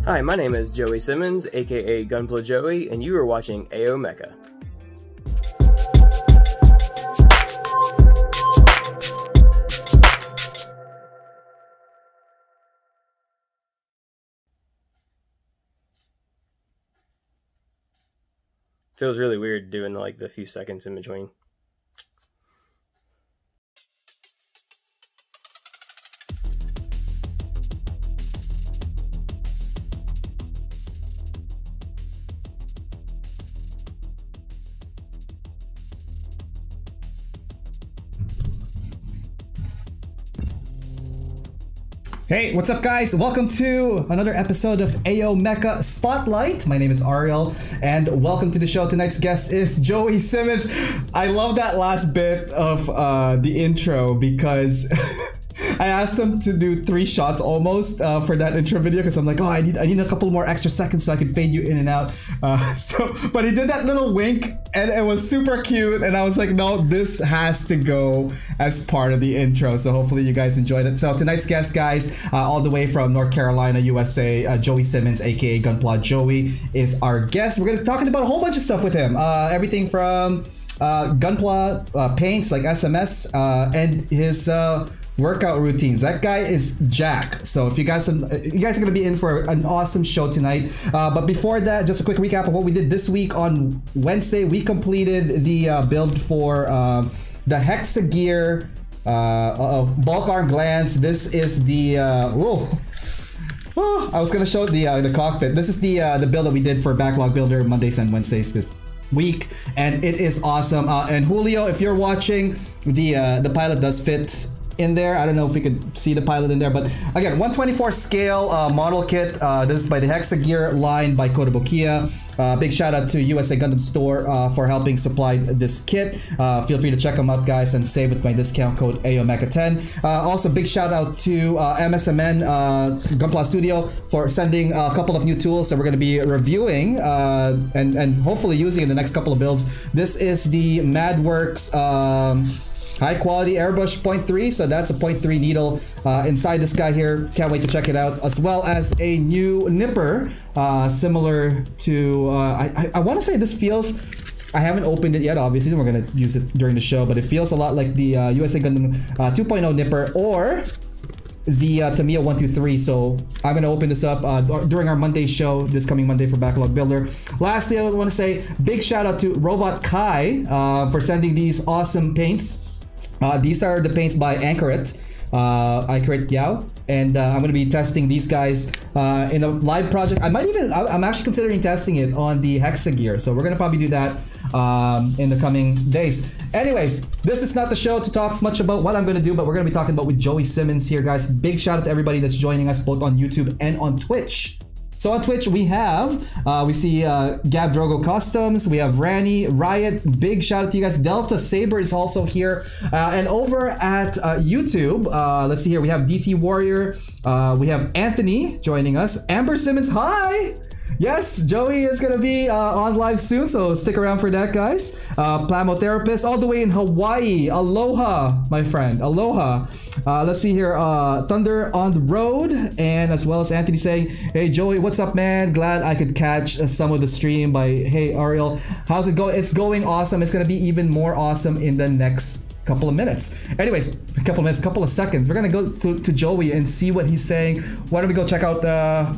Hi, my name is Joey Simmons, aka Gunpla Joey, and you are watching AO Mecha. Feels really weird doing like the few seconds in between. Hey, what's up guys? Welcome to another episode of AO Mecha Spotlight. My name is Ariel and welcome to the show. Tonight's guest is Joey Simmons. I love that last bit of the intro because I asked him to do 3 shots almost for that intro video because I'm like, oh, I need a couple more extra seconds so I can fade you in and out. But he did that little wink and it was super cute and I was like, no, this has to go as part of the intro. So hopefully you guys enjoyed it. So tonight's guest, guys, all the way from North Carolina, USA, Joey Simmons, aka Gunpla Joey, is our guest. We're gonna be talking about a whole bunch of stuff with him. Everything from Gunpla paints like SMS and his workout routines. That guy is Jack. So if you guys are gonna be in for an awesome show tonight. But before that, just a quick recap of what we did this week. On Wednesday, we completed the build for the Hexagear bulk arm glance. This is the whoa. Oh, I was gonna show the cockpit. This is the build that we did for Backlog Builder Mondays and Wednesdays this week, and it is awesome. And Julio, if you're watching, the pilot does fit in there. I don't know if we could see the pilot in there, but again, 124 scale model kit. This is by the Hexagear line by Kotobukiya. Big shout out to USA Gundam Store for helping supply this kit. Feel free to check them out, guys, and save with my discount code AOMECHA10. Also, big shout out to MSMN Gunpla Studio for sending a couple of new tools that we're going to be reviewing and hopefully using in the next couple of builds. This is the MadWorks high quality airbrush 0.3, so that's a 0.3 needle inside this guy here. Can't wait to check it out, as well as a new nipper similar to I want to say this feels, I haven't opened it yet, obviously we're gonna use it during the show, but it feels a lot like the USA Gundam 2.0 nipper or the Tamiya 123. So I'm gonna open this up during our Monday show this coming Monday for Backlog Builder. Lastly, I want to say big shout out to Robot Kai for sending these awesome paints. These are the paints by Anchoret Yao, and I'm going to be testing these guys in a live project. I'm actually considering testing it on the Hexagear, so we're going to probably do that in the coming days. Anyways, this is not the show to talk much about what I'm going to do, but we're going to be talking about with Joey Simmons here, guys. Big shout out to everybody that's joining us both on YouTube and on Twitch. So on Twitch we have, we see Gab Drogo Customs, we have Rani, Riot, big shout out to you guys. Delta Saber is also here. And over at YouTube, let's see here, we have DT Warrior, we have Anthony joining us, Amber Simmons, hi! Yes, Joey is gonna be on live soon, so stick around for that, guys. Plamotherapist all the way in Hawaii. Aloha, my friend. Aloha. Let's see here. Thunder on the road, and as well as Anthony saying, "Hey Joey, what's up, man? Glad I could catch some of the stream." By hey Ariel, how's it going? It's going awesome. It's gonna be even more awesome in the next couple of minutes. Anyways, couple of seconds. We're gonna go to Joey and see what he's saying. Why don't we go check out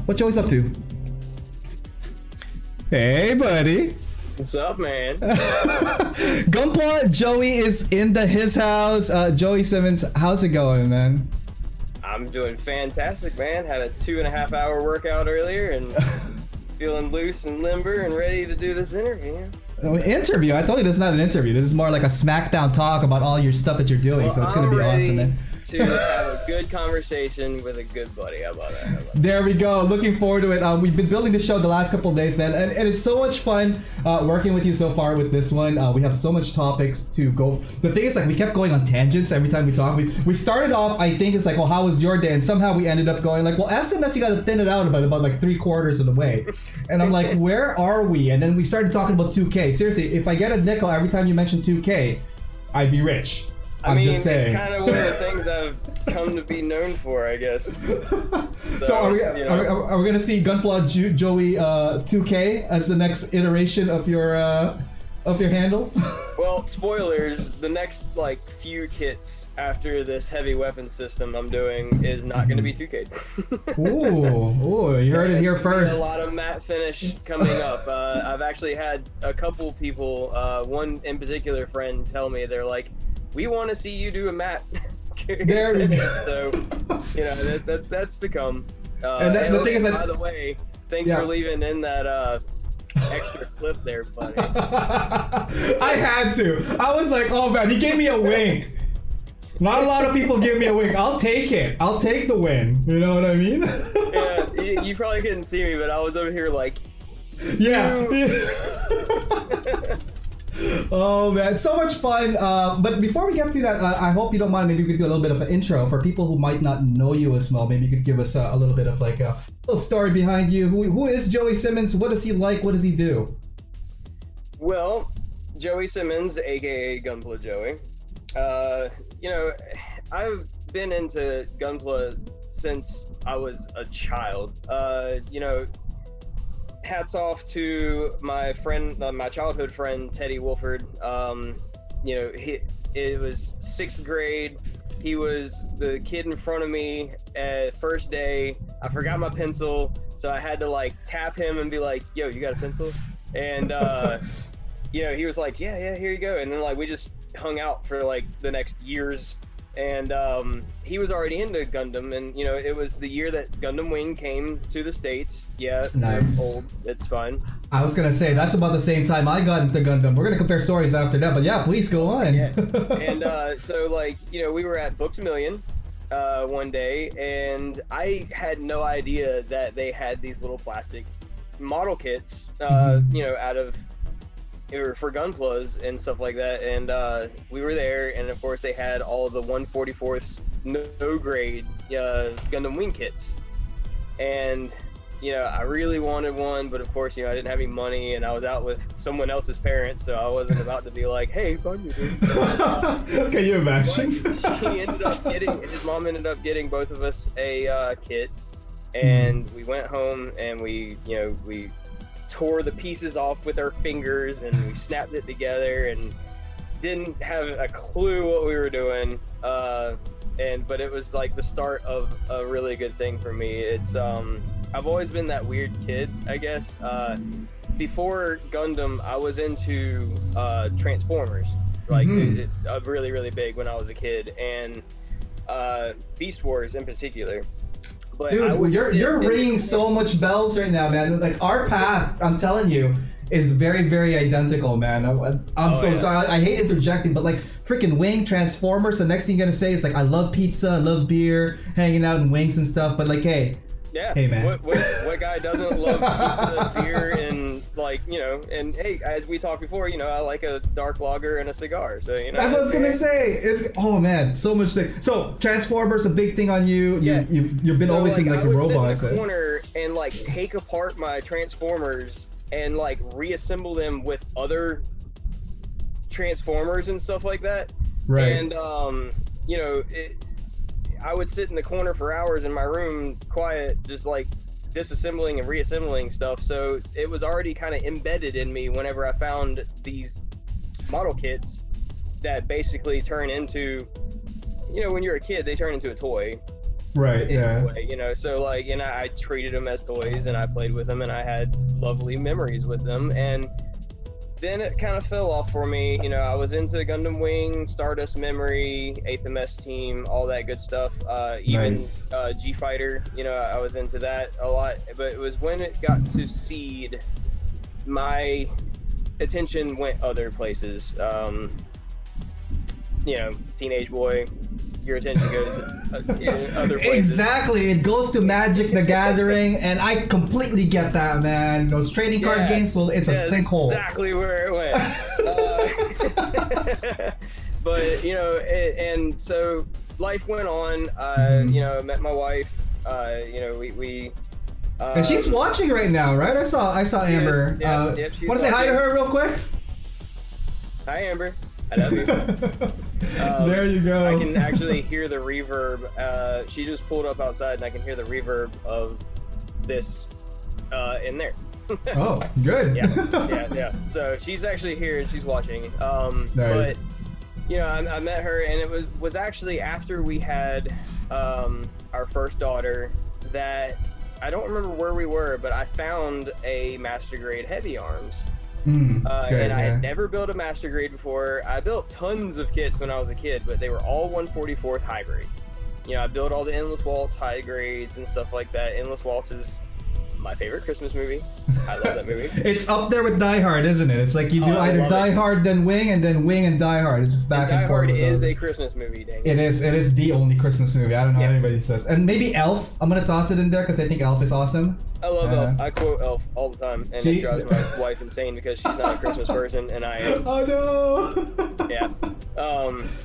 what Joey's up to? Hey, buddy. What's up, man? Gunpla Joey is in his house. Joey Simmons, how's it going, man? I'm doing fantastic, man. Had a 2.5 hour workout earlier and feeling loose and limber and ready to do this interview. Interview? I told you this is not an interview. This is more like a smackdown talk about all your stuff that you're doing. Well, so it's going to be awesome, man. To have a good conversation with a good buddy. How about that? There we go. Looking forward to it. We've been building this show the last couple of days, man, and it's so much fun working with you so far with this one. We have so much topics to go. The thing is, like, we kept going on tangents every time we talk. We started off, I think it's like, well, how was your day? And somehow we ended up going like, well, SMS, you got to thin it out about like 3/4 of the way. And I'm like, where are we? And then we started talking about 2K. Seriously, if I get a nickel every time you mention 2K, I'd be rich. I'm just saying. It's kind of one of the things I've come to be known for, I guess. So are we gonna see Gunpla Joey 2K as the next iteration of your handle? Well, spoilers, the next like few kits after this heavy weapon system I'm doing is not going to be 2K. Ooh, you heard it here first. A lot of matte finish coming up. I've actually had a couple people, one in particular friend, tell me, they're like, we want to see you do a matte. There we go. So, you know, that's to come. And the thing is that, by the way, thanks for leaving in that extra clip there, buddy. I had to. I was like, oh man, he gave me a wink. Not a lot of people give me a wink. I'll take it. I'll take the win. You know what I mean? Yeah, you probably couldn't see me, but I was over here like, yeah. Oh man, so much fun. But before we get to that, I hope you don't mind. Maybe we could do a little bit of an intro for people who might not know you as well. Maybe you could give us a little bit of like a little story behind you. Who is Joey Simmons? What does he like? What does he do? Well, Joey Simmons, aka Gunpla Joey. You know, I've been into Gunpla since I was a child. You know, hats off to my friend, my childhood friend, Teddy Wolford. You know, it was 6th grade. He was the kid in front of me at first day. I forgot my pencil, so I had to like tap him and be like, yo, you got a pencil? And, you know, he was like, yeah, here you go. And then like, we just hung out for like the next years. And he was already into Gundam, and you know, it was the year that Gundam Wing came to the States. Yeah, nice. Old, it's fine. I was gonna say that's about the same time I got into Gundam. We're gonna compare stories after that, but yeah, please go on. Yeah. And so like, you know, we were at Books A Million one day, and I had no idea that they had these little plastic model kits, you know, out of for Gunplas and stuff like that, and we were there, and of course they had all of the 1/44 no grade Gundam Wing kits, and you know, I really wanted one, but of course, you know, I didn't have any money, and I was out with someone else's parents, so I wasn't about to be like, hey, find me this. Can you imagine? His mom ended up getting both of us a kit, and we went home, and we tore the pieces off with our fingers, and we snapped it together, and didn't have a clue what we were doing, but it was like the start of a really good thing for me. It's I've always been that weird kid, I guess. Before Gundam, I was into Transformers, like really, really big when I was a kid, and Beast Wars in particular. But dude, you're ringing so much bells right now, man. Like our path, I'm telling you, is very, very identical, man. I'm so sorry. I hate interjecting, but like freaking Wing, Transformers. The next thing you're gonna say is like, I love pizza, I love beer, hanging out in Wings and stuff. But like, hey, man, what guy doesn't love pizza, beer, and like, you know, and hey, as we talked before, you know, I like a dark lager and a cigar, so you know. That's what I was gonna say. It's man, so much thing. So Transformers, a big thing on you. You've been always in like a robot. I would sit in the corner and like take apart my Transformers and like reassemble them with other Transformers and stuff like that. Right. And you know, I would sit in the corner for hours in my room, quiet, just like disassembling and reassembling stuff. So it was already kind of embedded in me whenever I found these model kits that basically turn into, you know, when you're a kid, they turn into a toy. Right, yeah. You know, so like, and I treated them as toys, and I played with them, and I had lovely memories with them. And then it kind of fell off for me. You know, I was into Gundam Wing, Stardust Memory, 8th MS Team, all that good stuff. Even G-Fighter, you know, I was into that a lot. But it was when it got to Seed, my attention went other places. You know, teenage boy, your attention goes other places. Exactly, it goes to Magic the Gathering, and I completely get that, man. Those trading card games, well, it's a sinkhole. Exactly where it went. But you know, and so life went on. You know, met my wife. You know, we. And she's watching right now, right? I saw Amber. Yes, Want to say hi to her real quick? Hi, Amber. I love you. There you go. I can actually hear the reverb. She just pulled up outside, and I can hear the reverb of this in there. Oh, good. Yeah. So she's actually here and she's watching. Nice. But you know, I met her, and it was actually after we had our first daughter that I don't remember where we were, but I found a master grade heavy arms. And I had never built a master grade before. I built tons of kits when I was a kid, but they were all 1/44th high grades. You know, I built all the Endless Waltz high grades and stuff like that. Endless Waltz is my favorite Christmas movie. I love that movie. It's up there with Die Hard, isn't it? It's like you do either Die Hard, then Wing, and then Wing and Die Hard. It's just back and forth. Die Hard is a Christmas movie, dang it. It is the only Christmas movie. I don't know what anybody says. And maybe Elf. I'm gonna toss it in there because I think Elf is awesome. I love Elf. I quote Elf all the time, and it drives my wife insane because she's not a Christmas person, and I am. Oh no! Yeah.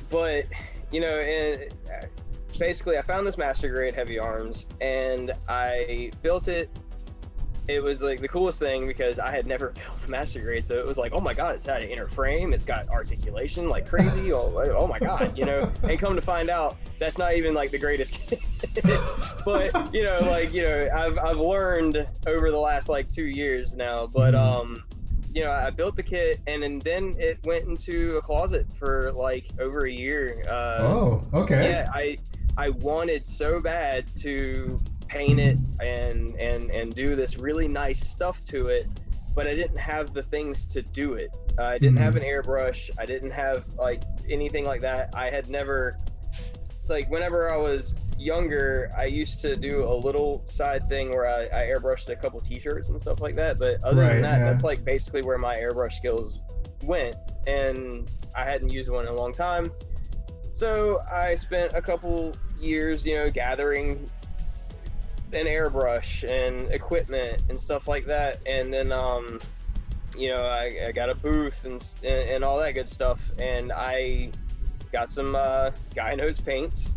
But you know, and basically, I found this master grade heavy arms, and I built it. It was like the coolest thing because I had never built a master grade, so it was like, oh my god, it's got an inner frame, it's got articulation like crazy. Oh my god, you know. And come to find out, that's not even like the greatest kit. But you know, I've learned over the last like 2 years now. But you know, I built the kit, and then it went into a closet for like over a year. Oh, okay. Yeah, I wanted so bad to paint it and do this really nice stuff to it, but I didn't have the things to do it. I didn't have an airbrush. I didn't have like anything like that. I had never, like, whenever I was younger, I used to do a little side thing where I airbrushed a couple t-shirts and stuff like that, but other than that, that's like basically where my airbrush skills went, and I hadn't used one in a long time. So I spent a couple years, you know, gathering an airbrush and equipment and stuff like that, and then you know, I got a booth and all that good stuff, and I got some Guy Knows paints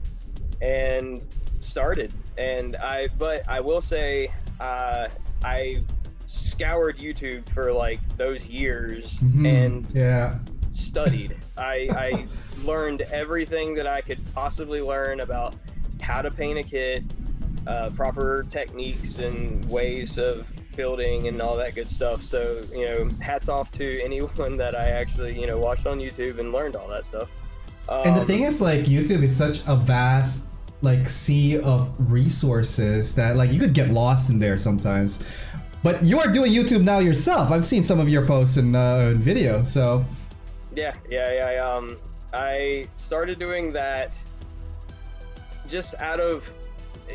and started. And but I will say, I scoured YouTube for like those years and studied. I learned everything that I could possibly learn about how to paint a kit, proper techniques and ways of building and all that good stuff. So, you know, hats off to anyone that I actually, you know, watched on YouTube and learned all that stuff. And the thing is, like, YouTube is such a vast like sea of resources that like you could get lost in there sometimes. But you are doing YouTube now yourself. I've seen some of your posts and video, so yeah. I started doing that just out of,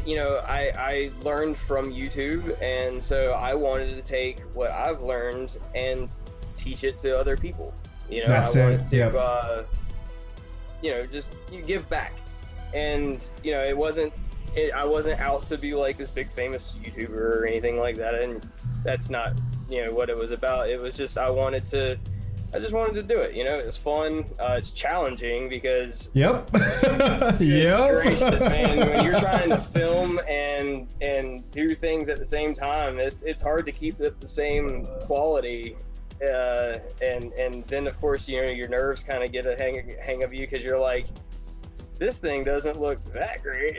you know, I learned from YouTube, and so I wanted to take what I've learned and teach it to other people. You know, that's I wanted to, you know, just give back. And you know, I wasn't out to be like this big famous YouTuber or anything like that, and that's not, you know, what it was about. It was just I just wanted to do it. You know, it was fun. It's challenging because gracious, man, when you're trying to film and do things at the same time, it's hard to keep it the same quality. And then of course, you know, your nerves kind of get a hang of you because you're like, this thing doesn't look that great.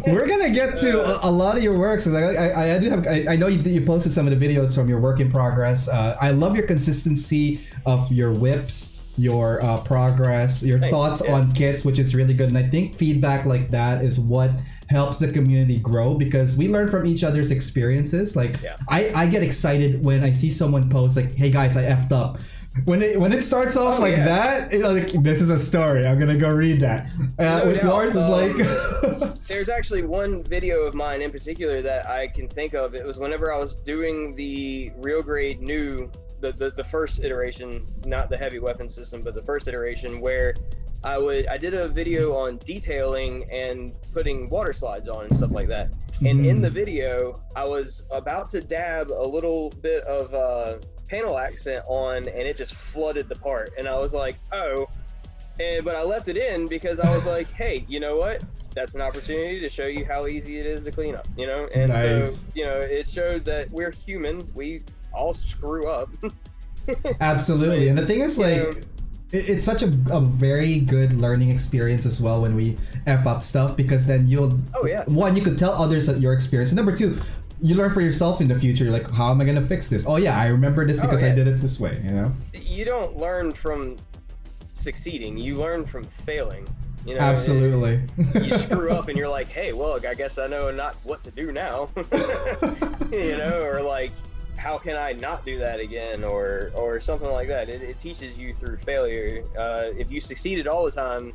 We're gonna get to a lot of your works. I do have. I know you posted some of the videos from your work in progress. I love your consistency of your whips, your progress, your thoughts on kits, which is really good. And I think feedback like that is what helps the community grow, because we learn from each other's experiences. Like I get excited when I see someone post like, "Hey guys, I effed up." When it starts off that, like, this is a story. I'm gonna go read that. With yours is like, there's actually one video of mine in particular that I can think of. It was whenever I was doing the real grade new, the first iteration, not the heavy weapon system, but the first iteration, where I did a video on detailing and putting water slides on and stuff like that. And in the video, I was about to dab a little bit of panel accent on, and it just flooded the part, and I was like, oh. But I left it in because I was like, hey, you know what, that's an opportunity to show you how easy it is to clean up, you know. And so, you know, it showed that we're human, we all screw up. Absolutely. And the thing is, like, it's such a very good learning experience as well when we F up stuff, because then you'll, one, you could tell others that your experience, and number two, you learn for yourself in the future. You're like, how am I gonna fix this? Oh yeah, I remember this because I did it this way, you know? You don't learn from succeeding, you learn from failing. You know, absolutely. You screw up and you're like, hey, well, I guess I know not what to do now. You know, or like, how can I not do that again, or something like that. It teaches you through failure. If you succeeded all the time,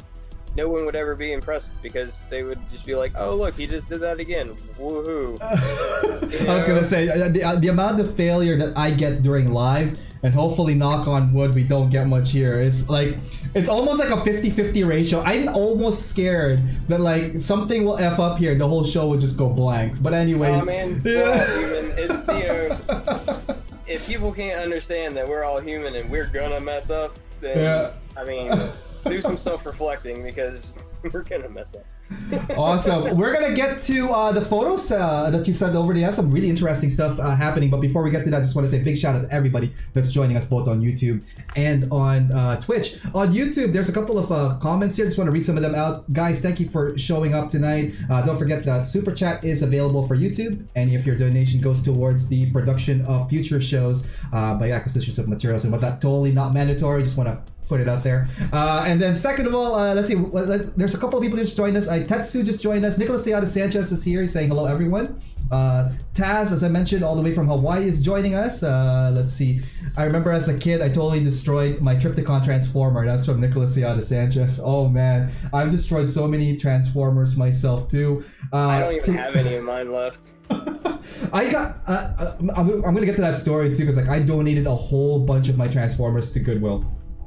no one would ever be impressed, because they would just be like, oh look, he just did that again, woohoo. You know? I was gonna say, the amount of failure that I get during live, and hopefully knock on wood we don't get much here, it's like, it's almost like a 50-50 ratio. I'm almost scared that like something will F up here and the whole show will just go blank. But anyways, oh man, we're all human. It's, you know, if people can't understand that we're all human and we're gonna mess up, then I mean, do some self-reflecting, because we're gonna mess up. Awesome. We're gonna get to the photos that you sent over. They have some really interesting stuff happening, but before we get to that, I just want to say a big shout out to everybody that's joining us both on YouTube and on Twitch. On YouTube, there's a couple of comments here. Just want to read some of them out. Guys, thank you for showing up tonight. Don't forget that Super Chat is available for YouTube. Any of your donation goes towards the production of future shows by acquisitions of materials and whatnot. Totally not mandatory. Just want to put it out there. And then second of all, let's see, there's a couple of people who just joined us. Tetsu just joined us. Nicholas Teada Sanchez is here. He's saying hello, everyone. Taz, as I mentioned, all the way from Hawaii is joining us. Let's see. I remember as a kid, I totally destroyed my Trypticon Transformer. That's from Nicholas Teada Sanchez. Oh man, I've destroyed so many Transformers myself too. I don't even have any of mine left. I got. I'm gonna get to that story too, because like I donated a whole bunch of my Transformers to Goodwill.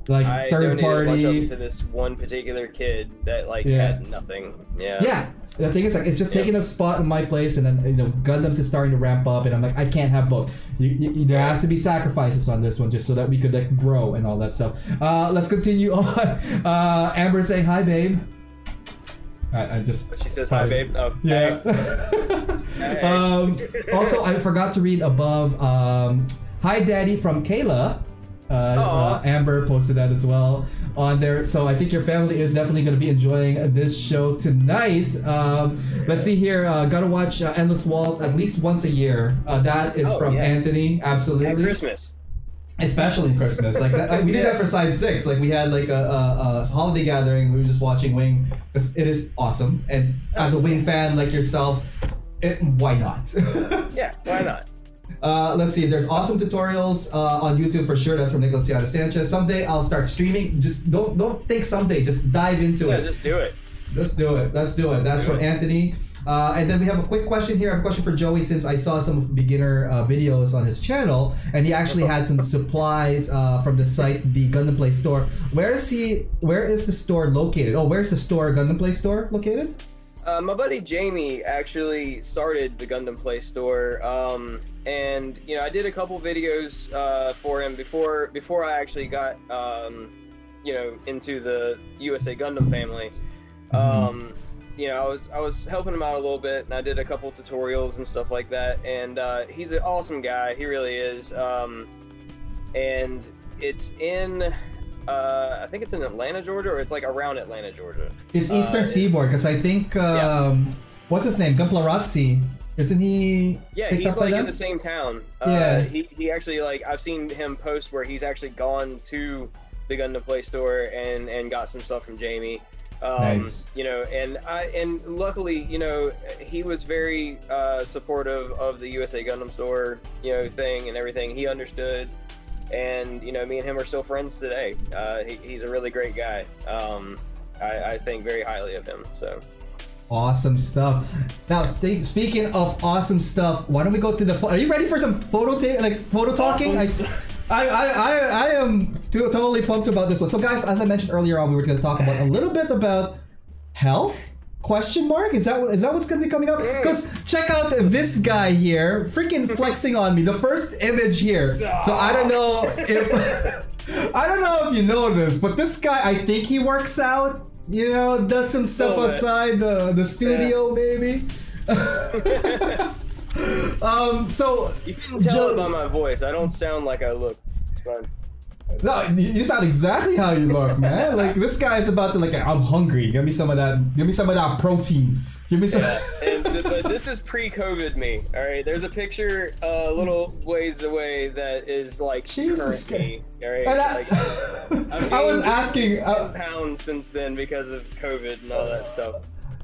Like I third party. A bunch of them to this one particular kid that like had nothing. Yeah. The thing is, like, it's just taking a spot in my place, and then, you know, Gundams is starting to ramp up, and I'm like, I can't have both. There has to be sacrifices on this one, just so that we could like grow and all that stuff. Let's continue on. Amber saying hi, babe. I just. She says hi, babe. Oh, yeah. Hey. Also, I forgot to read above. Hi, Daddy from Kayla. Amber posted that as well on there, so I think your family is definitely going to be enjoying this show tonight. Let's see here. Gotta watch Endless Waltz at least once a year. That is from Anthony. Absolutely. At Christmas. Especially in Christmas. Like we did that for Side 6. Like we had like a holiday gathering. We were just watching Wing. It is awesome. And as a Wing fan like yourself, why not? Yeah, why not? Let's see. There's awesome tutorials on YouTube for sure. That's from Nicholas Teada Sanchez. Someday I'll start streaming. Just don't think someday. Just dive into it. Yeah, just do it. Let's do it. Let's do it. That's from Anthony. And then we have a quick question here. I have a question for Joey, since I saw some beginner videos on his channel, and he actually had some supplies from the site, the Gundam Play Store. Where is the store located? Oh, where's the store, Gundam Play Store, located? My buddy Jamie actually started the Gundam Play Store, and you know, I did a couple videos for him before I actually got you know, into the USA Gundam family. You know, I was helping him out a little bit, and I did a couple tutorials and stuff like that. And he's an awesome guy, he really is. And it's in I think it's in Atlanta, Georgia, or it's like around Atlanta, Georgia. It's Eastern Seaboard, because I think what's his name, Gunplarazzi, isn't he? Yeah, he's like in the same town. He actually, like, I've seen him post where he's actually gone to the Gundam Play Store and got some stuff from Jamie. Nice. You know, and luckily, you know, he was very supportive of the USA Gundam Store, you know, thing and everything. He understood, and you know, me and him are still friends today. He's a really great guy. I think very highly of him. So. Awesome stuff. Now, speaking of awesome stuff, why don't we go to the? Are you ready for some photo talking? I am totally pumped about this one. So guys, as I mentioned earlier on, we were going to talk about a little bit about health? Question mark? Is that what's going to be coming up? Because check out this guy here, freaking flexing on me. The first image here. So I don't know if you know this, but this guy, I think he works out. You know, does some stuff outside the studio, maybe. So you can tell by my voice, I don't sound like I look fun. No, you sound exactly how you look, man. Like this guy's about to like, I'm hungry. Give me some of that. Give me some of that protein. Give me some. Yeah, but this is pre-COVID me. All right, there's a picture a little ways away that is like Jesus current me. All right, I was asking. 10 pounds since then because of COVID and all that stuff.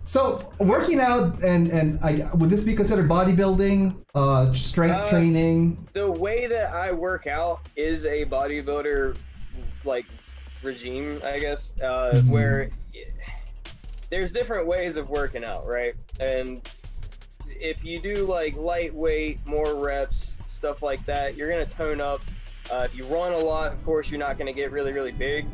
So working out and would this be considered bodybuilding, strength training? The way that I work out is a bodybuilder like regime, I guess, where there's different ways of working out, right? And if you do like lightweight, more reps, stuff like that, you're gonna tone up. If you run a lot, of course, you're not gonna get really, really big.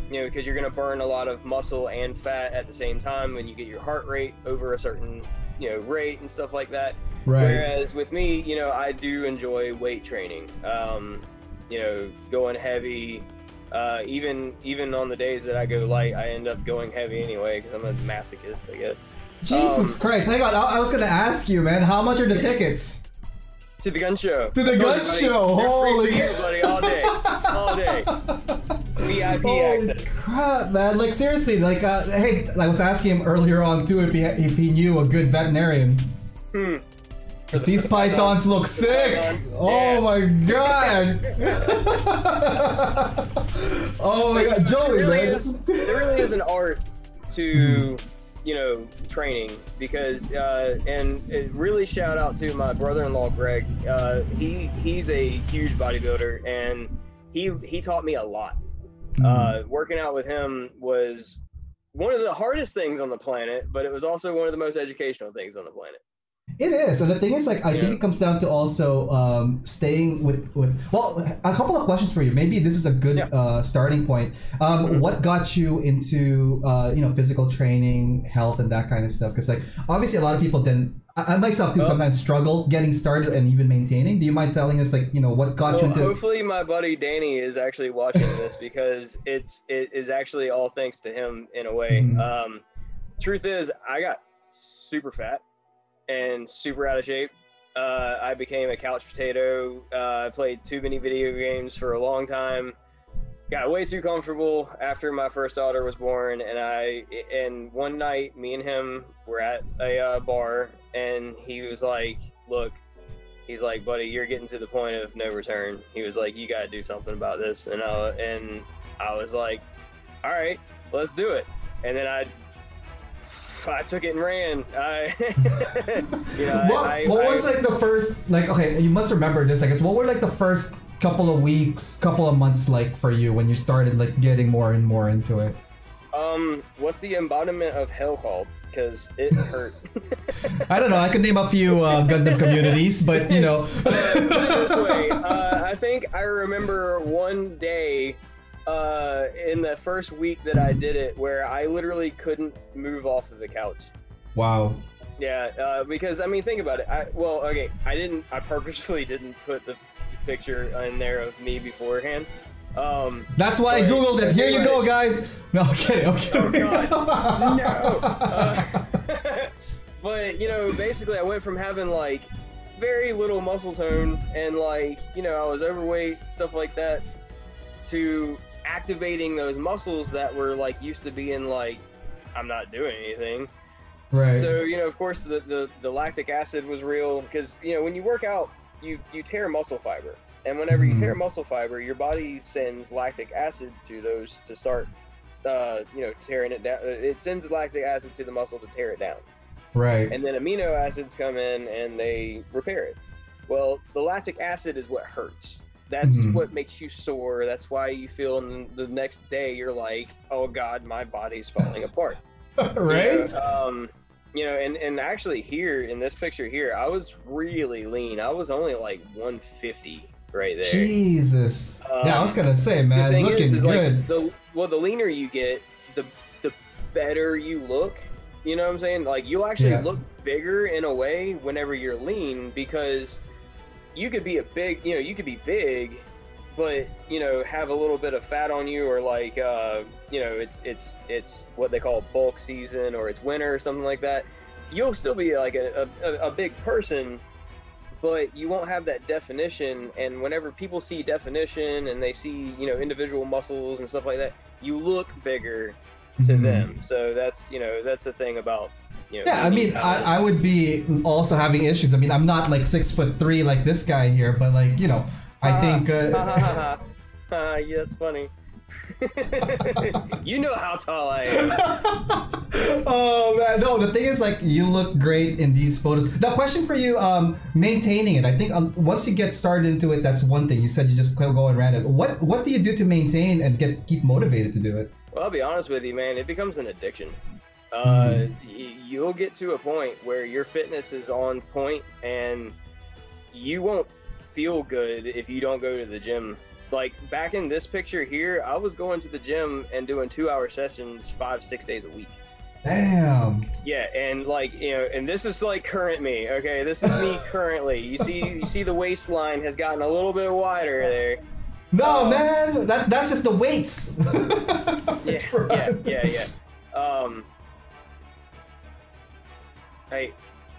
You know, because you're going to burn a lot of muscle and fat at the same time when you get your heart rate over a certain, you know, rate and stuff like that. Right. Whereas with me, you know, I do enjoy weight training. You know, going heavy. Even on the days that I go light, I end up going heavy anyway because I'm a masochist, I guess. Jesus Christ! Hang on, I was going to ask you, man. How much are the tickets? To the gun show. To the gun show. Holy buddy, all day, all day. VIP access. Crap, man! Like seriously, like hey, I was asking him earlier on too if he knew a good veterinarian. These pythons look sick. Oh my god! Oh my god, Joey, man! There really is an art to you know training because and it really shout out to my brother-in-law Greg. He's a huge bodybuilder and he taught me a lot. Working out with him was one of the hardest things on the planet, but it was also one of the most educational things on the planet. It is, and the thing is, like, I think it comes down to also staying with. Well, a couple of questions for you. Maybe this is a good starting point. What got you into you know, physical training, health, and that kind of stuff? Because like obviously a lot of people then. I myself do sometimes struggle getting started and even maintaining. Do you mind telling us, like, you know, what got you into? Hopefully, my buddy Danny is actually watching this because it is actually all thanks to him in a way. Truth is, I got super fat and super out of shape. I became a couch potato. I played too many video games for a long time. Got way too comfortable after my first daughter was born, and one night me and him were at a bar, and he was like, look, he's like, buddy, you're getting to the point of no return. He was like, you got to do something about this. And I was like, all right, let's do it. And then I took it and ran. You know, what was like the first, like, okay, you must remember this, I guess. What were like the first couple of weeks, couple of months like for you when you started like getting more and more into it? What's the embodiment of hell called? Because it hurt. I don't know. I could name a few Gundam communities, but you know. Put it this way, I think I remember one day in the first week that I did it where I literally couldn't move off of the couch. Wow. Yeah, because I mean, think about it. I purposely didn't put the picture in there of me beforehand. That's why I googled it. Here you go, guys. No, okay. Oh god, no. But you know, basically, I went from having like very little muscle tone and like, you know, I was overweight, stuff like that, to activating those muscles that were like used to being like, I'm not doing anything. Right. So you know, of course, the lactic acid was real because you know when you work out, you tear muscle fiber. And whenever you tear muscle fiber, your body sends lactic acid to those to start, you know, tearing it down. It sends lactic acid to the muscle to tear it down. Right. And then amino acids come in and they repair it. Well, the lactic acid is what hurts. That's what makes you sore. That's why you feel the next day you're like, oh God, my body's falling apart. Right. You know, and actually here in this picture here, I was really lean. I was only like 150. Right there. Jesus. Yeah, I was gonna say, man, looking good. Like, the leaner you get, the better you look. You know what I'm saying? Like you'll actually look bigger in a way whenever you're lean because you could be you could be big, but you know have a little bit of fat on you or like you know it's what they call bulk season or it's winter or something like that. You'll still be like a big person. but you won't have that definition. And whenever people see definition and they see, you know, individual muscles and stuff like that, you look bigger to them. So that's, you know, that's the thing about, you know. Yeah, I mean, I would be also having issues. I mean, I'm not like 6'3" like this guy here, but like, you know, I think. Yeah, that's funny. You know how tall I am. Oh man, no. The thing is, like, you look great in these photos. The question for you, maintaining it. I think once you get started into it, that's one thing. You said you just go and ran it. What do you do to maintain and keep motivated to do it? Well, I'll be honest with you, man. It becomes an addiction. You'll get to a point where your fitness is on point, and you won't feel good if you don't go to the gym. Like back in this picture here, I was going to the gym and doing 2-hour sessions 5-6 days a week. Damn. Yeah, and like, you know, and this is like current me. Okay, this is me currently. You see the waistline has gotten a little bit wider there. No, man, that's just the weights. Yeah. Hey,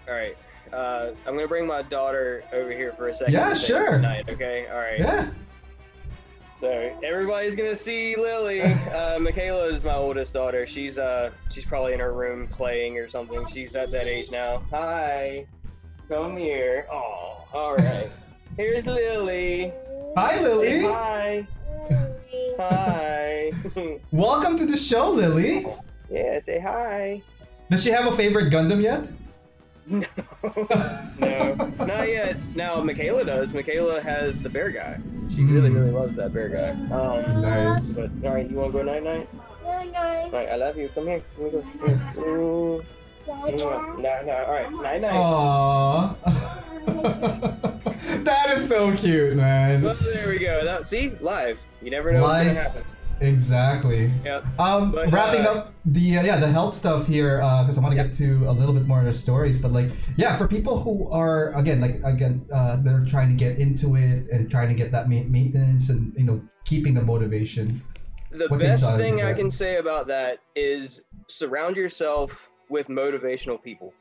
all right. I'm gonna bring my daughter over here for a second. Yeah, sure. Tonight, okay, all right. Yeah. So everybody's gonna see Lily. Michaela is my oldest daughter. She's probably in her room playing or something. She's at that age now. Hi, come here. Oh, all right. Here's Lily. Hi, Lily. Say hi. Hi. Welcome to the show, Lily. Yeah, say hi. Does she have a favorite Gundam yet? No, not yet. Now Michaela does. Michaela has the bear guy. She really loves that bear guy. Nice. But all right, you want to go night night? Night. All right, I love you. Come here. Let me go. No. All right, night night. Aww. That is so cute, man. Well, there we go. See, live. You never know what's gonna happen. Exactly. Yep. Wrapping up the health stuff here, because I want to get to a little bit more of the stories. But like, yeah, for people who are they're trying to get into it and trying to get that maintenance and, you know, keeping the motivation. The best thing I can say about that is surround yourself with motivational people.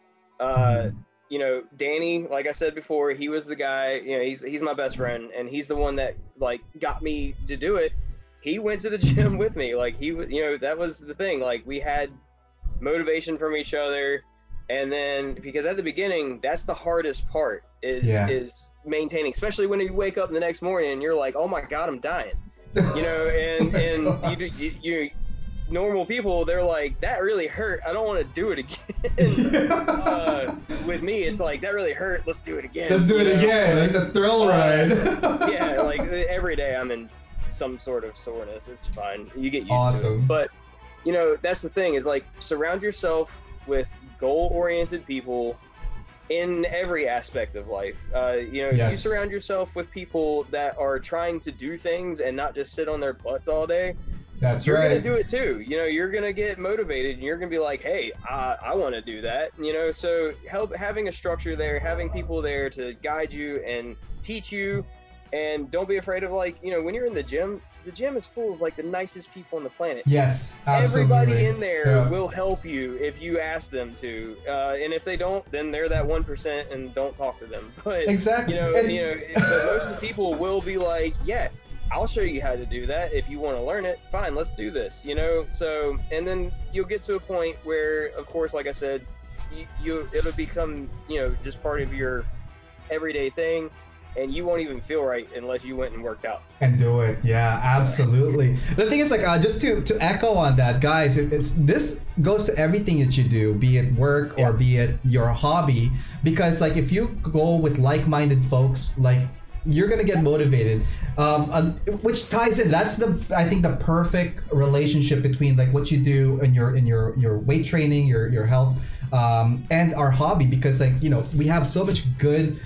You know, Danny, like I said before, he was the guy. You know, he's my best friend, and he's the one that like got me to do it. He went to the gym with me. Like you know, that was the thing. Like we had motivation from each other. And then, because at the beginning, that's the hardest part is maintaining, especially when you wake up the next morning and you're like, oh my God, I'm dying, you know, and you normal people, they're like, that really hurt. I don't want to do it again. With me, it's like, that really hurt. Let's do it again. Let's do it again. Like the thrill ride. Yeah. Like every day I'm in some sort of soreness. It's fine. You get used to it. But you know, that's the thing is like, surround yourself with goal-oriented people in every aspect of life. You know, you surround yourself with people that are trying to do things and not just sit on their butts all day. That's you're right. You're gonna do it too. You know, you're gonna get motivated and you're gonna be like, hey, I want to do that. You know, so having a structure there, having people there to guide you and teach you, and don't be afraid of, like, you know, when you're in the gym is full of like the nicest people on the planet. Yes, absolutely. Everybody in there will help you if you ask them to, and if they don't, then they're that 1% and don't talk to them. But exactly, you know, but most of the people will be like, yeah, I'll show you how to do that. If you want to learn it, fine, let's do this. You know, so, and then you'll get to a point where, of course, like I said, it'll become, you know, just part of your everyday thing. And you won't even feel right unless you went and worked out. And do it. Yeah, absolutely. The thing is, like, just to echo on that, guys, this goes to everything that you do, be it work or be it your hobby. Because, like, if you go with like-minded folks, like, you're gonna get motivated, which ties in. That's I think the perfect relationship between like what you do and your weight training, your health, and our hobby. Because, like, you know, we have so much good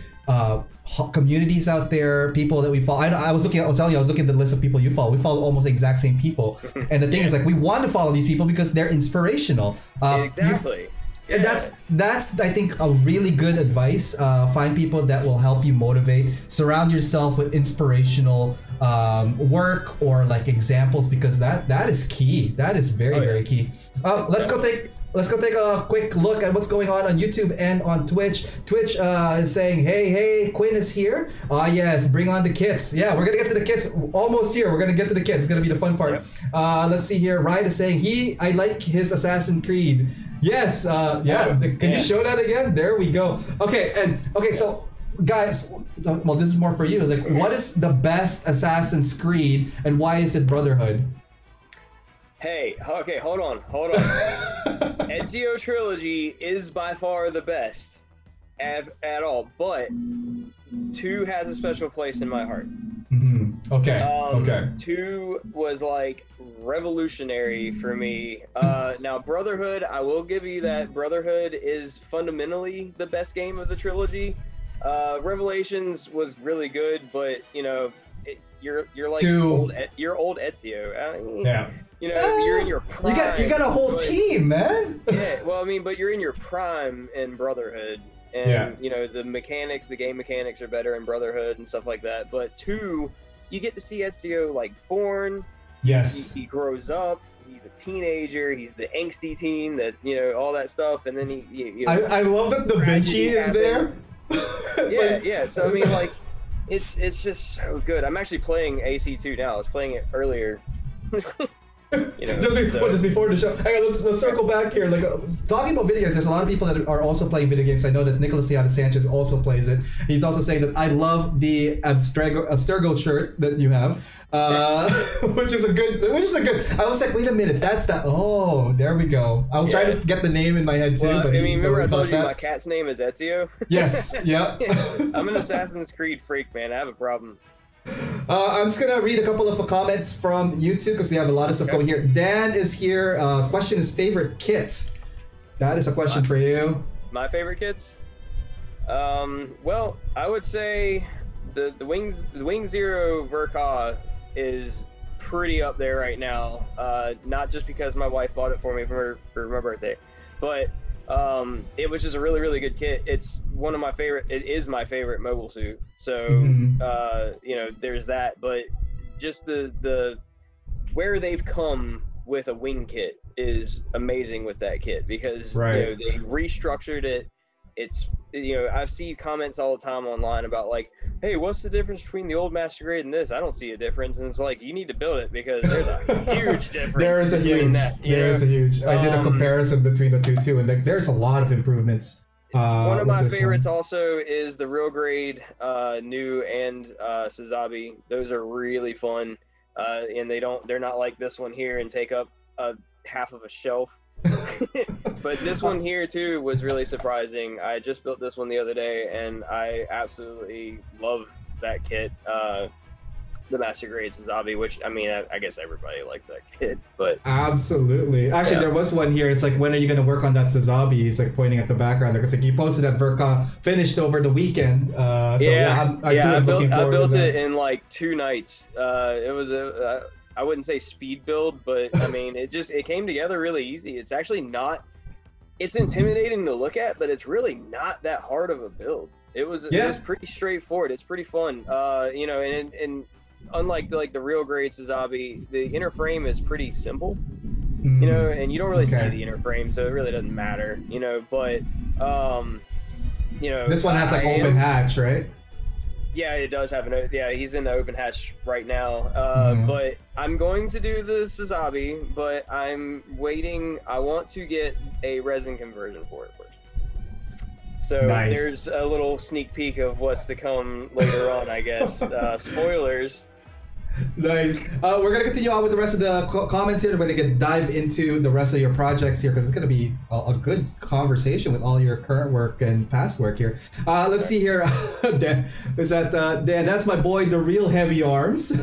communities out there, people that we follow. I was looking at the list of people you follow. We follow almost the exact same people. And the thing is, like, we want to follow these people because they're inspirational. Exactly. And that's I think a really good advice. Find people that will help you motivate. Surround yourself with inspirational work or like examples, because that is key. That is very key. Let's go take let's go take a quick look at what's going on YouTube and on Twitch. Twitch is saying, hey, Quinn is here. Yes, bring on the kits. Yeah, we're gonna get to the kits. Almost here. We're gonna get to the kits. It's gonna be the fun part. Yep. Let's see here. Ryan is saying I like his Assassin's Creed. Yes. Yeah. Can you show that again? There we go. Okay. So guys, well, this is more for you. It's like, what is the best Assassin's Creed, and why is it Brotherhood? Hey, okay, hold on. Ezio Trilogy is by far the best at all, but 2 has a special place in my heart. Mm-hmm. Okay. 2 was like revolutionary for me. Now Brotherhood, I will give you that. Brotherhood is fundamentally the best game of the trilogy. Revelations was really good, but you know, you're like old Ezio. I mean, yeah. You know, you're in your prime. You got a whole team, man. Yeah, well, I mean, but you're in your prime in Brotherhood, and you know the game mechanics are better in Brotherhood and stuff like that. But 2, you get to see Ezio like born. Yes. He grows up. He's a teenager. He's the angsty teen that all that stuff, and then I love that Da Vinci is there. Yeah. So I mean, like, it's just so good. I'm actually playing AC2 now. I was playing it earlier. Just before the show. Hang on, let's circle back here. Like talking about video games, there's a lot of people that are also playing video games. I know that Nicolas Ciata Sanchez also plays it. He's also saying that I love the Abstergo shirt that you have, which is a good. I was like, wait a minute, that's that. Oh, there we go. I was trying to get the name in my head too. But I mean, remember I told you my cat's name is Ezio? Yes. Yeah. I'm an Assassin's Creed freak, man. I have a problem. I'm just gonna read a couple of comments from YouTube because we have a lot of stuff going here. Dan is here. Question is favorite kit. That is a question for you. My favorite kits? Well, I would say the Wing Zero Verka is pretty up there right now. Not just because my wife bought it for me for my birthday, but it was just a really good kit. It's one of my favorite. It is my favorite mobile suit. So there's that. But just the where they've come with a wing kit is amazing with that kit because they restructured it. It's I see comments all the time online about like, hey, what's the difference between the old Master Grade and this? I don't see a difference, and it's like you need to build it because there's a huge difference. There is a huge. I did a comparison between the two too, and like there's a lot of improvements. One of my favorites also is the Real Grade New and Sazabi. Those are really fun, and they're not like this one here and take up half of a shelf. But this one here too was really surprising. I just built this one the other day and I absolutely love that kit, the Master Grade Sazabi, which I mean I guess everybody likes that kit, but absolutely. Actually there was one here. It's like, when are you going to work on that Sazabi? He's like pointing at the background because like you posted that Verka finished over the weekend. I built it in like 2 nights. It was I wouldn't say speed build, but I mean, it came together really easy. It's actually not, it's intimidating to look at, but it's really not that hard of a build. It was pretty straightforward. It's pretty fun. And unlike like the Real Grade Sazabi, the inner frame is pretty simple, and you don't really see the inner frame, so it really doesn't matter, but, this one has like open hatch, right? Yeah, it does have he's in the open hatch right now. But I'm going to do the Sazabi, but I'm waiting. I want to get a resin conversion for it first. So there's a little sneak peek of what's to come later on, I guess. Spoilers. Nice. We're gonna continue on with the rest of the comments here. We're gonna dive into the rest of your projects here because it's gonna be a good conversation with all your current work and past work here. Let's see here. Dan, Dan? That's my boy, the real Heavy Arms.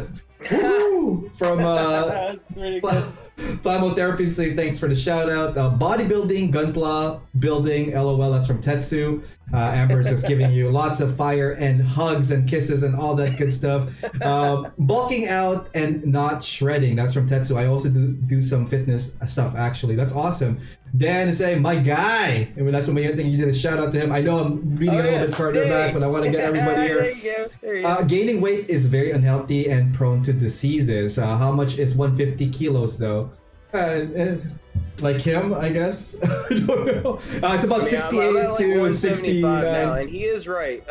Woo! From That's pretty good. Plasmotherapy saying thanks for the shout out. Bodybuilding, gunpla building, LOL. That's from Tetsu. Amber's just giving you lots of fire and hugs and kisses and all that good stuff. Bulking out and not shredding. That's from Tetsu. I also do some fitness stuff actually. That's awesome. Dan is saying, my guy. I mean, that's what I think you did a shout out to him. I know I'm reading a little bit further back, but I want to get everybody here. There you go. Gaining weight is very unhealthy and prone to diseases. How much is 150 kilos though? Like him, I guess. I don't know. It's about 68 to 69 now, and he is right.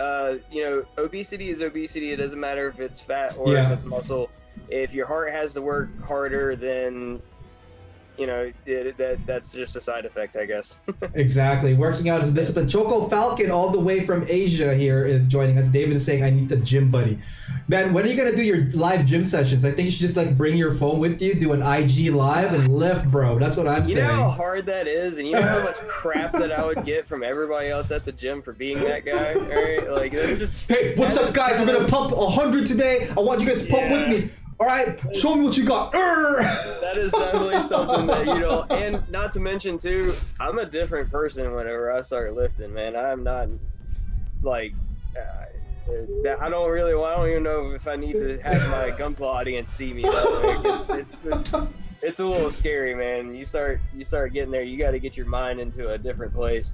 You know, obesity is obesity. It doesn't matter if it's fat or if it's muscle. If your heart has to work harder, then you know that's just a side effect, I guess. Exactly. Working out is a discipline. Choco Falcon, all the way from Asia, here is joining us. David is saying, "I need the gym buddy." Man, when are you gonna do your live gym sessions? I think you should just like bring your phone with you, do an IG live, and lift, bro. That's what I'm saying. You know how hard that is, and you know how much crap that I would get from everybody else at the gym for being that guy. Right? Like that's just. Hey, what's up, guys? We're gonna pump 100 today. I want you guys to pump with me. All right, show me what you got. That is definitely something that you know, and not to mention too, I'm a different person whenever I start lifting, man. I'm not like I don't even know if I need to have my Gunpla audience see me that way. It's a little scary, man. You start getting there, you got to get your mind into a different place.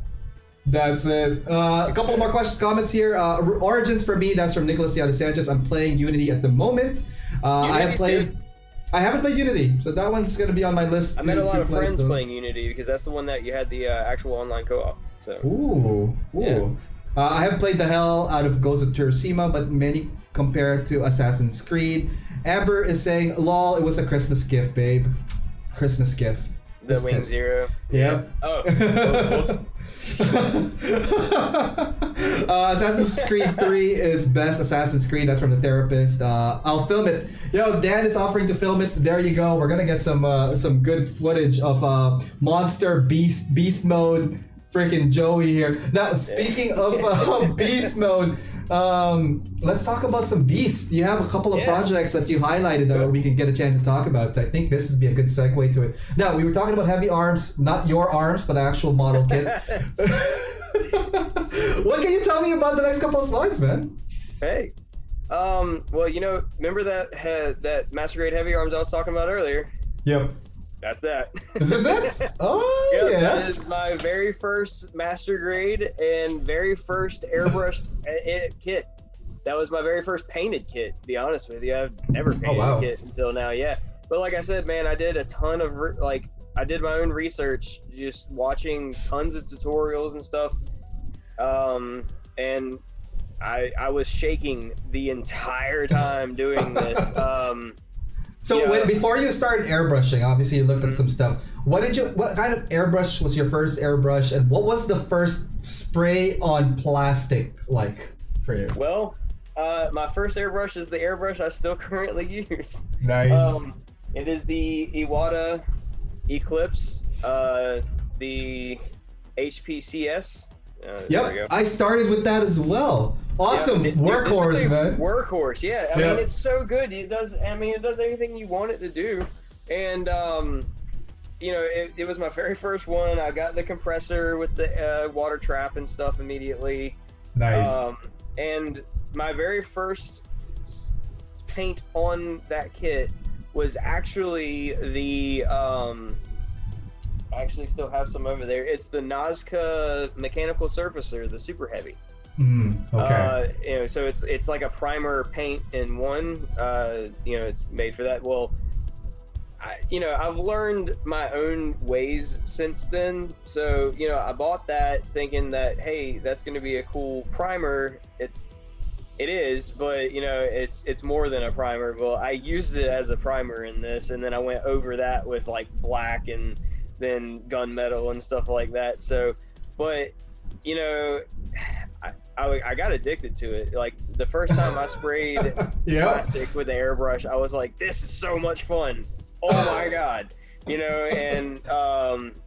That's it. A couple more questions, comments here. Origins for me, that's from Nicholas Yada Sanchez. I'm playing Unity at the moment. I haven't played Unity, so that one's gonna be on my list. I met a lot of friends playing Unity because that's the one that you had the actual online co-op. So. Ooh. Yeah. I haven't played the hell out of Ghost of Tsushima, but many compare it to Assassin's Creed. Amber is saying, "Lol, it was a Christmas gift, babe. Christmas gift." The Wing Zero. Yep. Oh. Assassin's Creed 3 is best Assassin's Creed. That's from the therapist. I'll film it. Yo, Dan is offering to film it. There you go. We're gonna get some good footage of monster beast mode. Freaking Joey here. Now, speaking of beast mode, let's talk about some beasts. You have a couple of projects that you highlighted that we can get a chance to talk about. I think this would be a good segue to it. Now, we were talking about heavy arms, not your arms, but actual model kit. What can you tell me about the next couple of slides, man? Hey, well, you know, remember that Master Grade heavy arms I was talking about earlier? Yep. That's that. Is this it? Oh, yeah. That is my very first Master Grade and very first airbrushed kit. That was my very first painted kit, to be honest with you. I've never painted a kit until now, But like I said, man, I did a ton of, I did my own research, just watching tons of tutorials and stuff. And I was shaking the entire time doing this. So before you started airbrushing, obviously you looked at some stuff. What kind of airbrush was your first airbrush, and what was the first spray on plastic like for you? Well, my first airbrush is the airbrush I still currently use. Nice. It is the Iwata Eclipse, the HPCS. Yep, I started with that as well. Awesome. Workhorse, man. Workhorse, yeah. I mean, it's so good. It does everything you want it to do. And you know, it was my very first one. I got the compressor with the water trap and stuff immediately. Nice. And my very first paint on that kit was actually the I actually still have some over there. It's the Nazca mechanical surfacer, the super heavy. Okay. You know, so it's like a primer paint in one. You know, it's made for that. Well, I've learned my own ways since then. So, you know, I bought that thinking that, hey, that's going to be a cool primer. It is, but you know, it's more than a primer. Well, I used it as a primer in this, and then I went over that with like black and then gunmetal and stuff like that. So, but you know, I got addicted to it. Like the first time I sprayed plastic with the airbrush, I was like, this is so much fun. Oh my God. You know, and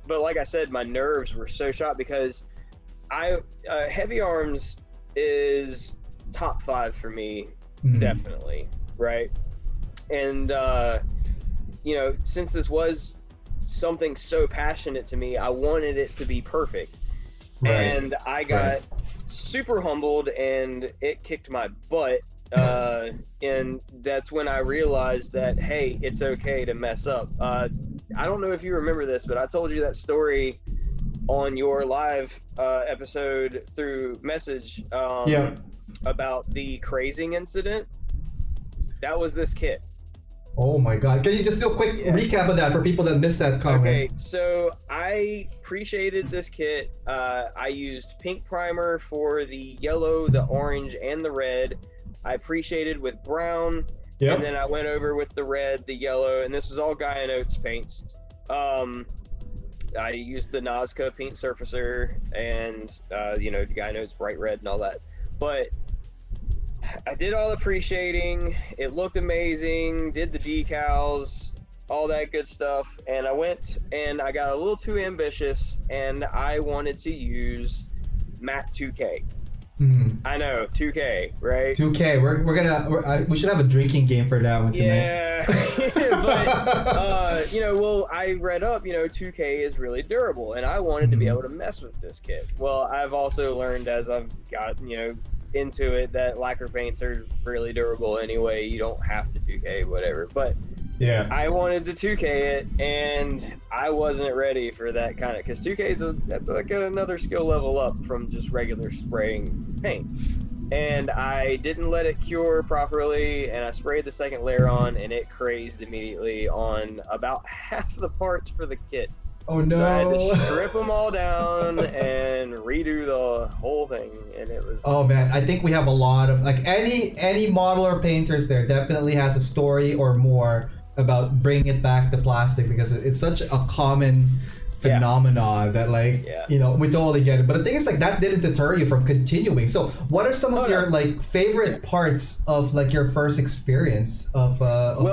but like I said, my nerves were so shot because heavy arms is top 5 for me, definitely, right? And you know, since this was something so passionate to me, I wanted it to be perfect. And I got super humbled, and it kicked my butt. And that's when I realized that, hey, it's okay to mess up. I don't know if you remember this, but I told you that story on your live episode through message about the crazing incident. That was this kit. Oh my god. Can you just do a quick recap of that for people that missed that comment? Okay, so I appreciated this kit. I used pink primer for the yellow, the orange, and the red. I appreciated with brown. Yep. And then I went over with the red, the yellow, and this was all Gaia Notes paints. I used the Nazca paint surfacer and, you know, the Gaia Notes bright red and all that. But I did all the pre-shading. It looked amazing. Did the decals, all that good stuff. And I went and I got a little too ambitious, and I wanted to use matte 2K. I know, 2K, right? 2K. We should have a drinking game for that one tonight. Yeah, but you know, well, I read up, you know, 2K is really durable, and I wanted to be able to mess with this kit. Well, I've also learned as I've got, you know, into it that lacquer paints are really durable anyway. You don't have to 2K whatever, but yeah, I wanted to 2K it, and I wasn't ready for that kind of, because 2K that's like another skill level up from just regular spraying paint. And I didn't let it cure properly, and I sprayed the second layer on, and it crazed immediately on about half the parts for the kit. Oh no! So I had to strip them all down and redo the whole thing, and it was. Oh man, I think we have a lot of, like, any model or painters there definitely has a story or more about bringing it back to plastic, because it's such a common phenomena that, like, you know, we totally get it. But the thing is, like, that didn't deter you from continuing. So what are some of your like favorite parts of like your first experience of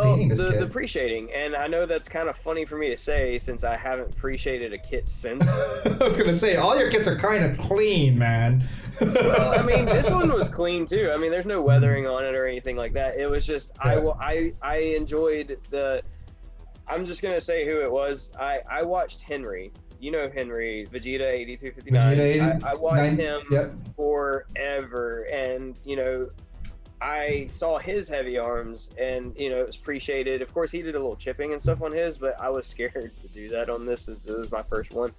painting this kit? The pre-shading. And I know that's kind of funny for me to say since I haven't pre-shaded a kit since. I was gonna say, all your kits are kind of clean, man. Well, I mean, this one was clean too. I mean, there's no weathering on it or anything like that. It was just I enjoyed the. I'm just gonna say who it was. I watched Henry. You know Henry, Vegeta 8259. I watched him forever, and you know, I saw his heavy arms, and you know, it was pre-shaded. Of course, he did a little chipping and stuff on his, but I was scared to do that on this. This was my first one.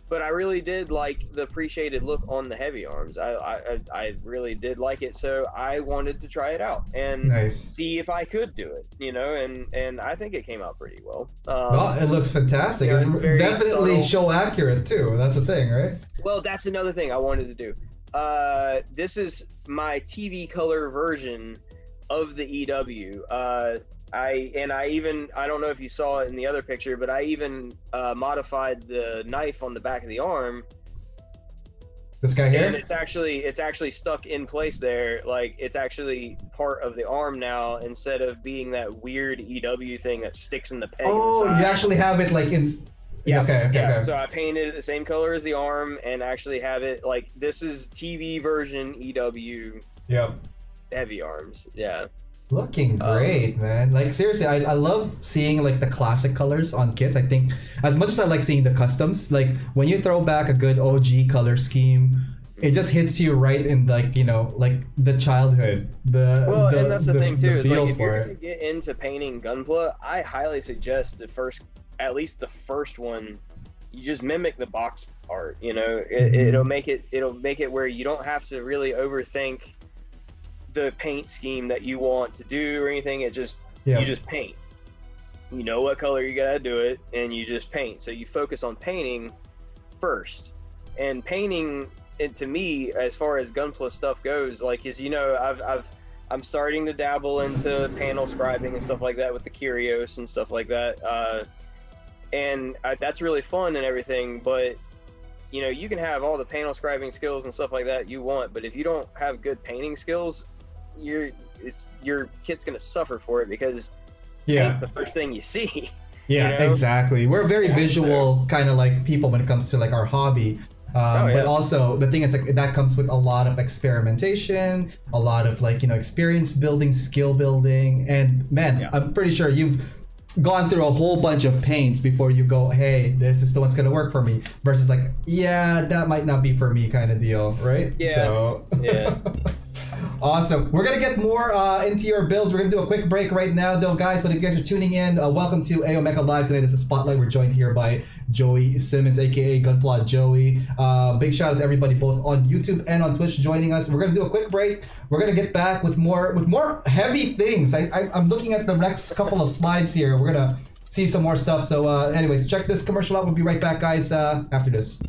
But I really did like the pre-shaded look on the heavy arms. I really did like it, so I wanted to try it out and see if I could do it, you know, and I think it came out pretty well. Well, it looks fantastic. You know, it's definitely show accurate too. That's the thing, right? Well, that's another thing I wanted to do. This is my TV color version of the EW. I don't know if you saw it in the other picture, but I even modified the knife on the back of the arm. This guy here? And it's actually stuck in place there. Like, it's actually part of the arm now instead of being that weird EW thing that sticks in the peg. Oh, you actually have it like in. Yeah. Okay. So I painted it the same color as the arm and actually have it like, this is TV version EW. Yep. Heavy arms. Yeah. Looking great, man. Like, seriously, I love seeing like the classic colors on kits. I think as much as I like seeing the customs, like when you throw back a good OG color scheme, it just hits you right in, like, you know, like the childhood. And that's the thing too, is like, if you're to get into painting Gunpla, I highly suggest at least the first one, you just mimic the box art, you know. It'll make it where you don't have to really overthink the paint scheme that you want to do or anything. You just paint. You know what color you gotta do it, and you just paint. So you focus on painting first. And painting, and to me, as far as Gunpla stuff goes, like, as you know, I'm starting to dabble into panel scribing and stuff like that with the Curios and stuff like that. That's really fun and everything, but you know, you can have all the panel scribing skills and stuff like that you want, but if you don't have good painting skills, your kit's gonna suffer for it, because paint's the first thing you see. Yeah, you know? Exactly. We're very visual kind of like people when it comes to like our hobby. But also the thing is, like, that comes with a lot of experimentation, a lot of, like, you know, experience building, skill building, and man, I'm pretty sure you've gone through a whole bunch of paints before you go, hey, this is the one's gonna work for me, versus like, yeah, that might not be for me kind of deal, right? Yeah. So Awesome. We're gonna get more into your builds. We're gonna do a quick break right now, though, guys. But if you guys are tuning in, welcome to AO Mecha Live tonight. It's a spotlight. We're joined here by Joey Simmons, aka Gunpla Joey. Big shout out to everybody both on YouTube and on Twitch joining us. We're gonna do a quick break. We're gonna get back with more heavy things. I'm looking at the next couple of slides here. We're gonna see some more stuff. So, anyways, check this commercial out. We'll be right back, guys. After this.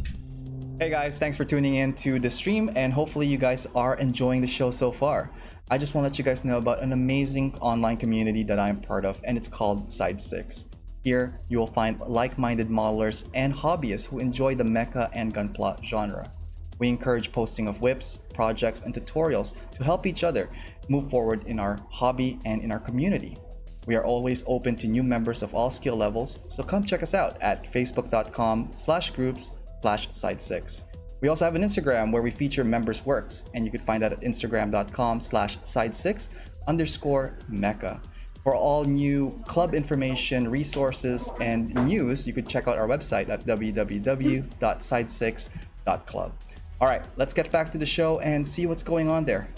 Hey guys, thanks for tuning in to the stream, and hopefully you guys are enjoying the show so far. I just want to let you guys know about an amazing online community that I'm part of, and it's called Side 6. Here, you will find like-minded modelers and hobbyists who enjoy the mecha and gunpla genre. We encourage posting of whips, projects, and tutorials to help each other move forward in our hobby and in our community. We are always open to new members of all skill levels, so come check us out at facebook.com/groups/side6. We also have an Instagram where we feature members' works, and you can find that at instagram.com/side6_mecha. For all new club information, resources, and news, you could check out our website at www.side6.club. All right, let's get back to the show and see what's going on there.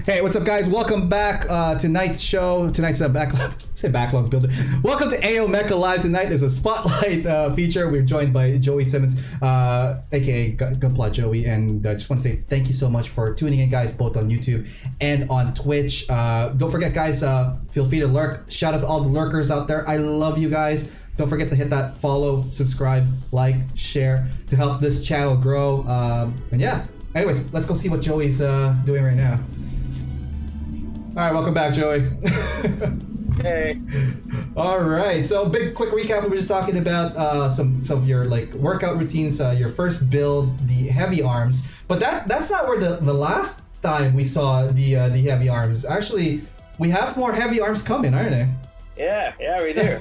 Hey, what's up, guys? Welcome back to tonight's show. Tonight's backlog builder. Welcome to AO Mecha Live. Tonight is a spotlight feature. We're joined by Joey Simmons, aka Gunpla Joey, and I just want to say thank you so much for tuning in, guys, both on YouTube and on Twitch. Don't forget, guys, feel free to lurk. Shout out to all the lurkers out there. I love you guys. Don't forget to hit that follow, subscribe, like, share to help this channel grow. And yeah, anyways, let's go see what Joey's doing right now. All right, welcome back, Joey. Hey. All right, so quick recap. We were just talking about some of your like workout routines. Your first build, the heavy arms, but that's not where the last time we saw the heavy arms. Actually, we have more heavy arms coming, aren't they? Yeah, we do.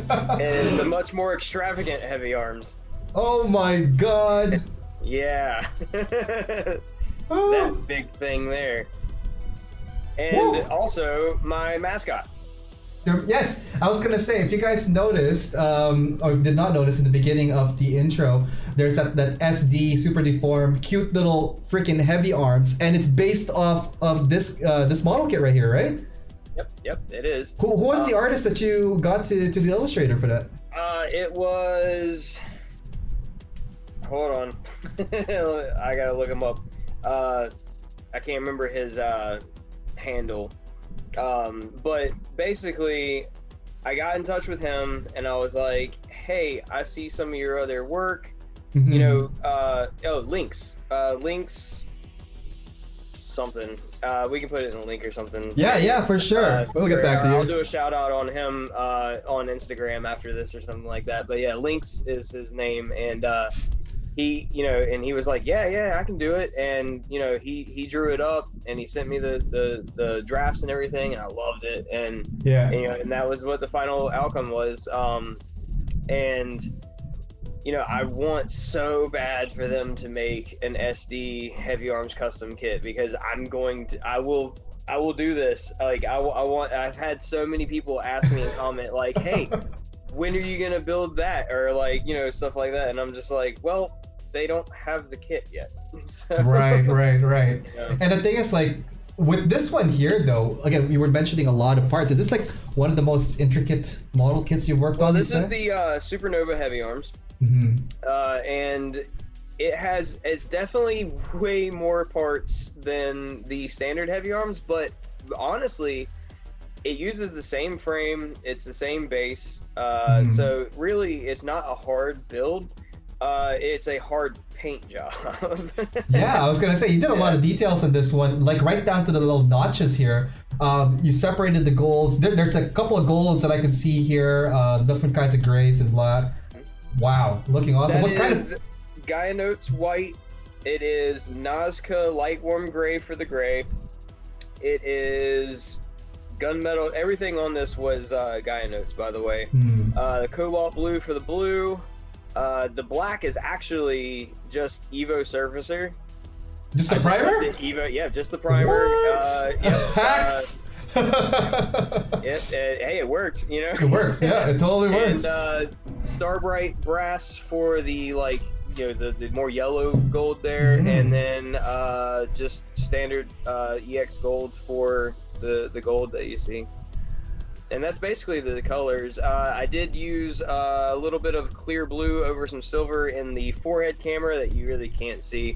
And the much more extravagant heavy arms. Oh my god. Yeah. Oh. That big thing there. And also my mascot. Yes, I was gonna say, if you guys noticed, or did not notice in the beginning of the intro, there's that SD super deformed, cute little freaking heavy arms, and it's based off of this model kit right here, right? Yep, it is. Who was the artist that you got to be the illustrator for that? It was. Hold on, I gotta look him up. I can't remember his handle. But basically I got in touch with him and I was like, hey, I see some of your other work, you know, links something, we can put it in a link or something. Yeah, for sure. We'll get back to you. I'll do a shout out on him on Instagram after this or something like that, but yeah, Links is his name, and he, you know, and he was like, yeah, I can do it, and you know, he drew it up and he sent me the drafts and everything, and I loved it, and yeah, you know, and that was what the final outcome was. And you know, I want so bad for them to make an SD heavy arms custom kit, because I will do this. Like I've had so many people ask me and comment like, hey, when are you gonna build that, or like, you know, stuff like that, and I'm just like, well, they don't have the kit yet. So, right. yeah. And the thing is, like, with this one here though, again, we were mentioning a lot of parts. Is this like one of the most intricate model kits you've worked on? Well, this is the Supernova heavy arms. And it's definitely way more parts than the standard heavy arms, but honestly, it uses the same frame, it's the same base, so really it's not a hard build, it's a hard paint job. Yeah, I was gonna say, you did a lot of details in this one, like right down to the little notches here. You separated the golds. There's a couple of golds that I can see here, different kinds of grays and black. Wow, looking awesome. That what kind of Gaia Notes white, it is Nazca light warm gray for the gray, it is gunmetal. Everything on this was Gaia Notes, by the way. The cobalt blue for the blue. The black is actually just Evo Surfacer. Just the primer? Evo, yeah, just the primer. What? Hacks! Hey, it worked, you know? It works, yeah, it totally works. And Starbright brass for the, like, the more yellow gold there, and then just standard EX gold for the gold that you see. And that's basically the colors. I did use a little bit of clear blue over some silver in the forehead camera that you really can't see.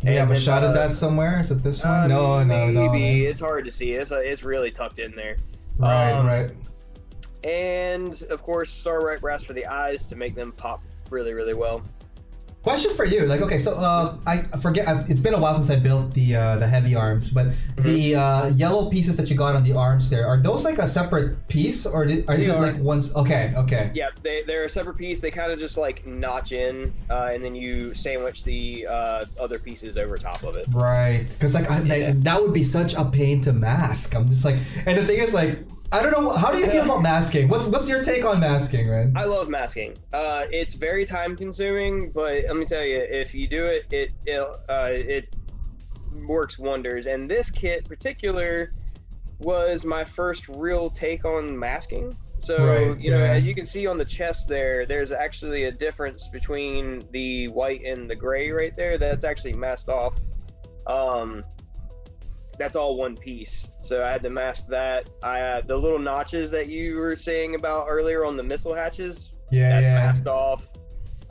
We have a shot of that somewhere? Is it this one? No. Maybe. It's hard to see. It's really tucked in there. Right. And, of course, Starbright brass for the eyes to make them pop really, really well. Question for you, like, okay, so I forget. It's been a while since I built the heavy arms, but the yellow pieces that you got on the arms there, are those like a separate piece, or is it like one's? Okay. Yeah, they're a separate piece. They kind of just like notch in, and then you sandwich the other pieces over top of it. Right, because like that would be such a pain to mask. I'm just like, and the thing is like, I don't know. How do you feel about masking? What's your take on masking, man? I love masking. It's very time consuming, but let me tell you, if you do it, it works wonders. And this kit particular was my first real take on masking. So, you know, as you can see on the chest there's actually a difference between the white and the gray right there. That's actually masked off. That's all one piece. So I had to mask that. I had the little notches that you were saying about earlier on the missile hatches. That's masked off.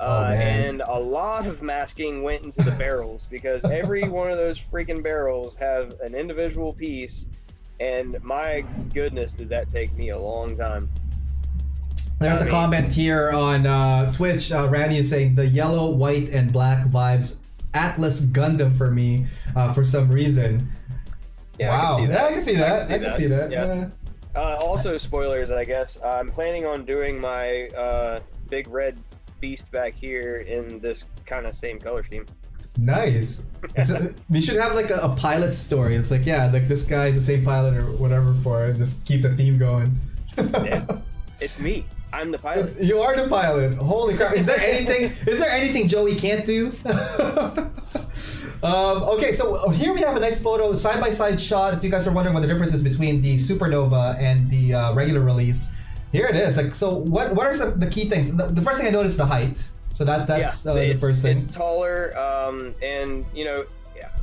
And a lot of masking went into the barrels because every one of those freaking barrels have an individual piece. And my goodness, did that take me a long time. There's a comment here on Twitch. Randy is saying the yellow, white, and black vibes Atlas Gundam for me for some reason. Yeah, wow. I can see that. I can see that. Also, spoilers, I guess. I'm planning on doing my big red beast back here in this kind of same color scheme. Nice. We should have like a pilot story. It's like, yeah, like this guy's the same pilot or whatever for it. Just keep the theme going. It's me. I'm the pilot. You are the pilot. Holy crap. Is there anything Joey can't do? Okay, so here we have a nice photo, side-by-side shot. If you guys are wondering what the difference is between the Supernova and the regular release, here it is. Like, so what are some the key things? The first thing I noticed is the height. So that's the first thing. It's taller, and you know,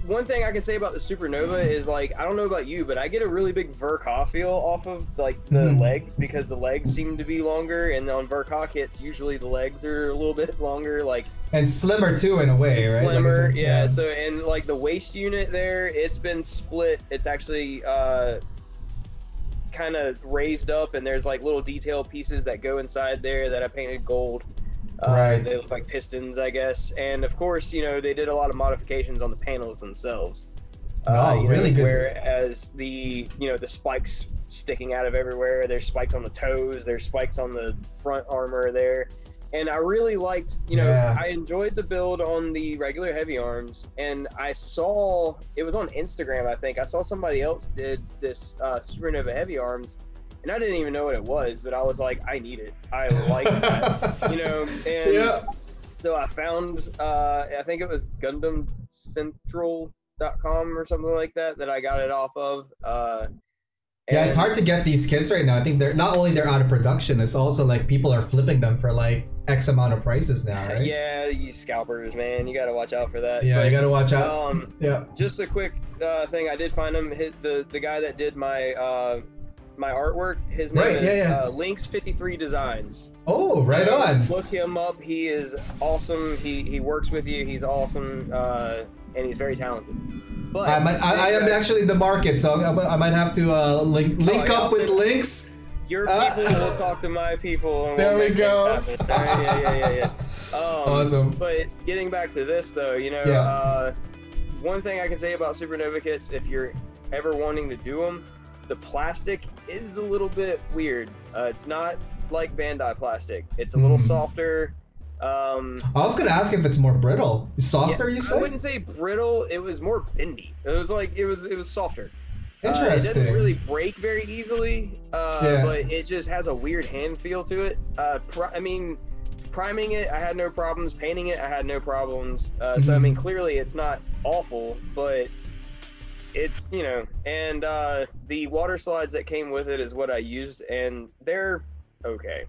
one thing I can say about the Supernova is, like, I don't know about you, but I get a really big Verka feel off of like the legs, because the legs seem to be longer, and on Verka kits usually the legs are a little bit longer, like, and slimmer too in a way, right? Slimmer, like so, and like the waist unit there, it's been split. It's actually kind of raised up, and there's like little detail pieces that go inside there that I painted gold. They look like pistons, I guess. And of course, you know, they did a lot of modifications on the panels themselves. Really good. Whereas the spikes sticking out of everywhere, there's spikes on the toes, there's spikes on the front armor there. And I really liked, I enjoyed the build on the regular heavy arms, and I saw, it was on Instagram, I think, I saw somebody else did this Supernova heavy arms, and I didn't even know what it was, but I was like, I need it. I like that, and so I found, I think it was GundamCentral.com or something like that I got it off of. Yeah, it's hard to get these kits right now. I think they're out of production. It's also like people are flipping them for like X amount of prices now, right? Yeah, you scalpers, man. You got to watch out for that. Yeah, you got to watch out. Just a quick thing. I did find him. The guy that did my my artwork. His name is Links53 Designs. Oh, right on. Look him up. He is awesome. He works with you. He's awesome, and he's very talented. But I am actually in the market, so I might have to link up with Links. Your people will talk to my people. And there we go. Yeah. Awesome. But getting back to this, though, one thing I can say about Supernova kits, if you're ever wanting to do them, the plastic is a little bit weird. It's not like Bandai plastic. It's a little softer. I was gonna ask if it's more brittle. Softer, you say? I wouldn't say brittle. It was more bendy. It was like it was softer. Interesting. It doesn't really break very easily, but it just has a weird hand feel to it. Priming it, I had no problems. Painting it, I had no problems. So I mean, clearly it's not awful, but it's, and the water slides that came with it is what I used, and they're okay.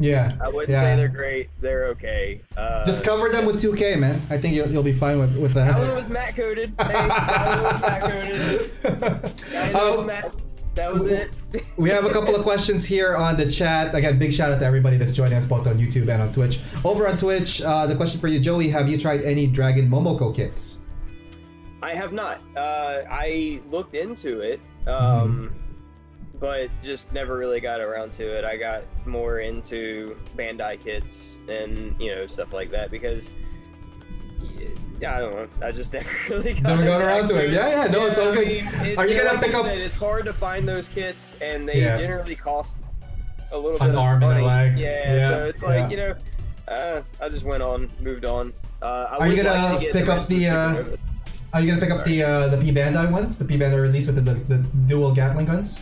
Yeah. I wouldn't say they're great. They're okay. Just cover them with 2K, man. I think you'll be fine with that. That one was matte coated. Hey, that one was matte coated. That was it. We have a couple of questions here on the chat. Again, big shout out to everybody that's joining us both on YouTube and on Twitch. Over on Twitch, the question for you, Joey, have you tried any Dragon Momoko kits? I have not. I looked into it, but just never really got around to it. I got more into Bandai kits and, you know, stuff like that because, yeah, I don't know. I just never really got around to it. Yeah, no, it's all good. Are you gonna pick up? It's hard to find those kits, and they generally cost a little bit an arm and a leg. Yeah, so it's like, you know, I just moved on. Are you gonna pick up the? Are you gonna pick up the P Bandai ones? The P Bandai release with the dual Gatling guns?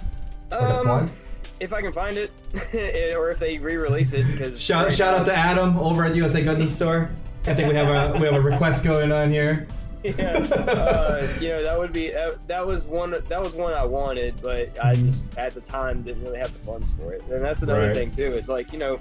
If I can find it, or if they re-release it. Because shout out to Adam over at USA Gundam Store. I think we have a request going on here. Yeah, you know, that was one I wanted, but I just at the time didn't really have the funds for it. And that's another thing too. It's like, you know,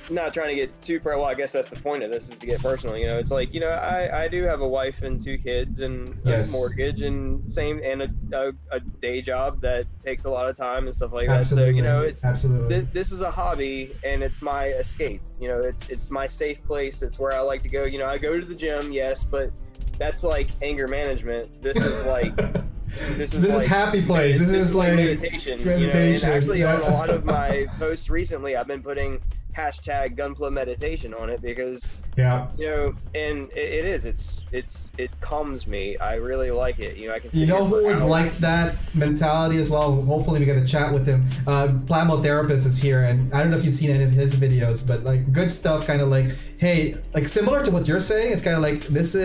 not trying to get too well, I guess that's the point of this, is to get personal. You know, it's like, you know, I do have a wife and 2 kids and a mortgage and a day job that takes a lot of time and stuff like that. So, you know, it's this is a hobby and it's my escape. You know, it's my safe place. It's where I like to go. You know, I go to the gym, yes, but that's like anger management. This is like this is happy place. This is like meditation. You know? And actually, on a lot of my posts recently, I've been putting hashtag Gunpla meditation on it because you know, and it calms me. I really like it. You know, I can. You know who would like that mentality as well? Hopefully, we get a chat with him. Plamo Therapist is here, and I don't know if you've seen any of his videos, but like good stuff. Kind of like, hey, like similar to what you're saying. It's kind of like this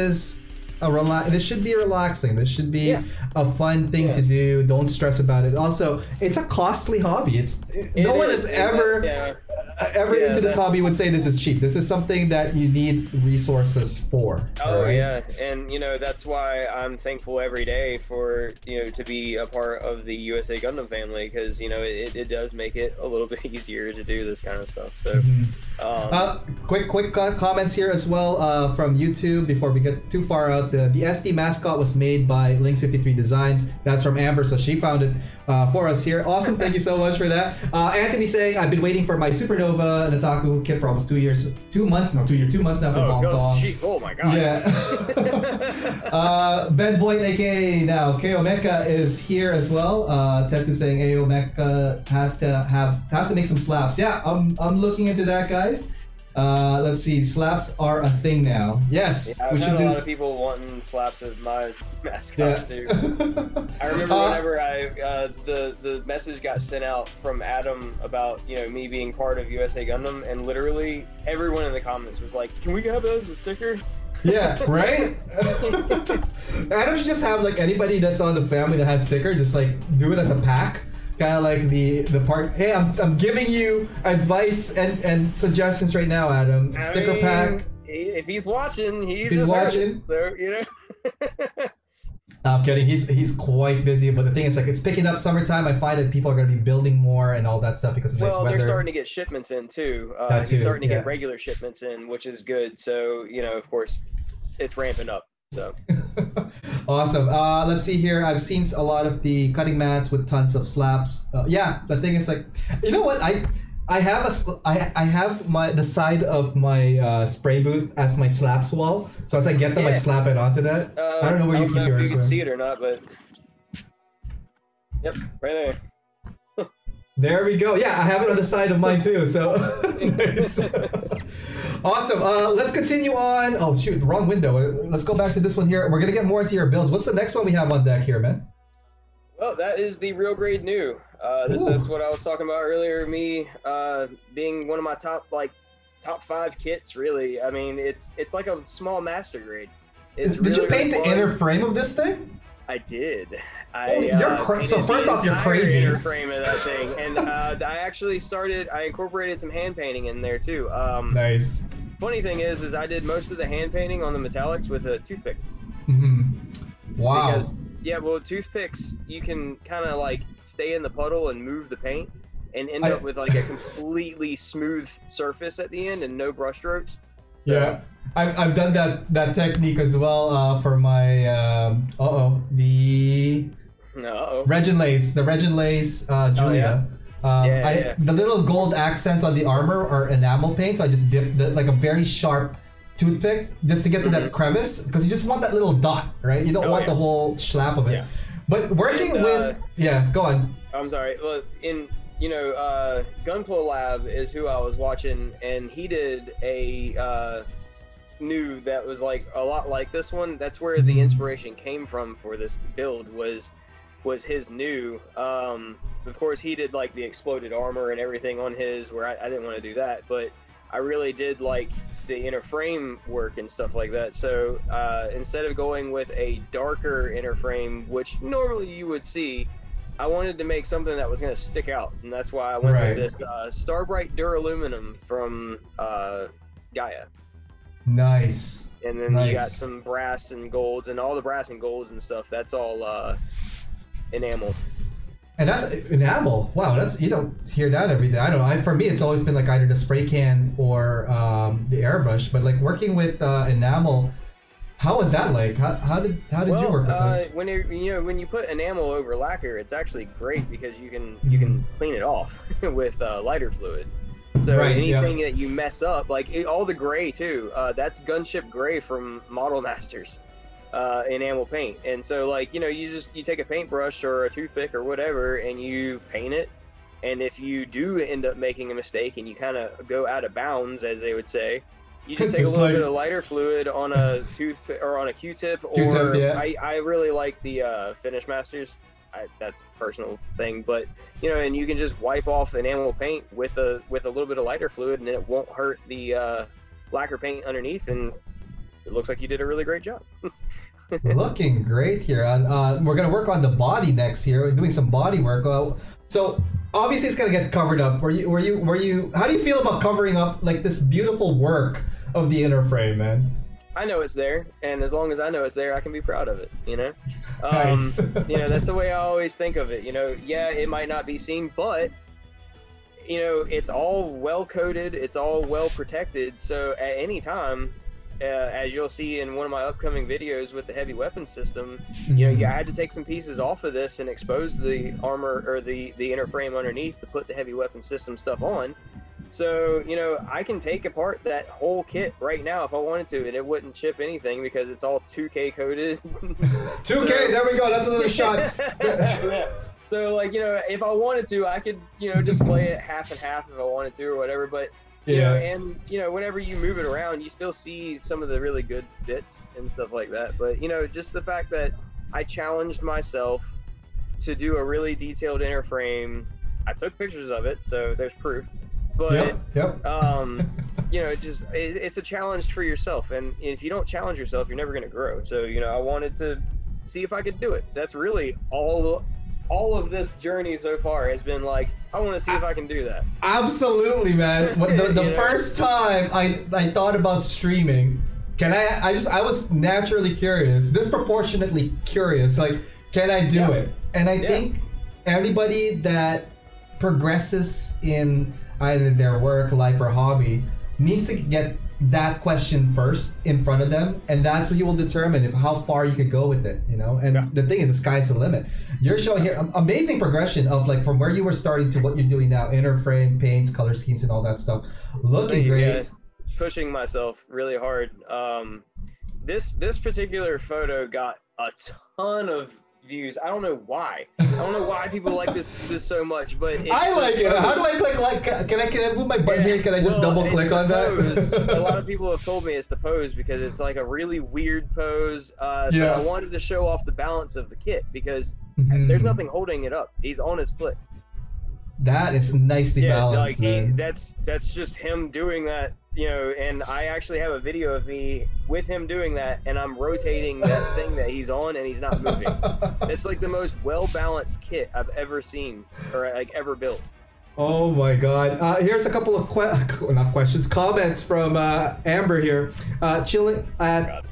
should be relaxing. This should be a fun thing to do. Don't stress about it. Also, it's a costly hobby. No one has ever into this hobby would say this is cheap. This is something that you need resources for. Oh yeah, and you know, that's why I'm thankful every day for, you know, to be a part of the USA Gundam family, because, you know, it does make it a little bit easier to do this kind of stuff. So quick comments here as well from YouTube before we get too far out. The SD mascot was made by Lynx53 Designs. That's from Amber, so she found it for us here. Awesome, thank you so much for that. Anthony saying, I've been waiting for my Supernova Nataku kit for almost 2 months now from Hong Kong. Oh my god. Yeah. Ben Voigt, aka now KO Mecha, is here as well. Tetsu saying AO Mecha has to make some slaps. Yeah, I'm looking into that, guys. Let's see, slaps are a thing now. Yes, yeah, I've had a lot of people wanting slaps as my mascot too. I remember whenever the message got sent out from Adam about, you know, me being part of USA Gundam, and literally everyone in the comments was like, "Can we have that as a sticker?" Yeah, right? Adam should just have like anybody that's on the family that has sticker, just like do it as a pack. Kind of like the part. Hey, I'm giving you advice and suggestions right now, Adam. Sticker pack. If he's watching, he's watching. So, you know. I'm kidding. He's quite busy, but the thing is, like, it's picking up summertime. I find that people are going to be building more and all that stuff because of nice weather. Well, they're starting to get shipments in too. He's starting to get regular shipments in, which is good. So, you know, of course, it's ramping up. So awesome. Let's see here. I've seen a lot of the cutting mats with tons of slaps. Yeah, the thing is, like, you know what? I have the side of my spray booth as my slaps wall. So as I get them, I slap it onto that. I don't know where you keep yours. You can see it or not, but yep, right there. There we go. Yeah, I have it on the side of mine too. So awesome. Let's continue on. Oh shoot, wrong window. Let's go back to this one here. We're gonna get more into your builds. What's the next one we have on deck here, man? Well, that is the real grade new. That's what I was talking about earlier. Me being one of my top 5 kits. Really, I mean, it's like a small master grade. Did you paint the inner frame of this thing? I did. So first off, you're crazy. Inner frame of that thing, and I actually I incorporated some hand painting in there too. Nice. Funny thing is I did most of the hand painting on the metallics with a toothpick. Wow. Because, yeah, well, toothpicks, you can kind of like stay in the puddle and move the paint. and end up with like a completely smooth surface at the end and no brush strokes. So, yeah, I've done that technique as well for my the Regin Lace, Julia. The little gold accents on the armor are enamel paint, so I just dip like a very sharp toothpick just to get to that crevice, because you just want that little dot, right? You don't want the whole slap of it. Yeah. But working with go on. I'm sorry. Well, Gunpla Lab is who I was watching, and he did a new that was like a lot like this one. That's where the inspiration came from for this build was his new. Of course, he did like the exploded armor and everything on his, where I didn't want to do that, but I really did like the inner frame work and stuff like that. So instead of going with a darker inner frame, which normally you would see, I wanted to make something that was going to stick out, and that's why I went with this Starbright Duraluminum from Gaia. Nice. And then you got some brass and golds, and all the brass and golds and stuff, that's all enamel. And that's enamel. Wow, you don't hear that every day. I don't know. For me, it's always been like either the spray can or the airbrush. But like working with enamel, how was that like? How did you work with this? When you put enamel over lacquer, it's actually great because you can clean it off with lighter fluid. So anything that you mess up, like all the gray too, that's gunship gray from Model Masters. Enamel paint, and so like you take a paintbrush or a toothpick or whatever and you paint it, and if you do end up making a mistake and you kind of go out of bounds, as they would say, you just take a little bit of lighter fluid on a or on a Q-tip, or I really like the Finish Masters. That's a personal thing, but and you can just wipe off enamel paint with a little bit of lighter fluid, and then it won't hurt the lacquer paint underneath, and it looks like you did a really great job. Looking great here. We're gonna work on the body next here. We're doing some body work. So obviously it's gonna get covered up. Were you? How do you feel about covering up like this beautiful work of the inner frame, man? I know it's there, and as long as I know it's there, I can be proud of it. Nice. That's the way I always think of it. Yeah, it might not be seen, but it's all well coated. It's all well protected. So at any time. As you'll see in one of my upcoming videos with the heavy weapon system, I had to take some pieces off of this and expose the armor or the inner frame underneath to put the heavy weapon system stuff on. So, I can take apart that whole kit right now if I wanted to, and it wouldn't chip anything because it's all 2K coated. 2K, there we go. That's another shot. Yeah. So, like, if I wanted to, I could, display it half and half if I wanted to or whatever, but whenever you move it around, you still see some of the really good bits and stuff like that. But just the fact that I challenged myself to do a really detailed inner frame. I took pictures of it, so there's proof. But it's a challenge for yourself, and if you don't challenge yourself, you're never going to grow. So I wanted to see if I could do it. That's really all of this journey so far has been like, I want to see if I can do that. Absolutely, man. The first time I thought about streaming, I was naturally curious, disproportionately curious, like, can I do it? And I think anybody that progresses in either their work, life, or hobby needs to get that question first in front of them, and that's what you will determine how far you could go with it, and the thing is, the sky's the limit. You're showing here amazing progression of like from where you were starting to what you're doing now, inner frame, paints, color schemes, and all that stuff. Looking great. Pushing myself really hard. This particular photo got a ton of views. I don't know why. I don't know why people like this so much, but I like it. How do I click like? Can I move my button here? Can I just double click on that? A lot of people have told me it's the pose because it's like a really weird pose. But I wanted to show off the balance of the kit because there's nothing holding it up. He's on his foot. That is nicely balanced, man. That's just him doing that, and I actually have a video of me with him doing that, and I'm rotating that thing that he's on, and he's not moving. It's like the most well-balanced kit I've ever seen, or like ever built. Oh my God! Here's a couple of comments from Amber here. Chilling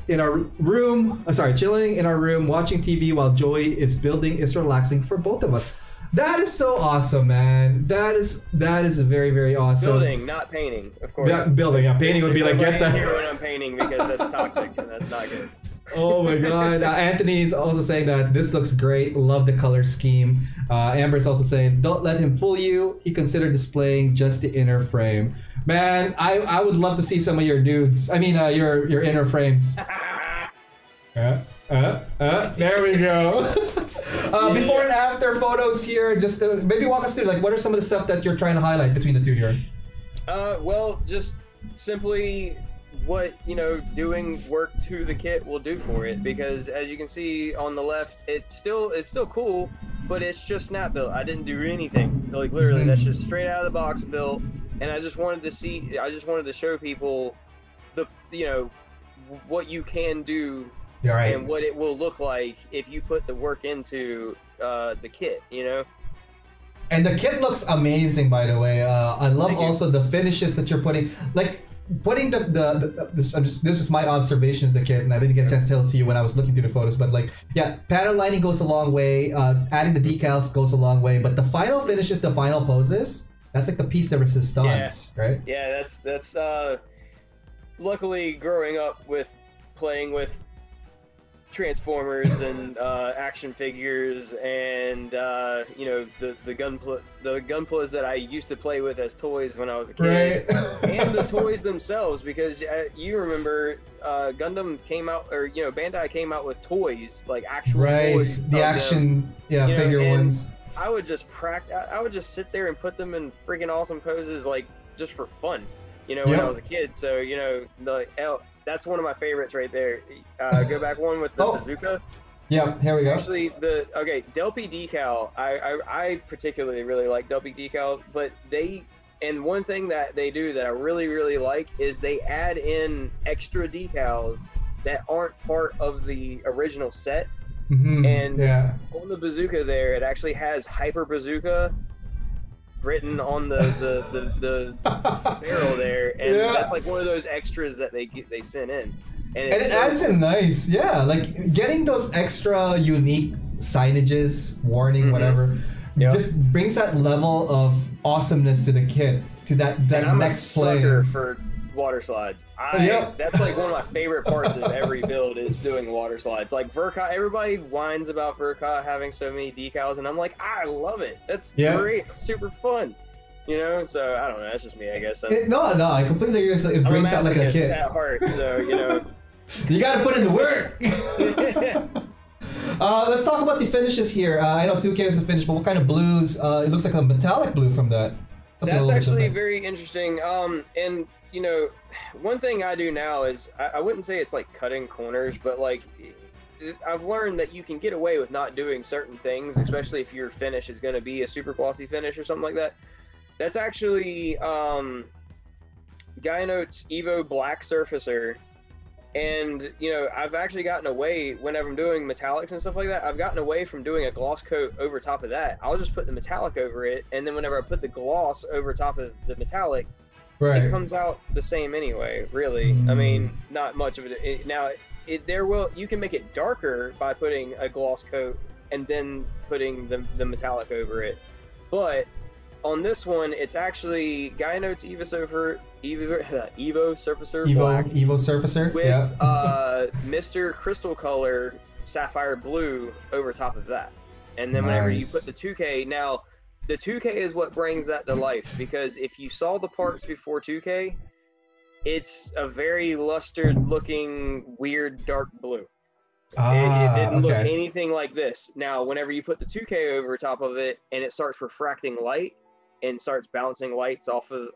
in our room, watching TV while Joey is building is relaxing for both of us. That is so awesome, man. That is very, very awesome. Building, not painting, of course. Yeah, building. Yeah, painting would be like, get that. When I'm painting because that's toxic and that's not good. Oh my god. Anthony is also saying that this looks great. Love the color scheme. Amber's also saying, don't let him fool you. He considered displaying just the inner frame. Man, I would love to see some of your nudes. I mean, your inner frames. There we go. Before and after photos here, just maybe walk us through, like, what are some of the stuff that you're trying to highlight between the two here? Well, just simply what, doing work to the kit will do for it, because as you can see on the left, it's still cool, but it's just snap built. I didn't do anything, like literally. That's just straight out of the box built, and I just wanted to show people what you can do. You're right. And what it will look like if you put the work into the kit, And the kit looks amazing, by the way. I love also the finishes that you're putting. Like, putting this is my observations of the kit, and I didn't get a chance to tell it to you when I was looking through the photos, but like, yeah, pattern lining goes a long way. Adding the decals goes a long way, but the final finishes, the final poses, that's like the piece de resistance, right? Yeah, that's luckily growing up with playing with Transformers and action figures and the gunplas that I used to play with as toys when I was a kid, right. And the toys themselves, because you remember Gundam came out, or Bandai came out with toys, like actual toys, the action figure ones. I would just I would just sit there and put them in freaking awesome poses, like just for fun, when I was a kid. So that's one of my favorites right there. Go back one with the bazooka. Yeah, here we go. Actually, Delpy decal. I particularly really like Delpy decal, but and one thing that they do that I really, really like is they add in extra decals that aren't part of the original set. And on the bazooka there, it actually has Hyper Bazooka written on the barrel there, and that's like one of those extras that they sent in, and it adds in nice, like getting those extra unique signages, warning, whatever, just brings that level of awesomeness to the kit, to that next plane. I'm a sucker for water slides. That's like one of my favorite parts of every build is doing water slides. Like Verka, everybody whines about Verka having so many decals, and I'm like, I love it. That's great. It's super fun. So I don't know. That's just me, I guess. No, I completely agree. So it brings out like a kid at heart. So you got to put in the work. Let's talk about the finishes here. I know 2K is a finish, but what kind of blues? It looks like a metallic blue from that. That's actually very interesting. And one thing I do now is I wouldn't say it's like cutting corners, but like I've learned that you can get away with not doing certain things, especially if your finish is going to be a super glossy finish or something like that. That's actually Gynote's Evo Black Surfacer. And, I've actually gotten away, whenever I'm doing metallics and stuff like that, I've gotten away from doing a gloss coat over top of that. I'll just put the metallic over it, and then whenever I put the gloss over top of the metallic, it comes out the same anyway, really. I mean, not much of it. You can make it darker by putting a gloss coat and then putting the metallic over it. But on this one, it's actually Gynote's Evo Surfacer Black. Evo Surfacer? With Mr. Crystal Color Sapphire Blue over top of that. And then whenever you put the 2K, now the 2K is what brings that to life, because if you saw the parts before 2K, it's a very lustered looking, weird dark blue. It didn't look anything like this. Now, whenever you put the 2K over top of it and it starts refracting light and starts bouncing light off of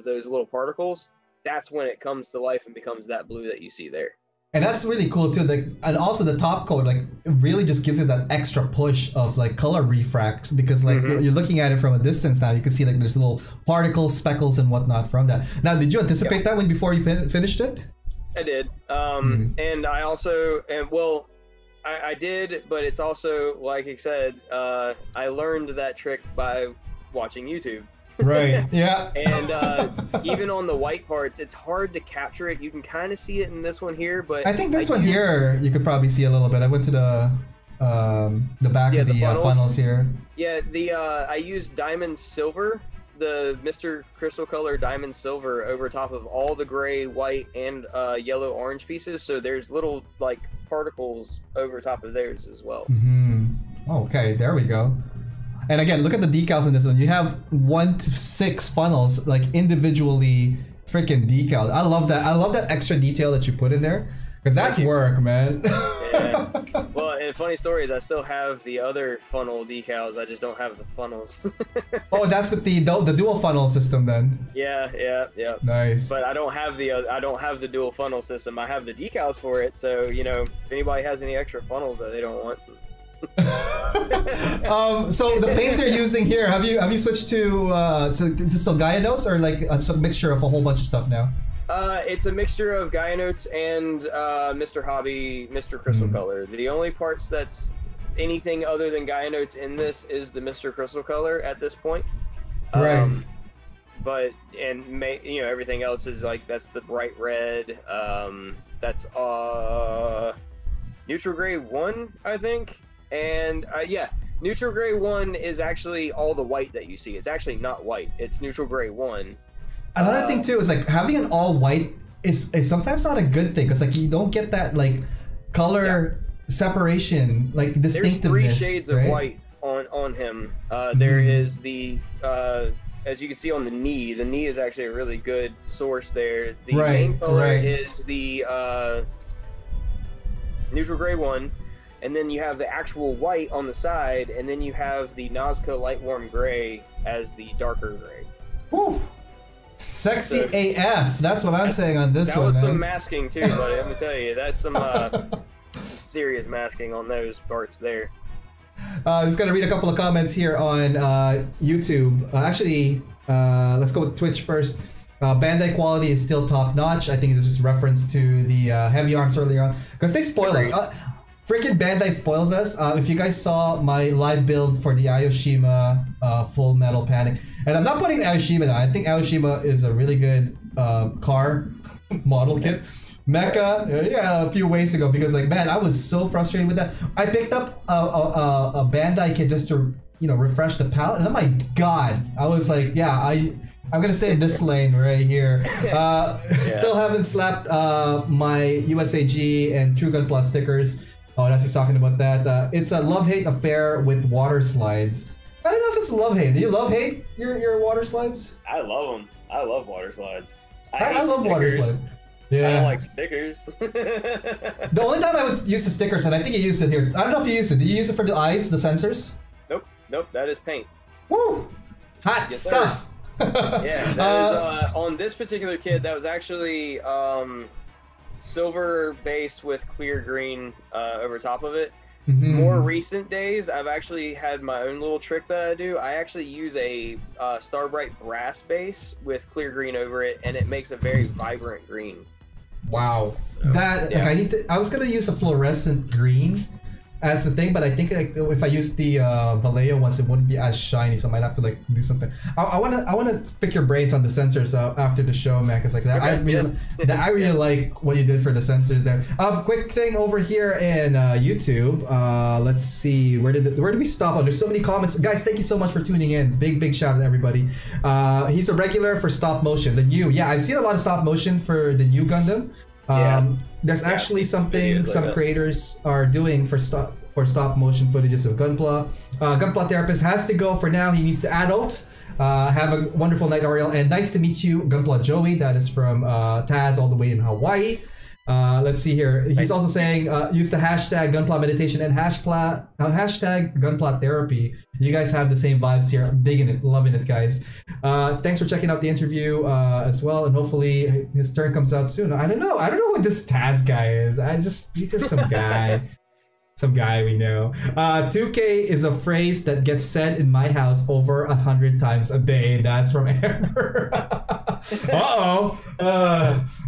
those little particles, that's when it comes to life and becomes that blue that you see there. And that's really cool too. And also the top coat, like, it really just gives it that extra push of like color refract, because like you're looking at it from a distance now, you can see like there's little particles, speckles, and whatnot from that. Now, did you anticipate that before you finished it? I did. And I also, I did, but it's also, like I said, I learned that trick by watching YouTube. Right. Yeah. And even on the white parts, it's hard to capture it. You can kind of see it in this one here, but I think this one here you could probably see a little bit. I went to the the back of the funnels here. Yeah, I used diamond silver, the Mr. Crystal Color diamond silver over top of all the gray, white, and yellow orange pieces. So there's little like particles over top of theirs as well. Oh, okay, there we go. And again, look at the decals in this one. You have 1 to 6 funnels like individually freaking decaled. I love that. I love that extra detail that you put in there because that's work, man. Yeah. Well, and funny story is I still have the other funnel decals. I just don't have the funnels. Oh, that's with the dual funnel system then. Yeah. Nice. But I don't have the dual funnel system. I have the decals for it. So if anybody has any extra funnels that they don't want. So the paints you're using here, have you switched to so is it still Gaia notes or like a mixture of a whole bunch of stuff now? It's a mixture of Gaia notes and Mr. Crystal Color. The only parts that's anything other than Gaia notes in this is the Mr. Crystal Color at this point. Right. But everything else is like that's the bright red. That's neutral gray 1, I think. And neutral gray 1 is actually all the white that you see. It's actually not white. It's neutral gray 1. Another thing too is like having an all white is sometimes not a good thing because like you don't get that like color separation, like distinctiveness. There's 3 shades of white on him. There is the as you can see on the knee. The knee is actually a really good source there. The main color is the neutral gray 1. And then you have the actual white on the side, and then you have the Nazca light warm gray as the darker gray. Woo! Sexy AF. That's what I'm saying on this one. That was man. some masking too, buddy. Let me tell you, that's some serious masking on those parts there. Just gonna read a couple of comments here on YouTube. Let's go with Twitch first. Bandai quality is still top notch. I think it was just reference to the heavy arms earlier on because they spoil us. Freaking Bandai spoils us. If you guys saw my live build for the Aoshima Full Metal Panic, and I'm not putting Aoshima down. I think Aoshima is a really good car model kit. Mecha, a few ways ago because like man, I was so frustrated with that. I picked up a Bandai kit just to refresh the palette, and oh my god, I was like, I'm gonna stay in this lane right here. Still haven't slapped my USAG and True Gun Plus stickers. Oh, that's just talking about that. It's a love-hate affair with water slides. I don't know if it's love-hate. Do you love-hate your water slides? I love them. I love water slides. I love water slides. Yeah. I don't like stickers. The only time I would use the stickers, and I think you used it here. I don't know if you used it. Did you use it for the eyes, the sensors? Nope. That is paint. Woo! Hot stuff. Yeah, that is on this particular kit. That was actually silver base with clear green over top of it. More recent days, I've actually had my own little trick that I do. I actually use a Starbright brass base with clear green over it, and it makes a very vibrant green. Wow, so, I was gonna use a fluorescent green as the thing, but I think like, if I use the Vallejo ones, it wouldn't be as shiny, so I might have to like do something. I wanna pick your brains on the sensors after the show, man, because like that I really like what you did for the sensors there. Quick thing over here in YouTube. Let's see, where did we stop on? There's so many comments, guys. Thank you so much for tuning in. Big shout out to everybody. He's a regular for stop motion. The new, I've seen a lot of stop motion for the new Gundam. There's actually something some creators are doing for stop motion footages of Gunpla. Gunpla Therapist has to go for now. He needs to adult. Have a wonderful night, Ariel, and nice to meet you, Gunpla Joey. That is from Taz all the way in Hawaii. Let's see here. He's also saying use the hashtag Gunpla Meditation and hashtag Gunpla Therapy. You guys have the same vibes here. I'm digging it, loving it, guys. Thanks for checking out the interview as well, and hopefully his turn comes out soon. I don't know what this Taz guy is. He's just some guy. Some guy we know. 2K is a phrase that gets said in my house over 100 times a day. That's from Amber.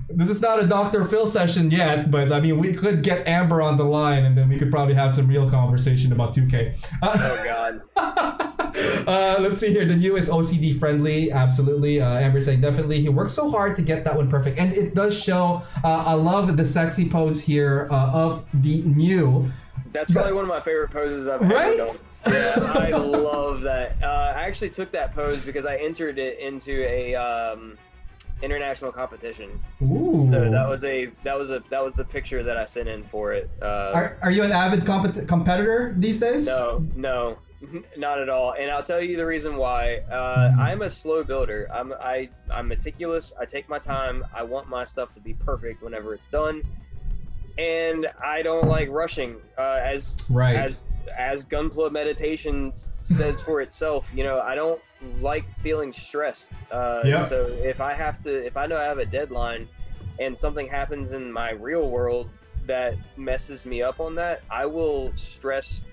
This is not a Dr. Phil session yet, but I mean, we could get Amber on the line and then we could probably have some real conversation about 2K. Oh God. Let's see here. The new is OCD friendly. Absolutely. Amber saying definitely. He worked so hard to get that one perfect. And it does show. I love the sexy pose here of the new. That's probably one of my favorite poses I've ever done. Yeah, I love that. I actually took that pose because I entered it into a international competition. Ooh. So that was the picture that I sent in for it. Are you an avid competitor these days? No, not at all. And I'll tell you the reason why. I'm a slow builder. I'm meticulous. I take my time. I want my stuff to be perfect whenever it's done. And I don't like rushing. As Gunpla meditation says for itself, you know, I don't like feeling stressed. So if I know I have a deadline and something happens in my real world that messes me up on that, I will stress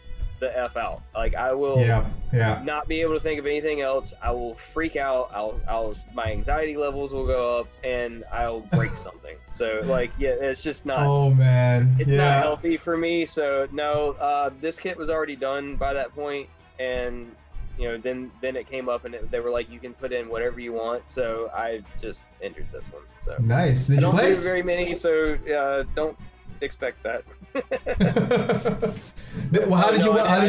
the F out. Like I will not be able to think of anything else. I will freak out. My anxiety levels will go up and I'll break something. So like, yeah, it's just not, it's not healthy for me. So no, this kit was already done by that point, and you know, then it came up and they were like, you can put in whatever you want. So I just entered this one. So nice. Did I don't you place? do very many, so don't expect that. Well, how did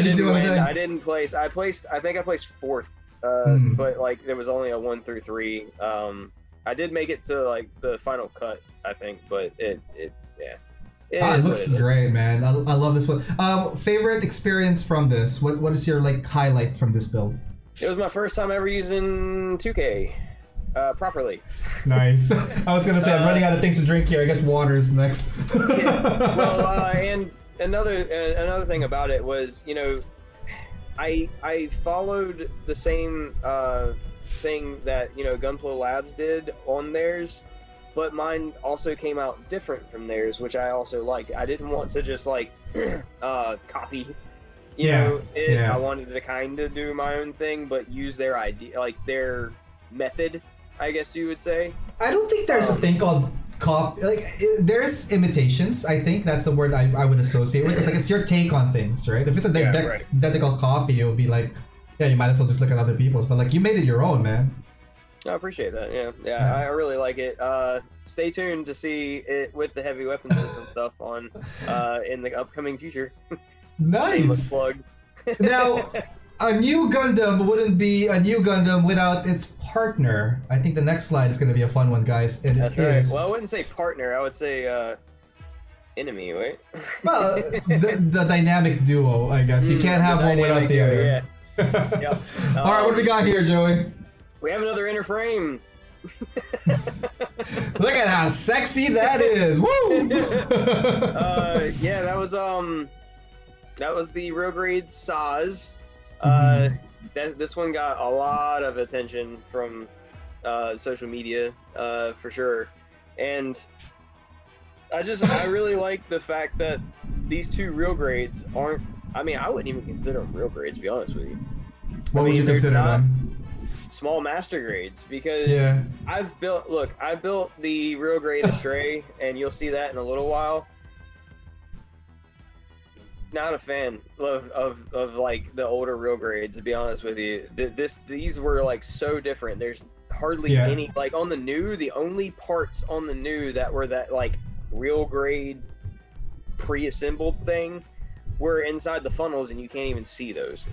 you do? I didn't place. I think I placed 4th, but like there was only a 1 through 3. I did make it to like the final cut, I think, but it looks great, man. I love this one. Favorite experience from this? What is your like highlight from this build? It was my first time ever using 2K properly. Nice. I was gonna say I'm running out of things to drink here. I guess water is next. Well, and another thing about it was, you know, I followed the same thing that, you know, Gunpla Labs did on theirs, but mine also came out different from theirs, which I also liked. I didn't want to just like copy, you know, it. I wanted to kind of do my own thing, but use their idea, like their method, I guess you would say. I don't think there's a thing called copy. Like there's imitations. I think that's the word I would associate with, because like it's your take on things, right? If it's a identical copy, it would be like, yeah, you might as well just look at other people's. But like you made it your own, man. I appreciate that. Yeah. I really like it. Stay tuned to see it with the heavy weapon system stuff on in the upcoming future. Nice. Plug. Now, a new Gundam wouldn't be a new Gundam without its partner. I think the next slide is going to be a fun one, guys. And that's right. Well, I wouldn't say partner. I would say enemy, right? Well, the dynamic duo, I guess. You can't have one without the other. Yeah. Yep. All right, what do we got here, Joey? We have another inner frame. Look at how sexy that is! Woo! Yeah, that was the real grade Saz. This one got a lot of attention from social media, for sure, and I really like the fact that these two real grades aren't. I mean, I wouldn't even consider them real grades, to be honest with you. What would you consider them? Small master grades, because I built the real grade Astray, and you'll see that in a little while. Not a fan of like the older real grades, to be honest with you. These were like so different. There's hardly any, like on the new, the only parts on the new that were that like real grade pre-assembled thing were inside the funnels, and you can't even see those.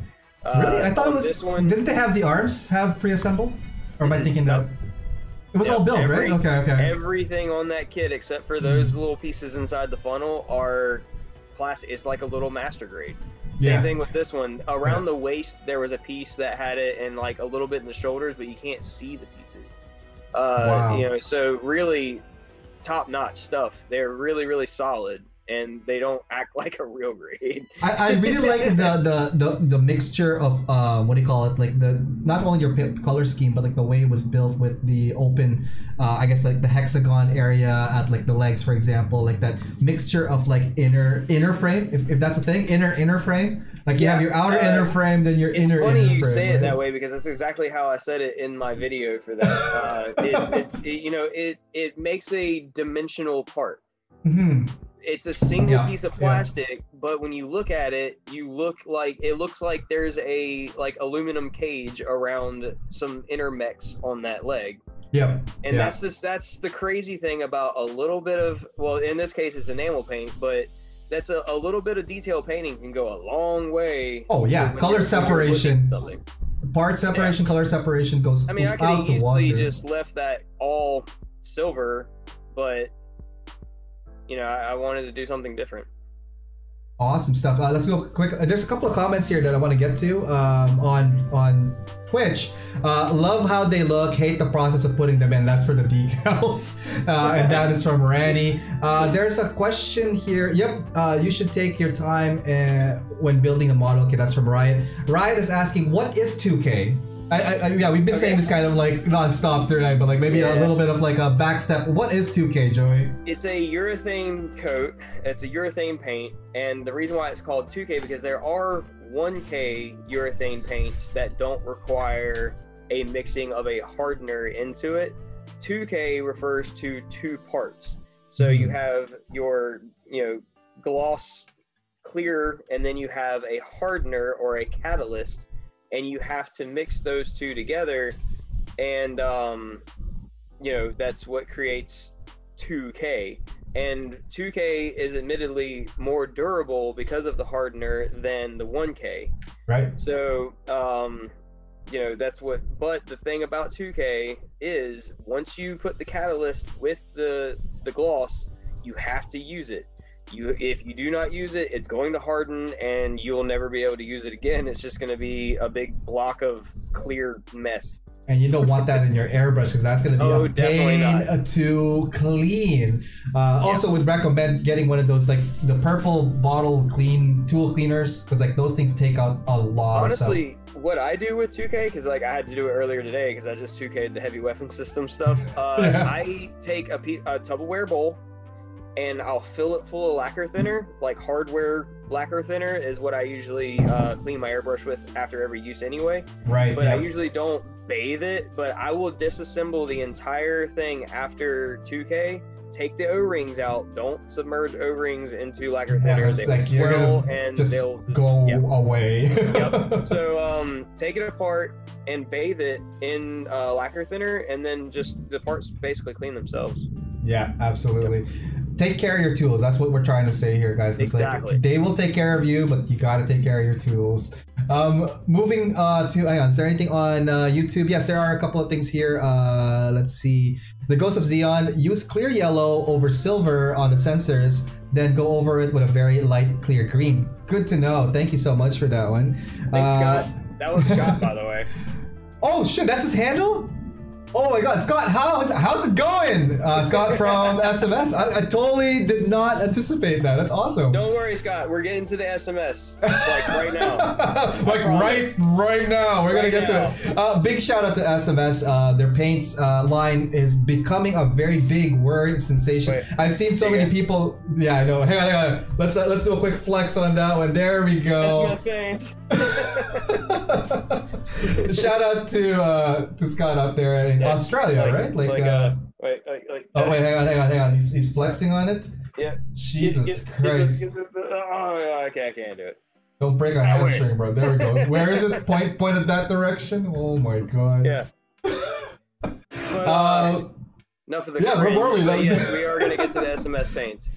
Really? I thought it was this one. Didn't they have the arms have pre-assembled? Or am I thinking that? It was all built, right? Okay. Everything on that kit except for those little pieces inside the funnel are plastic. It's like a little master grade. Same thing with this one. Around the waist, there was a piece that had it, and like a little bit in the shoulders, but you can't see the pieces. Wow. You know, so really top-notch stuff. They're really, really solid, and they don't act like a real grade. I really like the mixture of what do you call it, like the not only your color scheme, but like the way it was built with the open I guess like the hexagon area at like the legs, for example, like that mixture of like inner frame, if that's a thing, inner frame, like you have your outer inner frame, then your inner frame. It's funny you say it that way, because that's exactly how I said it in my video for that. You know, it makes a dimensional part. It's a single piece of plastic, but when you look at it, it looks like there's a like aluminum cage around some inner mechs on that leg. And that's the crazy thing about a little bit of, well, in this case it's enamel paint, but that's a little bit of detail painting can go a long way. Oh yeah, color separation. Part separation, yeah. color separation goes. I mean, I could have easily just left that all silver, but you know, I wanted to do something different. Awesome stuff. Let's go quick. There's a couple of comments here that I want to get to on Twitch. Love how they look. Hate the process of putting them in. That's for the decals. And that is from Ranny. There's a question here. Yep. You should take your time when building a model. Okay, that's from Riot. Riot is asking, what is 2K? Yeah, we've been saying this kind of like non-stop tonight, but like maybe a little bit of like a backstep. What is 2K, Joey? It's a urethane coat. It's a urethane paint, and the reason why it's called 2K because there are 1K urethane paints that don't require a mixing of a hardener into it. 2K refers to two parts. So you have your, you know, gloss clear, and then you have a hardener or a catalyst. And you have to mix those two together, and you know, that's what creates 2K. And 2K is admittedly more durable because of the hardener than the 1K. Right. So you know, that's what. But the thing about 2K is once you put the catalyst with the gloss, you have to use it. If you do not use it, it's going to harden and you'll never be able to use it again. It's just going to be a big block of clear mess. And you don't want that in your airbrush because that's going to be a pain to clean. Also would recommend getting one of those, like the purple bottle tool cleaners, because like those things take out a lot. Honestly, what I do with 2K, because like I had to do it earlier today because I just 2K'd the heavy weapon system stuff. I take a Tupperware bowl, and I'll fill it full of lacquer thinner, like hardware lacquer thinner is what I usually clean my airbrush with after every use anyway. Right. But I usually don't bathe it, but I will disassemble the entire thing after 2K, take the O-rings out, don't submerge O-rings into lacquer thinner. They will swirl and they'll go away. Yep. So take it apart and bathe it in lacquer thinner, and then just the parts basically clean themselves. Yeah, absolutely. Take care of your tools. That's what we're trying to say here, guys. It's exactly. Like they will take care of you, but you gotta take care of your tools. Moving to, hang on, is there anything on YouTube? Yes, there are a couple of things here. Let's see. The Ghost of Xeon, use clear yellow over silver on the sensors, then go over it with a very light clear green. Good to know. Thank you so much for that one. Thanks, Scott. That was Scott, by the way. Oh, shit, that's his handle? Oh my God, Scott, how's it going? Scott from SMS. I totally did not anticipate that. That's awesome. Don't worry, Scott. We're getting to the SMS like right now. Like right now. We're gonna get to it. Big shout out to SMS. Their paints line is becoming a very big word sensation. Wait, I've seen so many people. Yeah, I know. Hang on. Let's do a quick flex on that one. There we go. SMS paints. Shout out to Scott out there in Australia, right? Wait, oh wait, hang on. He's flexing on it. Yeah. Jesus Christ. Okay, I can't do it. Don't break a hamstring, bro. There we go. Where is it? Point at that direction. Oh my God. Yeah. But, enough of the cringe, where were we? Yes, we are gonna get to the SMS paints.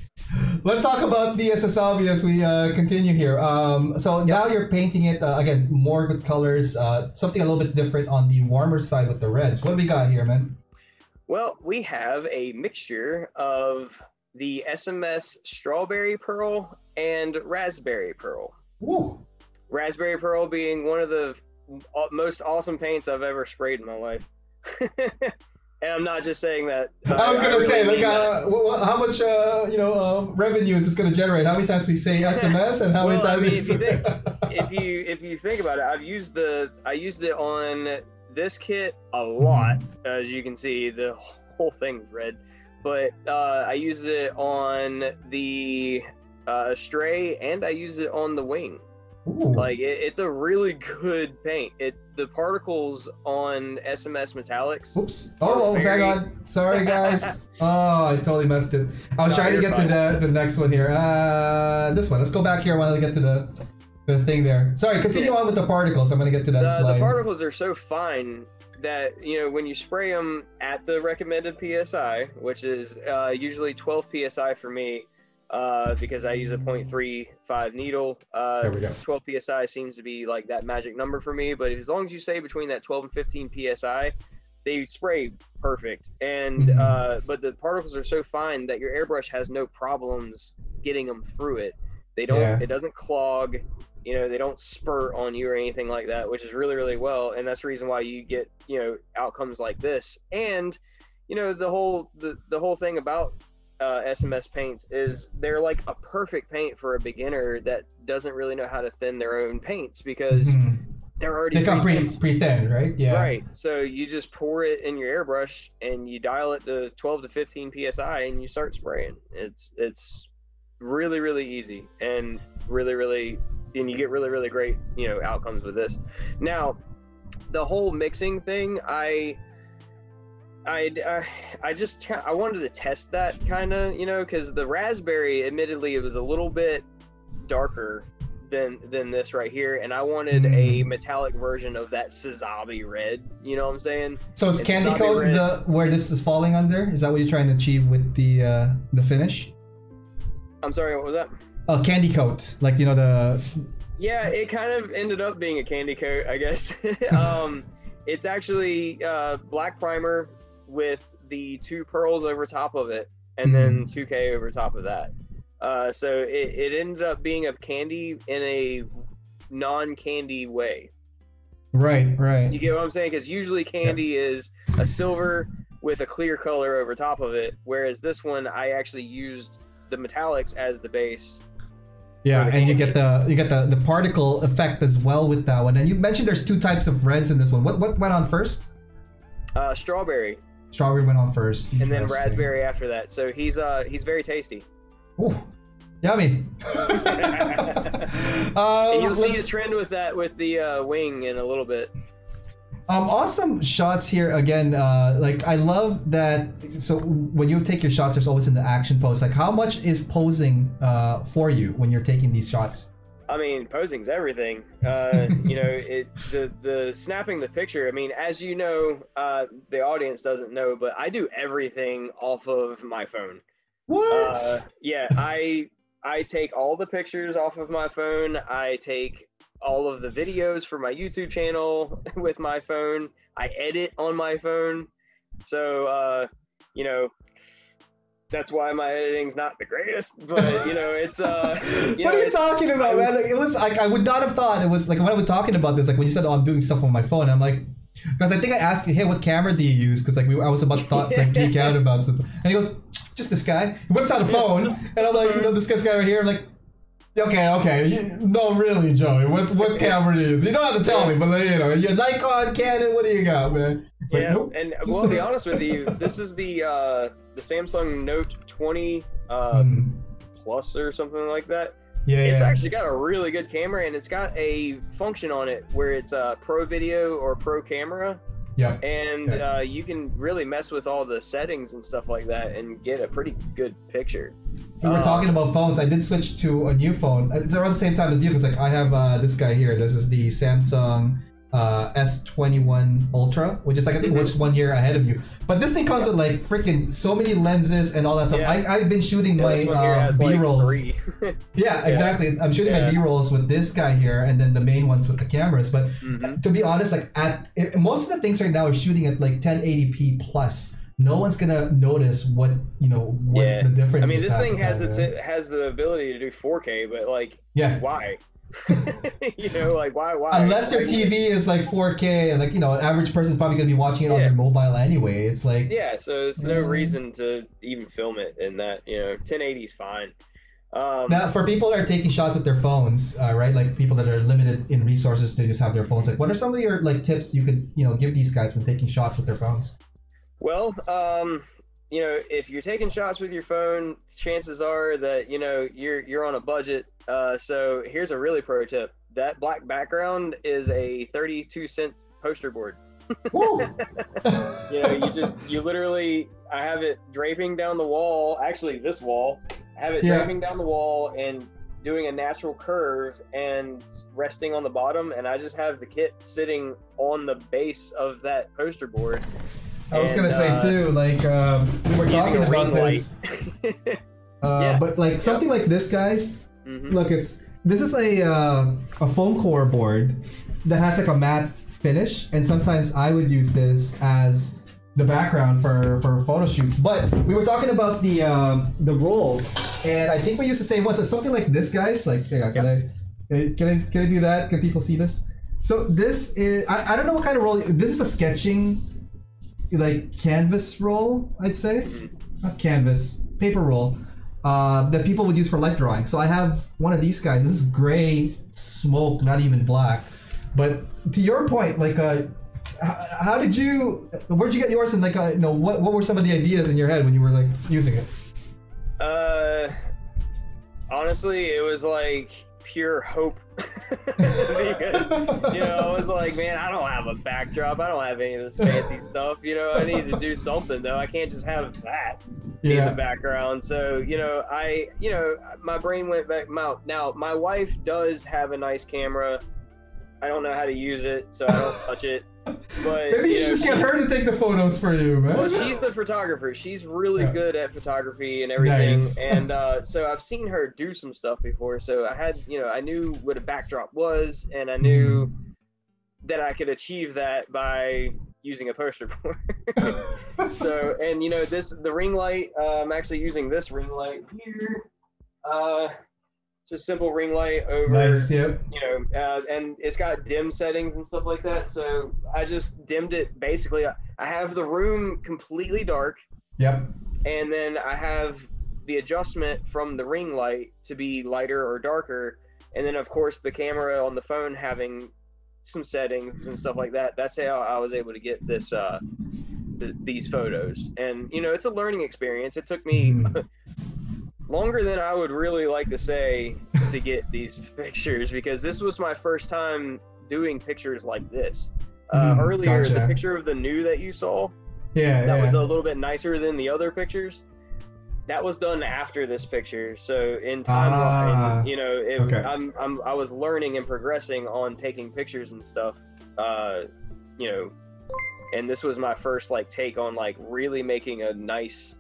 Let's talk about the SSLV as we continue here. So now you're painting it, again, more with colors, something a little bit different on the warmer side with the reds. What do we got here, man? Well, we have a mixture of the SMS Strawberry Pearl and Raspberry Pearl. Woo. Raspberry Pearl being one of the most awesome paints I've ever sprayed in my life. And I'm not just saying that. I was gonna say, like, how much, revenue is this gonna generate? How many times we say SMS, and how many times? If you think about it, I used it on this kit a lot. As you can see, the whole thing's red. But I used it on the Stray, and I used it on the Wing. Ooh. Like it's a really good paint. The particles on SMS metallics. Oops. Oh, hang on. Sorry, guys. Oh, I totally messed it. I was trying to get to the next one here. This one. Let's go back here while I get to the thing there. Sorry, continue on with the particles. I'm gonna get to that slide. The particles are so fine that when you spray them at the recommended PSI, which is usually 12 PSI for me, because I use a .35 needle. There we go. 12 psi seems to be like that magic number for me, but as long as you stay between that 12 and 15 psi, they spray perfect. And but the particles are so fine that your airbrush has no problems getting them through it. They don't. It doesn't clog. You know, they don't spurt on you or anything like that, which is really, really well. And that's the reason why you get, you know, outcomes like this. And, you know, the whole thing about SMS paints is they're like a perfect paint for a beginner that doesn't really know how to thin their own paints, because they're already they come pre-thin, right? Yeah. Right. So you just pour it in your airbrush and you dial it to 12 to 15 psi and you start spraying. It's really, really easy and really, and you get really, really great, you know, outcomes with this. Now, the whole mixing thing, I wanted to test that kind of, you know, because the raspberry, admittedly, it was a little bit darker than this right here, and I wanted a metallic version of that Sazabi red. You know what I'm saying? So it's candy coat where this is falling under? Is that what you're trying to achieve with the finish? I'm sorry, what was that? Candy coat, like, you know, the... Yeah, it kind of ended up being a candy coat, I guess. It's actually black primer with the 2 pearls over top of it, and then 2K over top of that. So it ended up being a candy in a non-candy way. Right. You get what I'm saying? Because usually candy is a silver with a clear color over top of it, whereas this one, I actually used the metallics as the base. Yeah, and you get the particle effect as well with that one. And you mentioned there's 2 types of reds in this one. What went on first? Strawberry. Strawberry went on first. And then raspberry after that. So he's very tasty. Ooh, yummy. And you'll see a trend with that with the wing in a little bit. Awesome shots here again. Like, I love that. So when you take your shots, there's always in the action pose. Like, how much is posing for you when you're taking these shots? I mean, posing's everything. You know, the snapping the picture. I mean, as you know, the audience doesn't know, but I do everything off of my phone. What? Yeah, I take all the pictures off of my phone. I take all of the videos for my YouTube channel with my phone. I edit on my phone. So, you know, that's why my editing's not the greatest, but you know, it's what are you talking about, man? Like, it was like, I would not have thought it was like, when I was talking about this, like when you said, oh, I'm doing stuff on my phone, I'm like, because I think I asked you, hey, what camera do you use? Because like I was about to like geek out about something, and he goes, just this guy. He whips out a phone, and I'm like, you know, this guy right here. I'm like, okay. No, really, Joey. What camera do you use? You don't have to tell me, but you know, your Nikon, Canon. What do you got, man? It's yeah, like, nope. And well, to be honest with you, this is the Samsung Note 20 Plus or something like that. Yeah, it's actually got a really good camera, and it's got a function on it where it's pro video or pro camera. Yeah. And you can really mess with all the settings and stuff like that and get a pretty good picture. We were talking about phones. I did switch to a new phone. It's around the same time as you, because like I have this guy here. This is the Samsung S21 Ultra, which is like I think just 1 year ahead of you. But this thing comes with like freaking so many lenses and all that stuff. Yeah. I've been shooting my B-rolls. Like yeah, exactly. I'm shooting my B-rolls with this guy here, and then the main ones with the cameras. But to be honest, like most of the things right now are shooting at like 1080p plus. No one's gonna notice what the difference. I mean, is this thing has has the ability to do 4K, but like, why? You know, like why? Unless your TV is like 4K, and like, you know, an average person's probably gonna be watching it on their mobile anyway. It's like, so there's no reason to even film it in that. You know, 1080 is fine. Now, for people that are taking shots with their phones, right? Like people that are limited in resources to just have their phones. Like, what are some of your like tips you could give these guys when taking shots with their phones? Well, you know, if you're taking shots with your phone, chances are that, you know, you're on a budget. So here's a really pro tip. That black background is a 32-cent poster board. You know, you literally, I have it draping down the wall, actually this wall, I have it draping down the wall and doing a natural curve and resting on the bottom, and I just have the kit sitting on the base of that poster board. I was gonna say too, like we were talking about this. But like something like this, guys. Look, this is a foam core board that has like a matte finish, and sometimes I would use this as the background for photo shoots. But we were talking about the roll, and I think we use the same one. So something like this, guys. Like, can I do that? Can people see this? So this is I don't know what kind of roll. This is a sketching, like canvas roll, I'd say. Not canvas, paper roll. That people would use for light drawing. So I have one of these guys. This is gray smoke, not even black. But to your point, like, where'd you get yours? And like, what were some of the ideas in your head when you were like using it? Honestly, it was like pure hope because I was like, man, I don't have a backdrop. I don't have any of this fancy stuff. I need to do something though. I can't just have that in the background. So my brain went back. Now my wife does have a nice camera. I don't know how to use it, so I don't touch it. But maybe you should just get her to take the photos for you, man. Well, she's the photographer. She's really good at photography and everything. Nice. And so I've seen her do some stuff before. So I had, I knew what a backdrop was, and I knew that I could achieve that by using a poster board. So, and the ring light, I'm actually using this ring light here. Just simple ring light over, nice, yep. And it's got dim settings and stuff like that. So I just dimmed it. Basically, I have the room completely dark. Yep. And then I have the adjustment from the ring light to be lighter or darker. And then, of course, the camera on the phone having some settings and stuff like that. That's how I was able to get this, these photos. And, it's a learning experience. It took me longer than I would really like to say to get these pictures, because this was my first time doing pictures like this. Earlier, the picture of the new that you saw, that was a little bit nicer than the other pictures. That was done after this picture. So in timeline, I was learning and progressing on taking pictures and stuff, and this was my first take on really making a nice,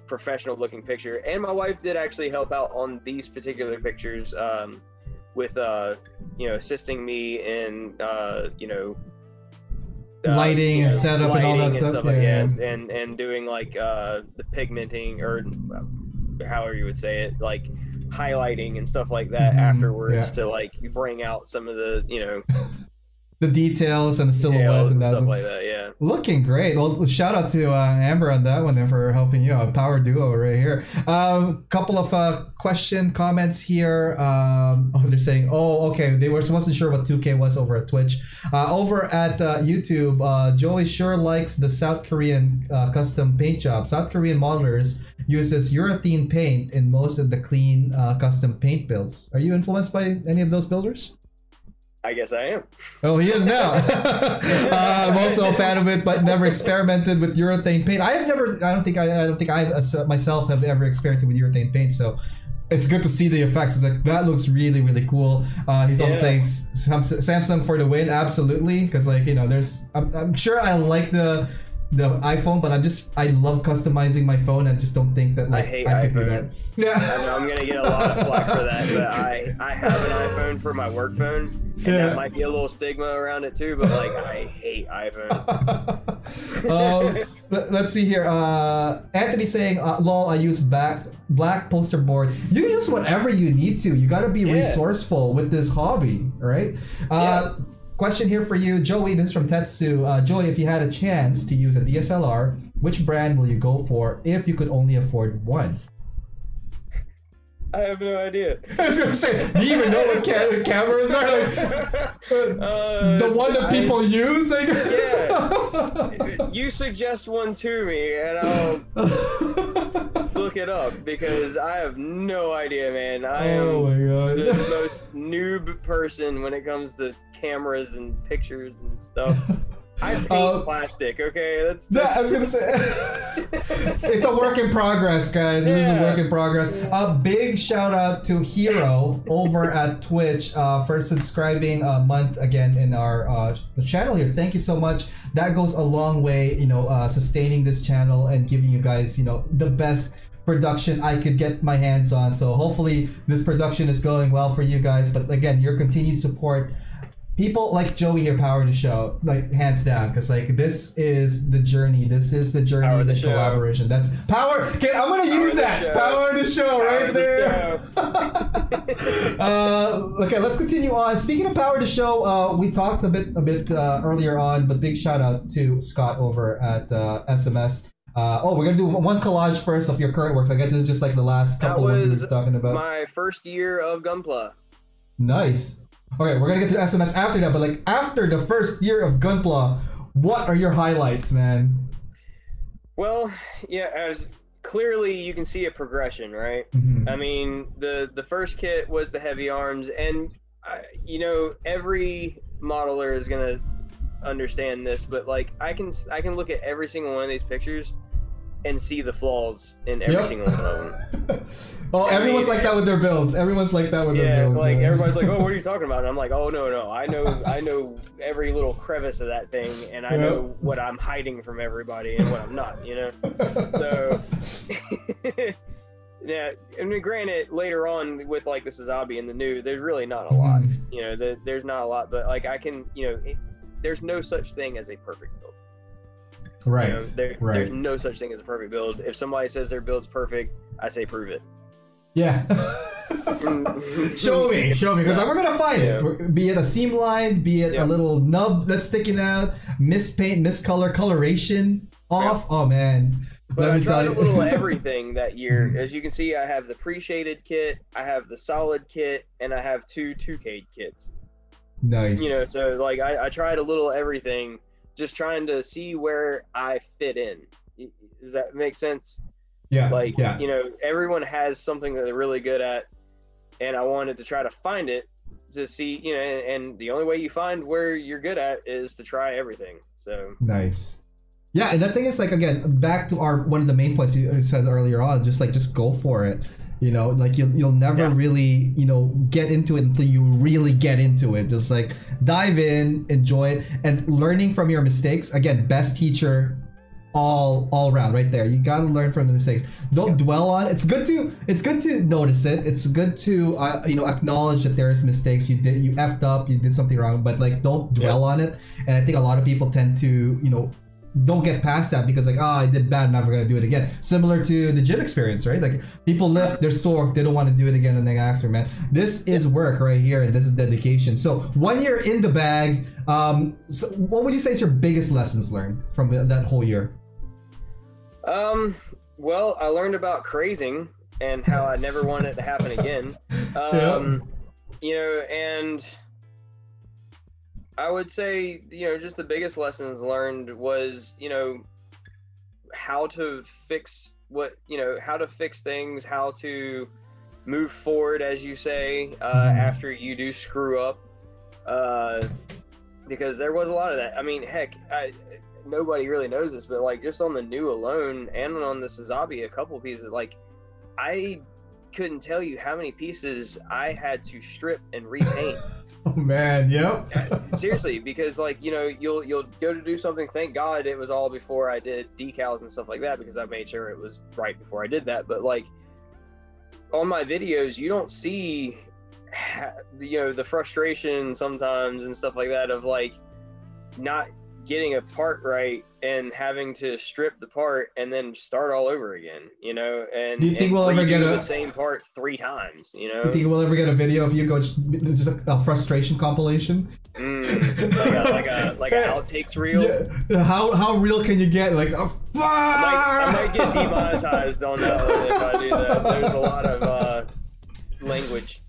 professional looking picture. And my wife did actually help out on these particular pictures with assisting me in lighting and setup and all that stuff, and doing the pigmenting, or however you would say it, highlighting and stuff like that afterwards to bring out some of the the details and the silhouette and stuff like that. Yeah, looking great. Well, shout out to Amber on that one for helping you out. Power duo right here. Couple of comments here. They're saying, okay, they wasn't sure what 2K was over at Twitch. Over at YouTube, Joey sure likes the South Korean custom paint job. South Korean modelers uses urethane paint in most of the clean custom paint builds. Are you influenced by any of those builders? I guess I am. Oh, he is now. I'm also a fan of it, but never experimented with urethane paint. I don't think I myself have ever experimented with urethane paint. So it's good to see the effects. It's like, that looks really, really cool. He's also saying Samsung for the win. Absolutely, because I'm sure I like the iPhone, but I love customizing my phone, and just don't think that I hate I could iPhone. do that. Yeah, I know I'm gonna get a lot of flack for that, but I have an iPhone for my work phone, and that might be a little stigma around it too. But I hate iPhone. Let's see here. Anthony saying, "Lol, I use black poster board." You use whatever you need to. You got to be resourceful with this hobby, right? Question here for you, Joey. This is from Tetsu. Joey, if you had a chance to use a DSLR, which brand will you go for if you could only afford one? I have no idea. I was gonna say, do you even know what cameras are? The one that people use, I guess. Yeah. You suggest one to me, and I'll look it up, because I have no idea, man. I am the most noob person when it comes to cameras and pictures and stuff. I paint plastic, okay? That's I was gonna say, it's a work in progress, guys. It is a work in progress. Big shout out to Hero over at Twitch for subscribing a month again in our channel here. Thank you so much. That goes a long way, sustaining this channel and giving you guys, the best production I could get my hands on. So hopefully this production is going well for you guys. But again, your continued support, people like Joey here power the show, like hands down, because like this is the journey. This is the journey of the collaboration. That's power. Okay, I'm gonna use that. Power the show right there. Okay, let's continue on. Speaking of power the show, we talked a bit earlier on, but big shout out to Scott over at SMS. We're gonna do one collage first of your current work. I guess this is just like the last couple of ones we were talking about. My first year of Gunpla. Nice. Okay, we're gonna get to SMS after that, but like after the first year of Gunpla, what are your highlights, man? Well, yeah, as clearly you can see a progression, right? I mean, the first kit was the heavy arms, and you know, every modeler is gonna understand this, but like I can look at every single one of these pictures and see the flaws in every single one of them. Oh, everyone's like that with their builds. Everyone's like that with their builds. Like everybody's like, "Oh, what are you talking about?" And I'm like, "Oh no, I know every little crevice of that thing, and I know what I'm hiding from everybody and what I'm not, you know." So, yeah. I mean, granted, later on with like the Suzabi and the new, there's really not a lot. You know, there's not a lot, but like I can, you know, there's no such thing as a perfect build. Right. You know, there's no such thing as a perfect build. If somebody says their build's perfect, I say prove it. Yeah. show me, because we're gonna find it. Be it a seam line, be it a little nub that's sticking out, mispaint, miscolor, coloration off. Oh man. But I tried a little of everything that year. As you can see, I have the pre-shaded kit, I have the solid kit, and I have two 2K kits. Nice. You know, so like I tried a little everything, just trying to see where I fit in. Does that make sense? Yeah. Like, you know, everyone has something that they're really good at, and I wanted to try to find it to see, you know, and the only way you find where you're good at is to try everything. So nice. Yeah, and the thing is, like, again, back to one of the main points you said earlier on, just go for it. You know, like you'll never really, you know, get into it until you really get into it. Just like dive in, enjoy it, and learning from your mistakes. Again, best teacher all around right there. You got to learn from the mistakes. Don't dwell on it. It's good to notice it. It's good to you know, acknowledge that there's mistakes. You effed up, you did something wrong, but like don't dwell on it. And I think a lot of people tend to, you know, don't get past that because like, I did bad, I'm never gonna do it again. Similar to the gym experience, right? Like people lift, they're sore, they don't want to do it again, and then after, man, this is work right here, and this is dedication. So 1 year in the bag, so what would you say is your biggest lessons learned from that whole year? Well, I learned about crazing and how I never want it to happen again. You know, and I would say, you know, just the biggest lessons learned was, you know, how to fix how to fix things, how to move forward, as you say, after you do screw up, because there was a lot of that. I mean, heck, nobody really knows this, but like just on the new alone and on the Suzabi, a couple pieces, like I couldn't tell you how many pieces I had to strip and repaint. Oh man, yep. Seriously, because like, you know, you'll go to do something. Thank God it was all before I did decals and stuff like that, because I made sure it was right before I did that. But like on my videos, you don't see, you know, the frustration sometimes and stuff like that of like not getting a part right and having to strip the part and then start all over again, you know. And do you think we'll ever get the same part 3 times, you know? Do you think we'll ever get a video of you go just a frustration compilation? Like a outtakes reel? Yeah. How real can you get? Like, oh, fuck! I might get demonetized on that one if I do that. There's a lot of language.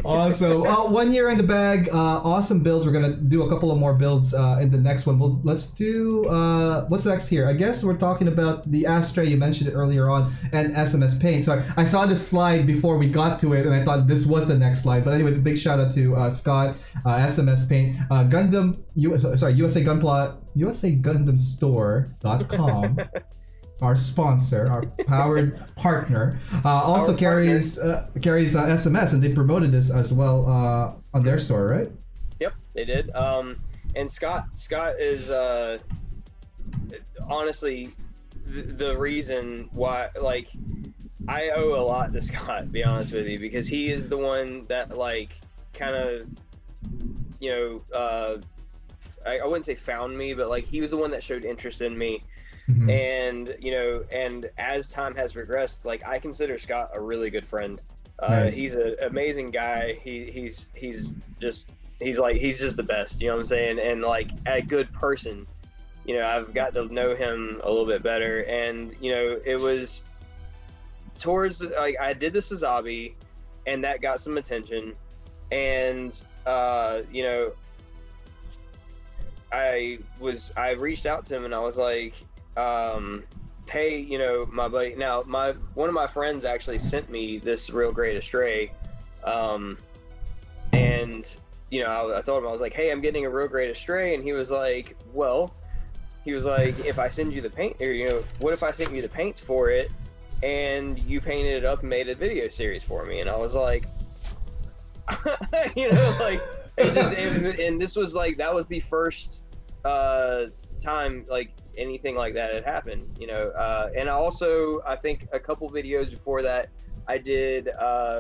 Awesome. 1 year in the bag. Awesome builds. We're gonna do a couple of more builds in the next one. Let's do what's next here. I guess we're talking about the ashtray. You mentioned it earlier on, and SMS Paint. So I saw this slide before we got to it, and I thought this was the next slide. But anyways, a big shout out to Scott, SMS Paint, USA Gundam Store.com. Our sponsor, our powered partner, also carries SMS, and they promoted this as well on their store, right? Yep, they did. And Scott is honestly the reason why, like, I owe a lot to Scott, to be honest with you, because he is the one that like kind of, you know, I wouldn't say found me, but like he was the one that showed interest in me. Mhm. And you know, and as time has progressed, like I consider Scott a really good friend. Nice. He's an amazing guy. He's just the best, you know what I'm saying? And like a good person, you know, I've got to know him a little bit better. And you know, it was towards like I did the Sazabi, and that got some attention. And you know, I reached out to him and I was like, hey, you know, my buddy, now one of my friends actually sent me this Real Great Astray, and you know, I told him, I was like, hey, I'm getting a Real Great Astray, and he was like, well, if I send you the paint, or you know, what if I sent you the paints for it and you painted it up and made a video series for me? And I was like, you know, like and this was like, that was the first time like anything like that had happened, you know. And I think a couple videos before that I did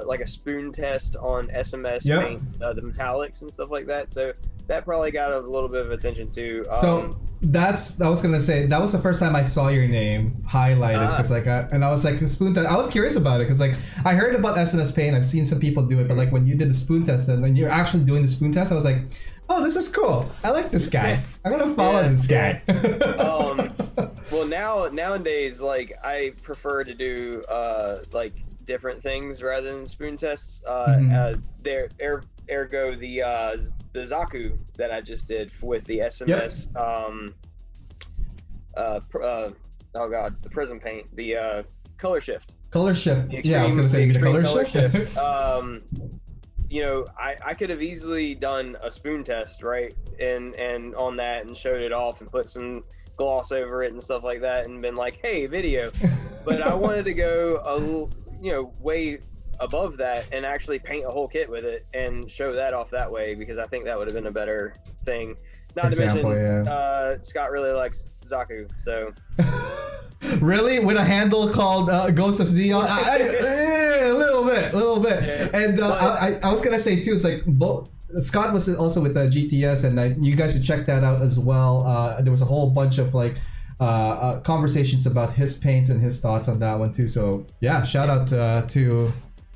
like a spoon test on SMS paint, the metallics and stuff like that, so that probably got a little bit of attention too. So I was gonna say that was the first time I saw your name highlighted, because like and I was like, the spoon test, I was curious about it because like I heard about SMS paint, I've seen some people do it, but like when you did the spoon test and then you're actually doing the spoon test, I was like, oh, this is cool. I like this guy. I'm gonna follow this guy. Well, nowadays, like I prefer to do like different things rather than spoon tests. Ergo the Zaku that I just did with the SMS. The prism paint, the color shift. Color shift. Yeah, I was gonna say the color shift. You know, I could have easily done a spoon test, right, and on that and showed it off and put some gloss over it and stuff like that and been like, hey, video. But I wanted to go a little, you know, way above that and actually paint a whole kit with it and show that off that way, because I think that would have been a better thing. Not to mention, Scott really likes Zaku, so. Really? With a handle called Ghost of Zeon? A little bit. Yeah. And I was gonna say too, it's like Scott was also with the GTS, and you guys should check that out as well. There was a whole bunch of like conversations about his paints and his thoughts on that one too. So yeah, shout out to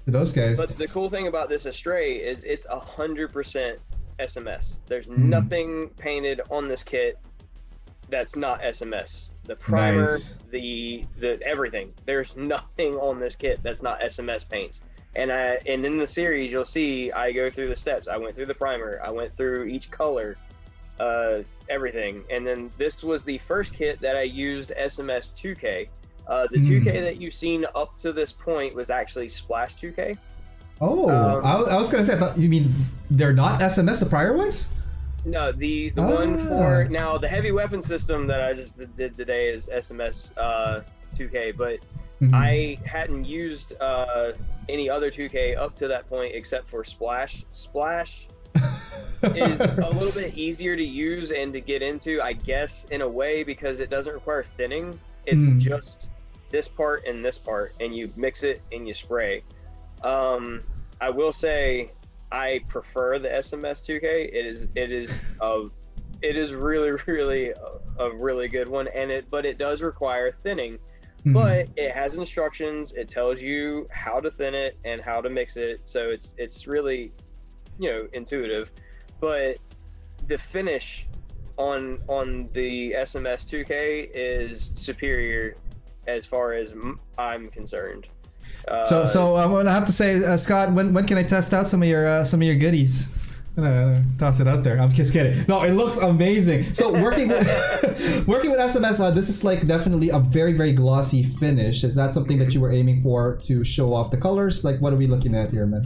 those guys. But the cool thing about this Astray is it's 100% SMS. There's nothing painted on this kit that's not SMS. The primer, the everything. There's nothing on this kit that's not SMS paints. And in the series, you'll see I go through the steps. I went through the primer. I went through each color, everything. And then this was the first kit that I used SMS 2K. The 2K that you've seen up to this point was actually Splash 2K. Oh, I was gonna say, I thought you mean they're not SMS, the prior ones? No, the one for now, the heavy weapon system that I just did today is SMS 2K, but I hadn't used any other 2K up to that point except for Splash. Splash is a little bit easier to use and to get into, I guess, in a way, because it doesn't require thinning. It's just this part and this part, and you mix it and you spray. I will say I prefer the SMS 2K. It is really a really good one, but it does require thinning. But it has instructions. It tells you how to thin it and how to mix it, so it's really, you know, intuitive. But the finish on the SMS 2K is superior as far as I'm concerned. So I'm gonna have to say, Scott, when can I test out some of your goodies? I'm gonna toss it out there. I'm just kidding. No, it looks amazing. So working with SMS, this is like definitely a very glossy finish. Is that something that you were aiming for to show off the colors? Like, what are we looking at here, man?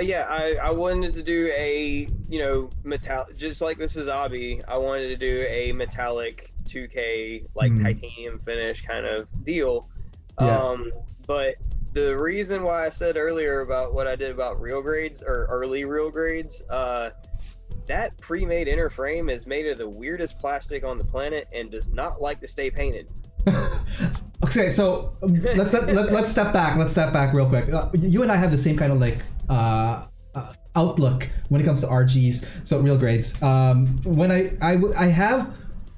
Yeah, I wanted to do a, you know, metallic, just like this is Obby. I wanted to do a metallic 2K like titanium finish kind of deal. Yeah. But the reason why I said earlier about what I did about real grades or early real grades, that pre-made inner frame is made of the weirdest plastic on the planet and does not like to stay painted. Okay, so let's step back. Let's step back real quick. You and I have the same kind of like outlook when it comes to RGs. So real grades. When I have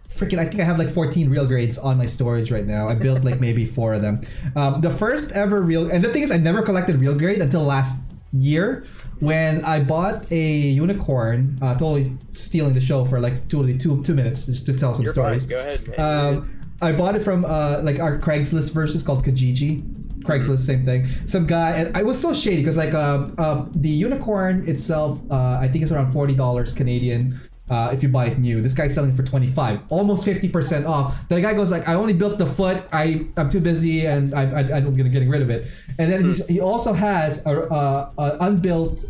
freaking, I think I have like 14 real grades on my storage right now. I built like maybe 4 of them. The first ever real, and the thing is, I never collected real grade until last year when I bought a unicorn. Totally stealing the show for like 2 minutes just to tell some stories. Fine. Go ahead, man. I bought it from like our Craigslist version. It's called Kijiji. Craigslist, same thing. Some guy, and I was so shady because like the unicorn itself, I think it's around $40 Canadian. If you buy it new, this guy's selling it for 25, almost 50% off. The guy goes like, I only built the foot. I'm too busy, and I'm gonna getting rid of it. And then he also has a unbuilt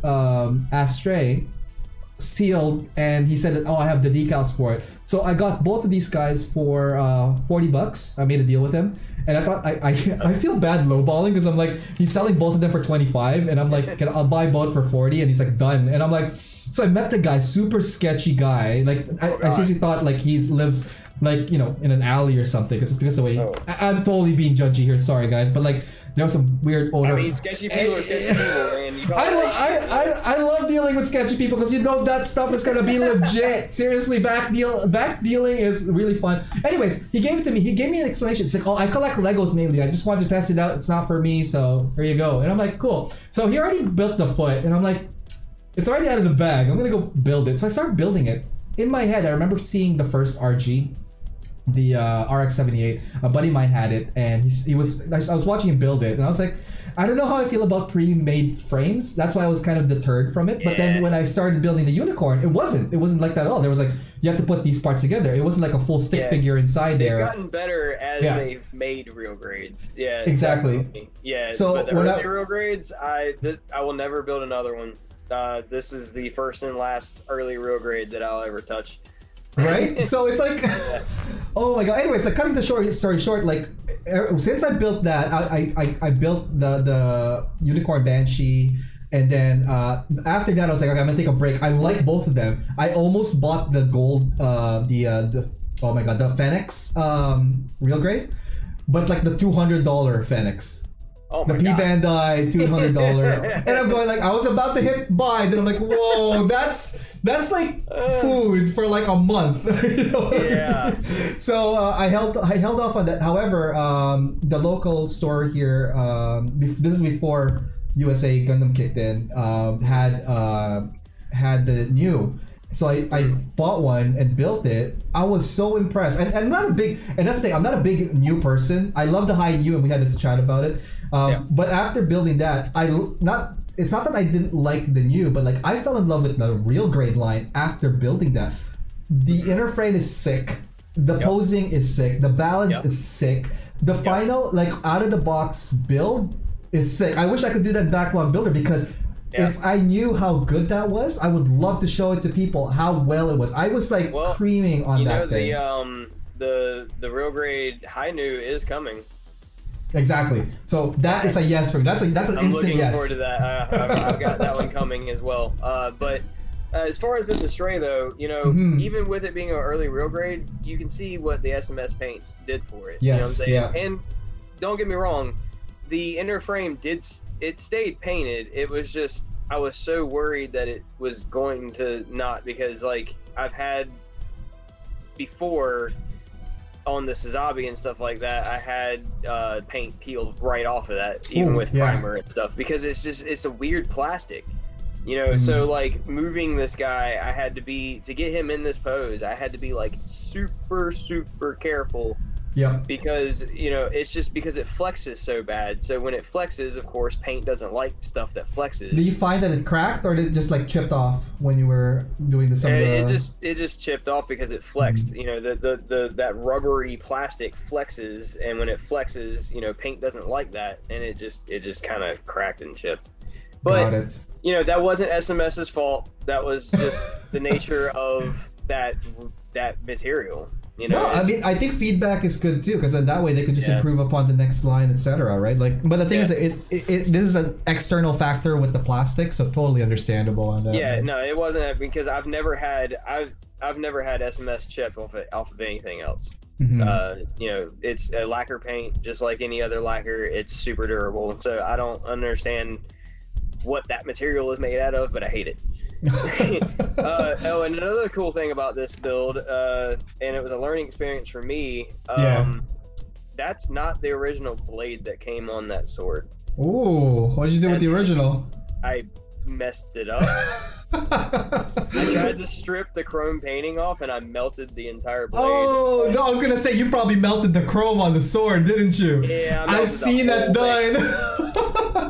Astray sealed, and he said that, oh, I have the decals for it. So I got both of these guys for $40. I made a deal with him, and I thought I feel bad lowballing because I'm like, he's selling both of them for 25, and I'm like, I'll buy both for 40, and he's like, done. And I'm like, so I met the guy, super sketchy guy. Like I seriously thought like he lives like, you know, in an alley or something, because the way I'm totally being judgy here. Sorry guys, but like there was some weird odor. I mean, sketchy people are sketchy people, man. I love dealing with sketchy people because you know that stuff is gonna be legit. Seriously, back dealing is really fun. Anyways, he gave it to me. He gave me an explanation. It's like, oh, I collect Legos mainly. I just wanted to test it out. It's not for me, so there you go. And I'm like, cool. So he already built the foot, and I'm like, it's already out of the bag. I'm gonna go build it. So I started building it. In my head, I remember seeing the first RG, the RX-78. A buddy of mine had it, and I was watching him build it, and I was like, I don't know how I feel about pre-made frames. That's why I was kind of deterred from it. But then when I started building the unicorn, it wasn't like that at all. There was like, you have to put these parts together. It wasn't like a full stick figure inside there. They've gotten better as they've made real grades. Yeah, exactly. Definitely. Yeah. So but the early real grades, I will never build another one. This is the first and last early real grade that I'll ever touch. Right? So it's like, oh my god. Anyways, like cutting the story short, like since I built that, I built the Unicorn Banshee, and then after that I was like, okay, I'm gonna take a break. I like both of them. I almost bought the gold, the oh my god, the Fenix real grade, but like the $200 Fenix. Oh the P-Bandai $200, and I'm going like, I was about to hit buy, then I'm like, whoa, that's like food for like a month. You know? Yeah. So I held off on that. However, the local store here, this is before USA Gundam kicked in, had the new. So I bought one and built it. I was so impressed. And I'm not a big, and that's the thing, I'm not a big new person. I love the high new, and we had this chat about it. But after building that, it's not that I didn't like the new, but like I fell in love with the real grade line after building that. The inner frame is sick. The posing is sick. The balance is sick. The final, like out of the box build is sick. I wish I could do that backlog builder, because if I knew how good that was, I would love to show it to people how well it was. I was like creaming on that thing. The real grade high new is coming. Exactly. So that is a yes for me. That's an instant yes. I'm looking forward to that. I've got that one coming as well. But as far as this Astray though, you know, even with it being an early real grade, you can see what the SMS paints did for it. Yes. You know what I'm saying? And don't get me wrong, the inner frame stayed painted. It was just, I was so worried that it was going to not, because like I've had before on the Suzabi and stuff like that, I had paint peeled right off of that, even with primer and stuff, because it's a weird plastic, you know. So like moving this guy, I had to get him in this pose, I had to be like super careful. Yeah. Because, you know, it's just because it flexes so bad. So when it flexes, of course, paint doesn't like stuff that flexes. Do you find that it cracked, or did it just like chipped off when you were doing the It just chipped off because it flexed. You know, that rubbery plastic flexes, and when it flexes, you know, paint doesn't like that, and it just kind of cracked and chipped. But you know, that wasn't SMS's fault. That was just the nature of that material. You know, no, I mean, I think feedback is good too, because then that way they could just improve upon the next line, etc. Right? Like, but the thing is, this is an external factor with the plastic, so totally understandable on that. Yeah, no, it wasn't, because I've I've never had SMS chip off of anything else. Mhm. You know, it's a lacquer paint, just like any other lacquer. It's super durable. So I don't understand what that material is made out of, but I hate it. Oh, and another cool thing about this build, and it was a learning experience for me. That's not the original blade that came on that sword. Ooh, what did you do with the original? I messed it up. I tried to strip the chrome painting off and I melted the entire blade. Oh, no, I was gonna say you probably melted the chrome on the sword, didn't you? Yeah, I've seen that done.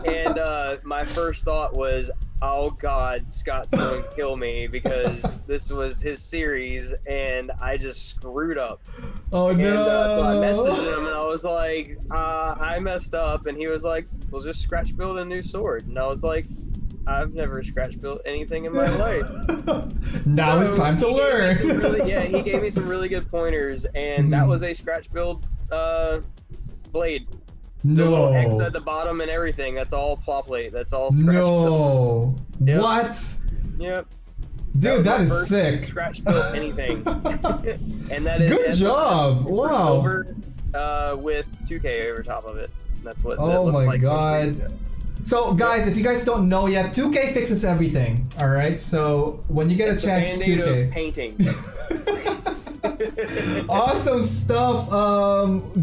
And my first thought was, oh God, Scott's going to kill me because this was his series and I just screwed up. Oh no. So I messaged him and I was like, I messed up. And he was like, well, just scratch build a new sword. And I was like, I've never scratch built anything in my life. Now it's time to learn. He gave me some really good pointers, and that was a scratch build blade. No. The little X at the bottom and everything. That's all claw plate. That's all scratch built. Yep. What? Yep. Dude, that is sick. Scratch built anything. And that is good job. Wow. Silver with 2K over top of it. That's what. Oh that looks my like. God. So guys, if you guys don't know yet, 2K fixes everything. All right. So when you get a chance, 2K. Painting. Awesome stuff.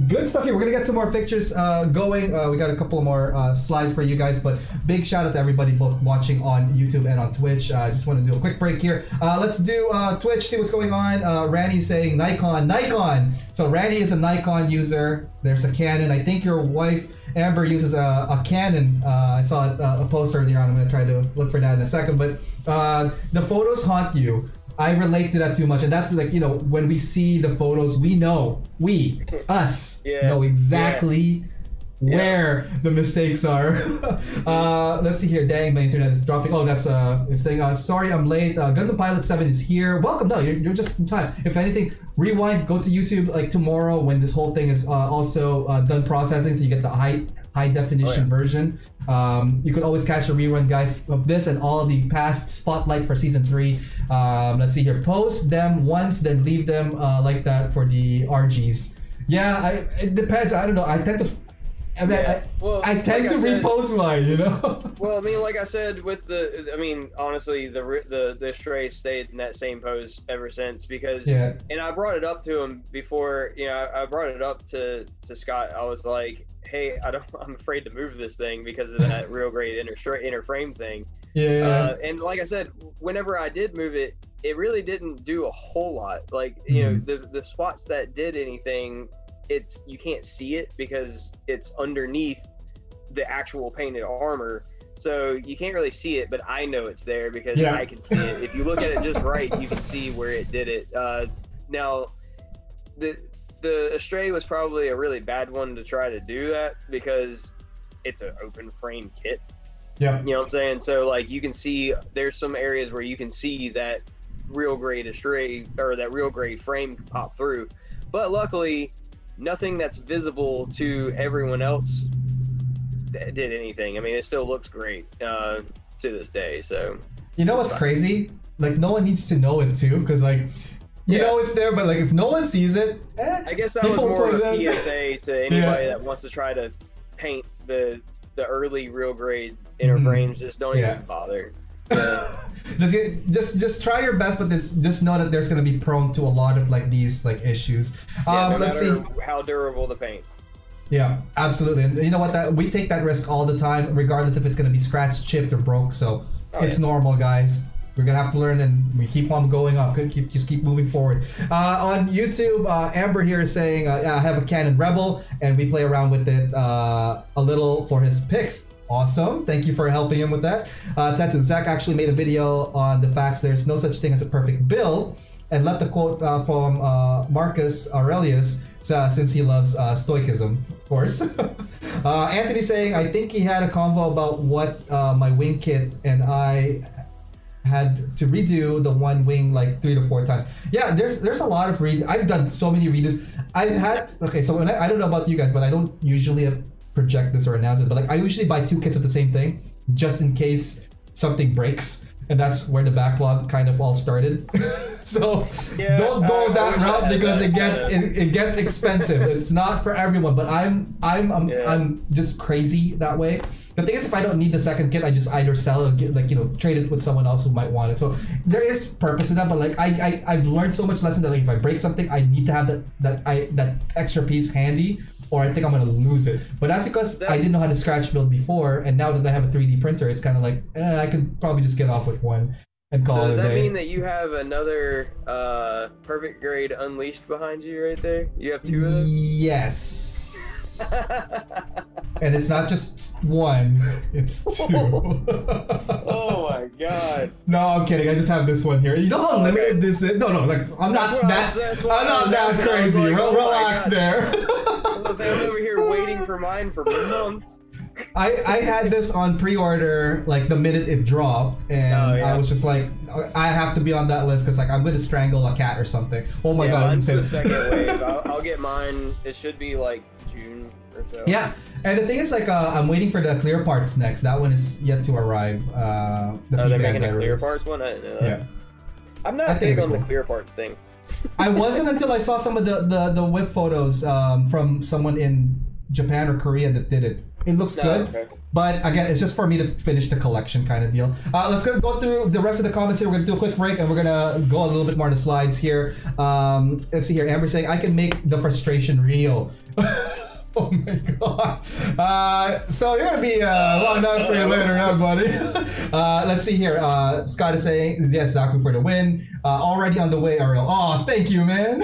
Good stuff here. We're gonna get some more pictures going. We got a couple more slides for you guys, but big shout out to everybody both watching on YouTube and on Twitch. I just want to do a quick break here. Let's do Twitch, see what's going on. Randy's saying Nikon. So Randy is a Nikon user. There's a Canon. I think your wife Amber uses a Canon. I saw a post earlier on. I'm gonna try to look for that in a second. But the photos haunt you. I relate to that too much, and that's like, you know, when we see the photos, we know, us know exactly where the mistakes are. Let's see here. Dang, my internet is dropping. Oh, that's it's saying, sorry, I'm late. Gundam Pilot 7 is here. Welcome. No, you're just in time. If anything, rewind, go to YouTube like tomorrow when this whole thing is also done processing, so you get the high definition version. You could always catch a rerun, guys, of this and all the past Spotlight for season 3. Let's see here. Post them once, then leave them like that for the RGs. Yeah, it depends. I don't know. I tend to. I tend to repost mine, you know. Well, I mean, like I said, with honestly, the Stray stayed in that same pose ever since because, and I brought it up to him before. You know, I brought it up to Scott. I was like, hey, I'm afraid to move this thing because of that real great inner frame thing. And like I said, whenever I did move it, it really didn't do a whole lot. Like, you know, the spots that did anything, you can't see it because it's underneath the actual painted armor, so you can't really see it, but I know it's there because I can see it. If you look at it just right, you can see where it did it. Now the Astray was probably a really bad one to try to do that because it's an open frame kit. You know what I'm saying? So like, you can see there's some areas where you can see that real grade Astray or that real grade frame pop through, but luckily nothing that's visible to everyone else did anything. I mean, it still looks great to this day. So you know what's crazy? Like, no one needs to know it too, because like, you know it's there, but like if no one sees it, I guess that was more of a PSA to anybody that wants to try to paint the early real grade inner frames. Just don't even bother. Just try your best, but just know that there's going to be prone to a lot of like these like issues. No let's matter see how durable the paint. Yeah, absolutely. And you know what? That we take that risk all the time, regardless if it's going to be scratched, chipped, or broke. So it's normal, guys. We're gonna have to learn, and we keep on going up. Just keep moving forward. On YouTube, Amber here is saying, I have a Canon Rebel, and we play around with it a little for his picks. Awesome. Thank you for helping him with that. Tetsu, Zach actually made a video on the facts there's no such thing as a perfect build, and left a quote from Marcus Aurelius, since he loves stoicism, of course. Anthony saying, I think he had a convo about what my wing kit and I had to redo the one wing like 3 to 4 times. Yeah, there's a lot of I've done so many redos. I've had, so when I don't know about you guys, but I don't usually project this or announce it, but like I usually buy 2 kits of the same thing just in case something breaks. and that's where the backlog kind of all started. So Yeah, don't go I that wish I route had because that. it gets expensive. It's not for everyone, but I'm just crazy that way. The thing is, if I don't need the second kit, I just either sell it or get, like, you know, trade it with someone else who might want it. So there is purpose in that, but like I've learned so much lesson that, like, if I break something, I need to have that extra piece handy, or I think I'm gonna lose it. But that's because I didn't know how to scratch build before, and now that I have a 3D printer, it's kind of like I could probably just get off with one and call it a Does that day. mean that you have another perfect grade Unleashed behind you right there? You have two of them? Yes. And it's not just one, it's two. Oh my god. No, I'm kidding. I just have this one here. You know how limited this is? No, like I'm not that crazy. Like, Relax there. I was over here waiting for mine for months. I had this on pre-order like the minute it dropped, and I was just like, I have to be on that list because like I'm gonna strangle a cat or something. Oh my god! Mine's the second wave. I'll get mine. It should be like June or so. Yeah, and the thing is, like, I'm waiting for the clear parts next. That one is yet to arrive. They're making a clear parts one. I didn't know that. Yeah, I'm not big on the clear parts thing. I wasn't until I saw some of the whip photos from someone in Japan or Korea that did it. It looks good, okay. But again, it's just for me to finish the collection kind of deal. Let's go through the rest of the comments here. We're gonna do a quick break and we're gonna go a little bit more on the slides here. Let's see here. Amber saying, I can make the frustration real. Oh my god. So you're gonna be wound up for you later, huh, buddy? Let's see here. Scott is saying, yes, Zaku for the win. Already on the way, Ariel. Oh, thank you, man.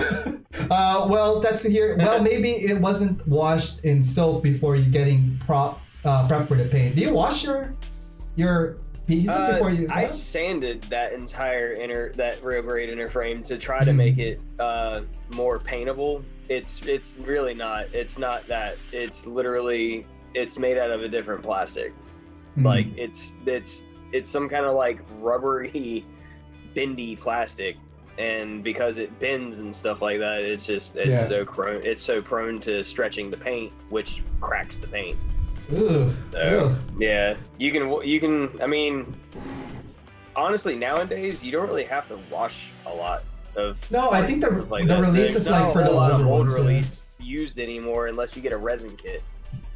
Well, that's here. Well, maybe it wasn't washed in soap before you getting prep for the paint. Do you wash your pieces before you? I sanded that entire that real grade inner frame to try to make it more paintable. It's really not. It's not that. It's literally made out of a different plastic. Like it's some kind of like rubbery, bendy plastic, and because it bends and stuff like that, it's so prone to stretching the paint, which cracks the paint. Ugh. So, yeah, you can. I mean, honestly, nowadays you don't really have to wash a lot of. No, I think the release is not like for a the lot of older old ones, release used anymore unless you get a resin kit.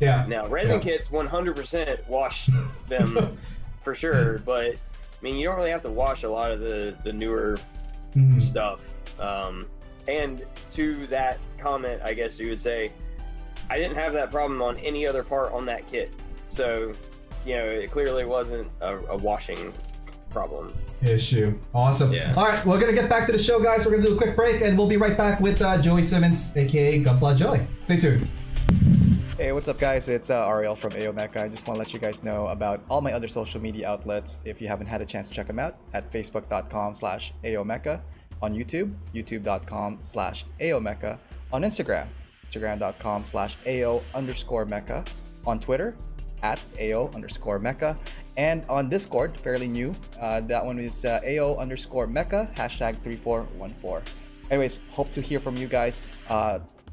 Yeah. Now resin kits 100% wash them for sure, but I mean you don't really have to wash a lot of the newer stuff. And to that comment, I guess you would say, I didn't have that problem on any other part on that kit. So, you know, it clearly wasn't a washing problem. Issue. Awesome. Yeah. All right, we're going to get back to the show, guys. We're going to do a quick break, and we'll be right back with Joey Simmons, a.k.a. Gunpla Joey. Stay tuned. Hey, what's up, guys? It's Ariel from AO Mecha. I just want to let you guys know about all my other social media outlets if you haven't had a chance to check them out at facebook.com/AOMecha, on YouTube, youtube.com/AOMecha, on Instagram, instagram.com/AO_Mecha, on Twitter, @AO_Mecha, and on Discord, fairly new. That one is AO_Mecha, #3414. Anyways, hope to hear from you guys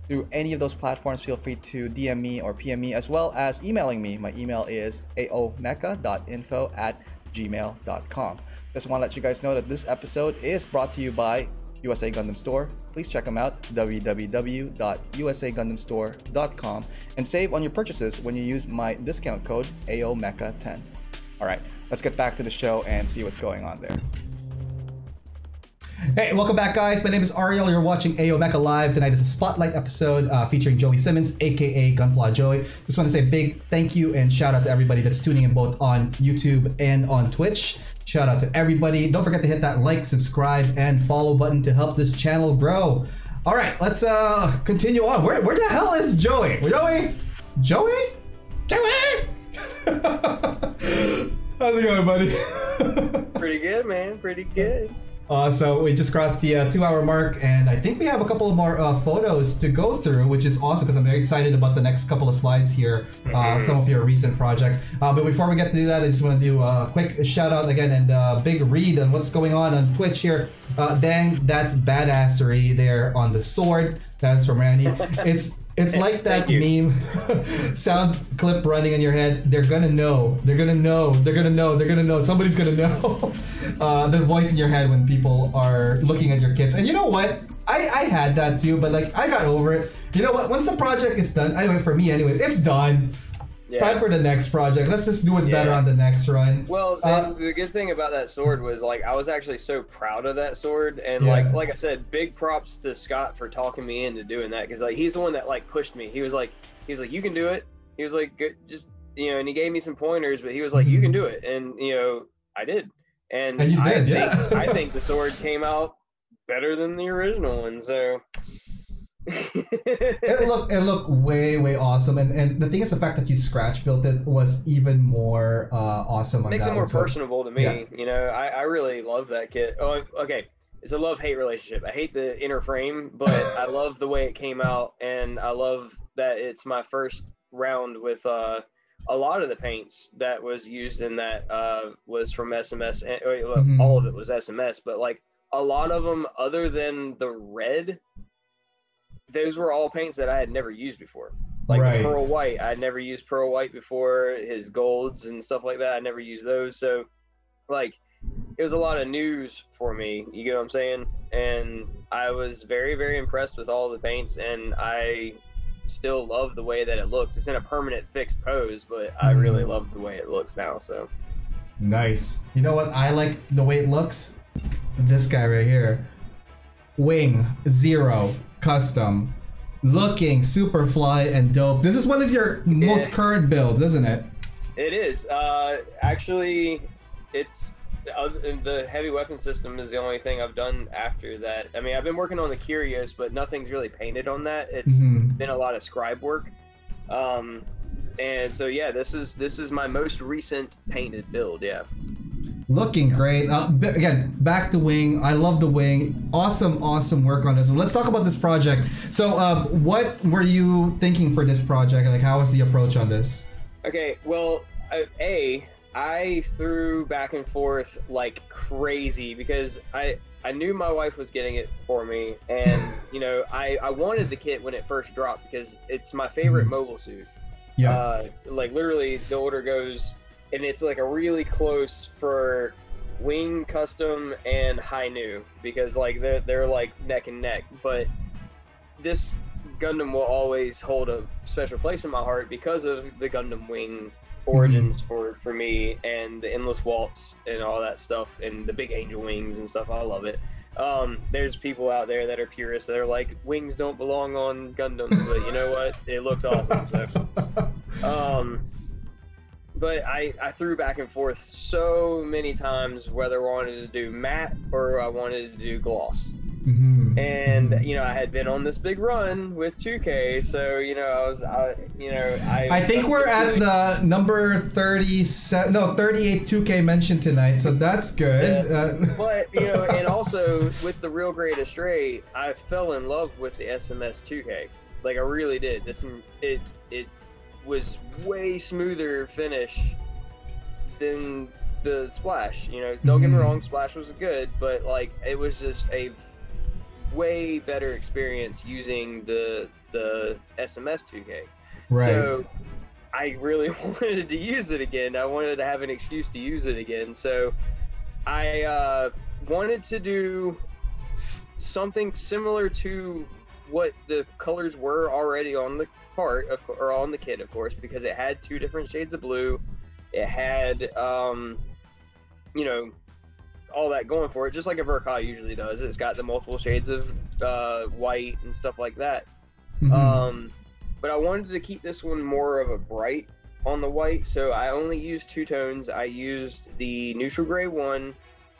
through any of those platforms. Feel free to DM me or PM me, as well as emailing me. My email is aomecha.info@gmail.com. Just want to let you guys know that this episode is brought to you by USA Gundam Store. Please check them out, www.usagundamstore.com, and save on your purchases when you use my discount code AOMecha10. All right, let's get back to the show and see what's going on there. Hey, welcome back, guys. My name is Ariel. You're watching AO Mecha Live. Tonight is a spotlight episode featuring Joey Simmons, aka Gunpla Joey. Just want to say a big thank you and shout out to everybody that's tuning in both on YouTube and on Twitch. Shout out to everybody. Don't forget to hit that like, subscribe, and follow button to help this channel grow. All right, let's continue on. Where the hell is Joey? Joey? Joey? How's it going, buddy? Pretty good, man. Pretty good. So we just crossed the 2-hour mark, and I think we have a couple of more photos to go through, which is awesome because I'm very excited about the next couple of slides here, some of your recent projects. But before we get to do that, I just want to do a quick shout out again and big read on what's going on Twitch here. Dang, that's badassery there on the sword. That's from Randy. It's like that meme sound clip running in your head. They're gonna know. They're gonna know. They're gonna know. They're gonna know. Somebody's gonna know. The voice in your head when people are looking at your kids. And you know what? I had that too, but like I got over it. You know what? Once the project is done, anyway, for me anyway, it's done. Yeah. Time for the next project. Let's just do it better on the next run. Well, the good thing about that sword was like I was actually so proud of that sword, and like I said, big props to Scott for talking me into doing that, because like he's the one that like pushed me. He was like you can do it. He was like just and he gave me some pointers, but he was like you can do it, and I did, and you did, I think the sword came out better than the original one, so. it looked way awesome, and the thing is the fact that you scratch built it was even more awesome. Makes it more personable to me. Yeah. I really love that kit. Oh, okay, it's a love-hate relationship. I hate the inner frame, but I love the way it came out, and I love that it's my first round with a lot of the paints that was used in that was from SMS, and all of it was SMS, but like a lot of them other than the red, those were all paints that I had never used before. Like the Pearl White, I'd never used Pearl White before. His golds and stuff like that, I never used those. So, like, it was a lot of news for me. You get what I'm saying? And I was very impressed with all the paints, and I still love the way that it looks. It's in a permanent fixed pose, but I really love the way it looks now. So nice. You know what? I like the way it looks. This guy right here, Wing 0. Custom, looking super fly and dope. This is one of your most current builds, isn't it? It is. Actually, it's the heavy weapon system is the only thing I've done after that. I mean, I've been working on the Curious, but nothing's really painted on that. It's been a lot of scribe work. And so yeah, this is my most recent painted build. Yeah. Looking great. Again, back to Wing. I love the Wing. Awesome work on this. Let's talk about this project. So, what were you thinking for this project? Like, how was the approach on this? Okay, well, I threw back and forth like crazy because I knew my wife was getting it for me, and I wanted the kit when it first dropped because it's my favorite mobile suit. Yeah. Like literally, the order goes. And it's like a really close for Wing Custom and High New, because like they're like neck and neck. But this Gundam will always hold a special place in my heart because of the Gundam Wing origins for me, and the Endless Waltz and all that stuff, and the big angel wings and stuff. I love it. There's people out there that are purists that are like, wings don't belong on Gundams, but you know what? It looks awesome. So, but I threw back and forth so many times whether I wanted to do matte or I wanted to do gloss. And I had been on this big run with 2K, so I think we're at the number 38 2K mentioned tonight, so that's good. Yeah. But and also with the Real Great Astray, I fell in love with the SMS 2K. Like I really did. It was way smoother finish than the Splash. Don't get me wrong, Splash was good, but like it was just a way better experience using the SMS 2K. Right. So I really wanted to use it again. I wanted to have an excuse to use it again. So I wanted to do something similar to what the colors were already on the part or on the kit, of course, because it had 2 different shades of blue. It had all that going for it, just like a Verkai usually does. It's got the multiple shades of white and stuff like that. But I wanted to keep this one more of a bright on the white, so I only used 2 tones. I used the neutral gray one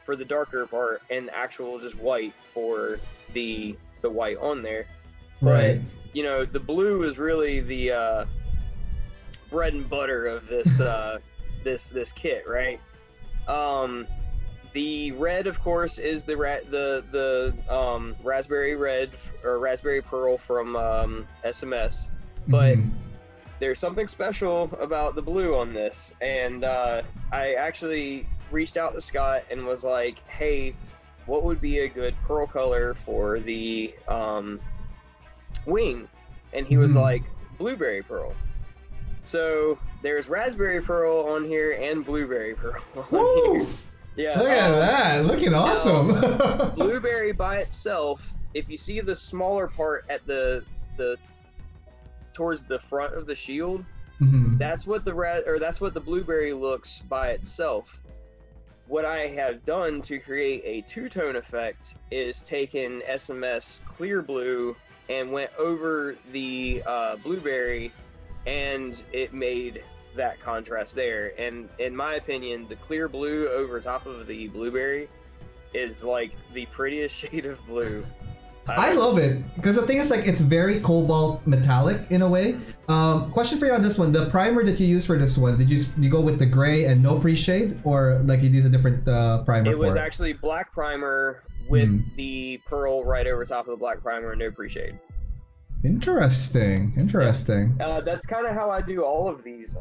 for the darker part and actual just white for the white on there. Right. But the blue is really the bread and butter of this this kit, right? The red, of course, is the raspberry red or raspberry pearl from SMS, but there's something special about the blue on this, and I actually reached out to Scott and was like, hey, what would be a good pearl color for the wing? and he was like, blueberry pearl. So there's raspberry pearl on here and blueberry pearl on here. Yeah. Look at that, looking awesome. Now, blueberry by itself, if you see the smaller part at the towards the front of the shield, that's what the blueberry looks by itself. What I have done to create a two-tone effect is taken SMS clear blue and went over the blueberry, and it made that contrast there. And in my opinion, the clear blue over top of the blueberry is like the prettiest shade of blue. I love it because the thing is, like, it's very cobalt metallic in a way. Question for you on this one: the primer that you use for this one, did you go with the gray and no pre-shade, or like you use a different primer? It was actually black primer with the pearl right over top of the black primer and no pre-shade. Interesting. That's kind of how I do all of these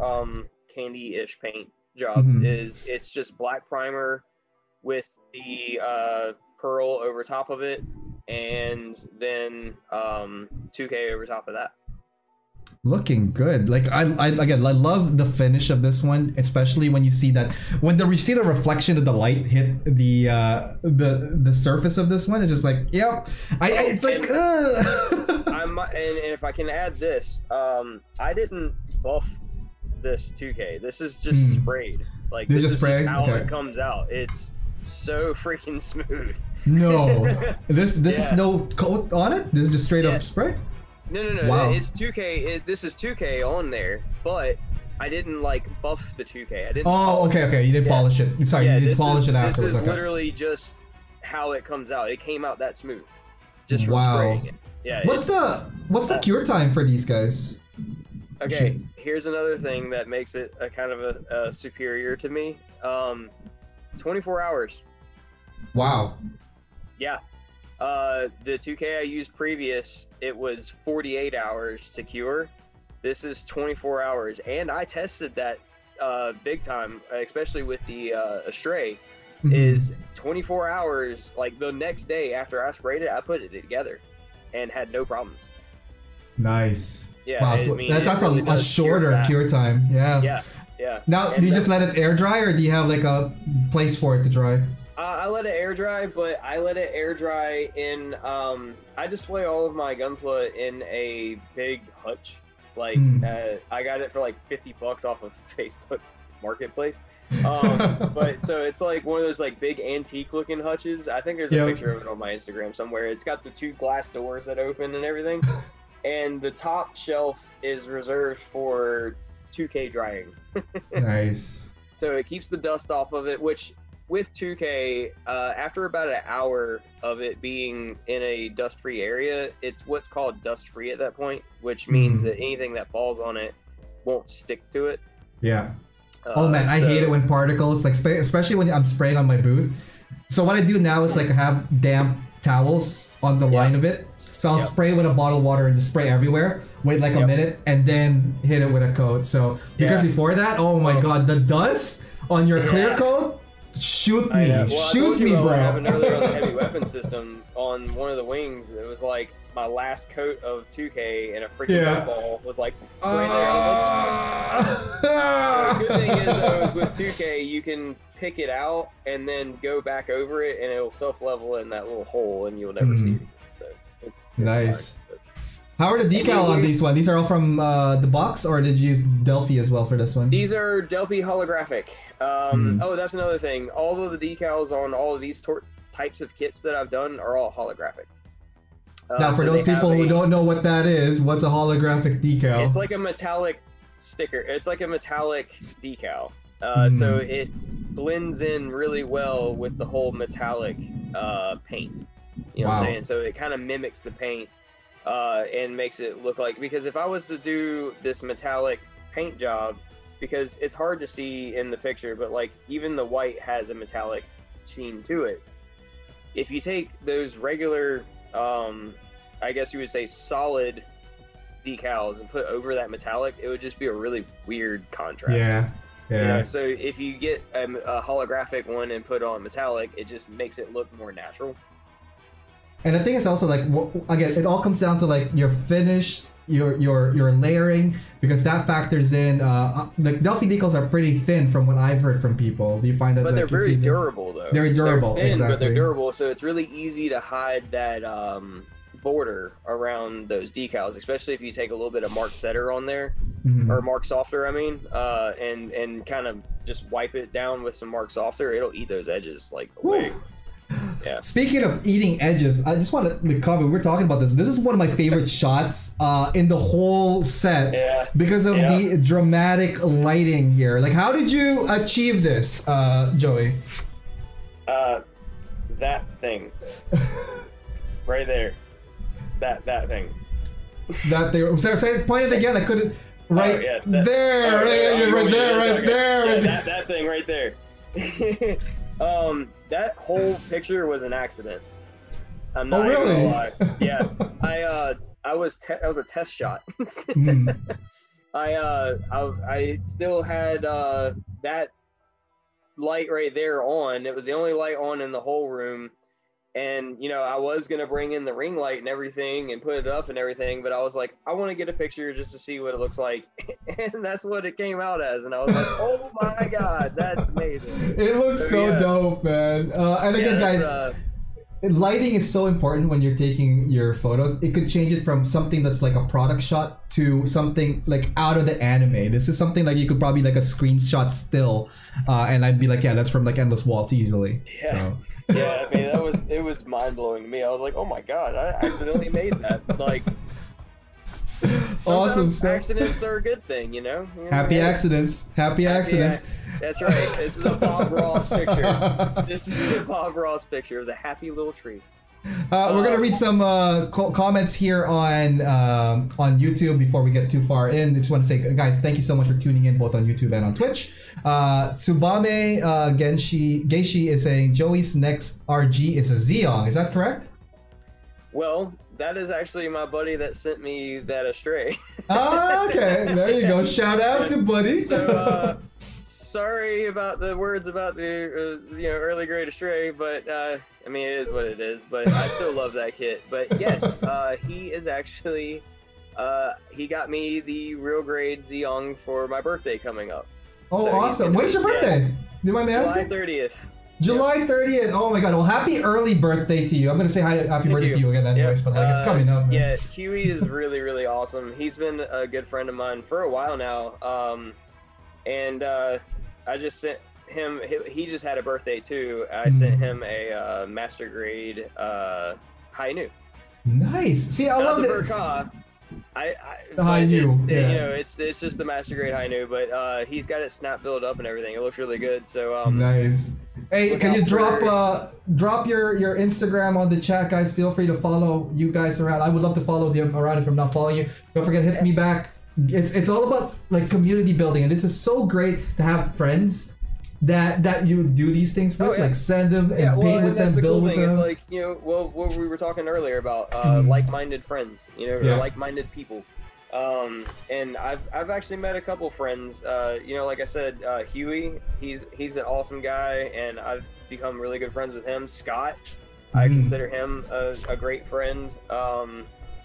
candy-ish paint jobs. Is it's just black primer with the pearl over top of it, and then 2K over top of that. Looking good. Like I love the finish of this one, especially when you see that when you see the reflection of the light hit the surface of this one. It's just like, yep. It's like, and if I can add this, I didn't buff this 2K. This is just sprayed. Like this is spray? How it comes out. It's so freaking smooth. No, this is no coat on it. This is just straight up spray. No. Wow. It's 2K. This is 2K on there, but I didn't like buff the 2K. I didn't. Oh, okay. You didn't polish it. Sorry, you didn't polish it afterwards. This is literally just how it comes out. It came out that smooth, just from spraying it. Yeah. What's the cure time for these guys? Okay, here's another thing that makes it a kind of a superior to me. 24 hours. Wow. Yeah. The 2K I used previous, it was 48 hours to cure. This is 24 hours, and I tested that big time, especially with the Astray. Is 24 hours. Like the next day after I sprayed it, I put it together, and had no problems. Nice. Yeah. Wow, that's really a shorter cure time. Yeah. Now, do you just let it air dry, or do you have like a place for it to dry? I let it air dry, but I let it air dry in, I display all of my Gunpla in a big hutch. Like, I got it for like $50 off of Facebook Marketplace. But so it's like one of those like big antique looking hutches. I think there's a picture of it on my Instagram somewhere. It's got the 2 glass doors that open and everything. And the top shelf is reserved for 2K drying. Nice. So it keeps the dust off of it, which with 2K, after about an hour of it being in a dust-free area, it's what's called dust-free at that point, which means that anything that falls on it won't stick to it. Yeah. Oh man, I hate it when particles, like especially when I'm spraying on my booth. So what I do now is like have damp towels on the line of it. So I'll spray it with a bottle of water and just spray everywhere, wait like a minute, and then hit it with a coat. So because before that, oh my god, the dust on your clear coat, shoot me, shoot me, bro. I have another on the heavy weapon system on one of the wings. It was like my last coat of 2K, and a freaking dust ball was like right there. The good thing is though, is with 2K, you can pick it out and then go back over it, and it'll self-level in that little hole, and you'll never see it. So it's nice. How are the decal on these ones? These are all from the box, or did you use Delphi as well for this one? These are Delphi holographic. Oh, that's another thing. All of the decals on all of these types of kits that I've done are all holographic. Now, for those people who don't know what that is, what's a holographic decal? It's like a metallic sticker. It's like a metallic decal. So it blends in really well with the whole metallic paint. You know what I'm saying? So it kind of mimics the paint and makes it look like, because if I was to do this metallic paint job, because it's hard to see in the picture, but like even the white has a metallic sheen to it. If you take those regular, I guess you would say solid decals and put over that metallic, it would just be a really weird contrast. Yeah. You know, so if you get a holographic one and put on metallic, it just makes it look more natural. And the thing is also like, again, it all comes down to like your finish, your layering, because that factors in. The Delphi decals are pretty thin from what I've heard from people. Do you find that? But like, they're very durable though. Very durable, they're thin, exactly. But they're durable, so it's really easy to hide that border around those decals, especially if you take a little bit of Mark Setter on there, or Mark Softer, I mean, and kind of just wipe it down with some Mark Softer. It'll eat those edges like away. Yeah. Speaking of eating edges, I just want to comment. We're talking about this. This is one of my favorite shots in the whole set because of the dramatic lighting here. Like, how did you achieve this, Joey? That thing, right there. That thing. That thing. Say, point it again. I couldn't. Right there. That thing right there. That whole picture was an accident. I'm not even gonna lie. Yeah, I was a test shot. I still had that light right there on. It was the only light on in the whole room, and you know I was gonna bring in the ring light and everything and put it up and everything, but I was like, I want to get a picture just to see what it looks like, and that's what it came out as. And I was like, oh my god, that's amazing. It looks so dope, man. And again, guys, lighting is so important when you're taking your photos. It could change it from something that's like a product shot to something like out of the anime. This is something like you could probably like a screenshot still, and I'd be like, yeah, that's from like Endless Waltz easily. Yeah. So. Yeah, I mean, it was mind-blowing to me. I was like, oh my god, I accidentally made that. Like, awesome stuff. Accidents are a good thing, you know? Happy accidents. Happy accidents. That's right. This is a Bob Ross picture. This is a Bob Ross picture. It was a happy little tree. We're gonna read some comments here on YouTube before we get too far in. I just want to say, guys, thank you so much for tuning in both on YouTube and on Twitch. Tsubame Geishi is saying Joey's next RG is a Zeong. Is that correct? Well, that is actually my buddy that sent me that Astray. Okay, there you go. Shout out to buddy. So, sorry about the words about the early grade Astray, but I mean, it is what it is. But I still love that kit. But yes, he is actually he got me the real grade Zeong for my birthday coming up. Oh, so awesome! When is your birthday? Do you mind me asking? July 30th. July 30th. Oh my god! Well, happy early birthday to you. I'm gonna say happy birthday to you again, anyways. But like, it's coming up. Man. Yeah, Huey is really, really awesome. He's been a good friend of mine for a while now. And I just sent him. He just had a birthday too. I sent him a master grade Hainu. Nice. See, I love it. Hainu. You know, it's just the master grade Hainu, but he's got it snap built up and everything. It looks really good. So nice. Hey, can you drop your Instagram on the chat, guys? Feel free to follow you guys around. I would love to follow you around if I'm not following you. Don't forget to hit me back. It's all about like community building, and this is so great to have friends that you do these things with, like send them and paint with them, build with them. It's like, you know, well, what we were talking earlier about like-minded friends, you know, or like-minded people. And I've actually met a couple friends. You know, like I said, Huey, he's an awesome guy, and I've become really good friends with him. Scott, I consider him a great friend.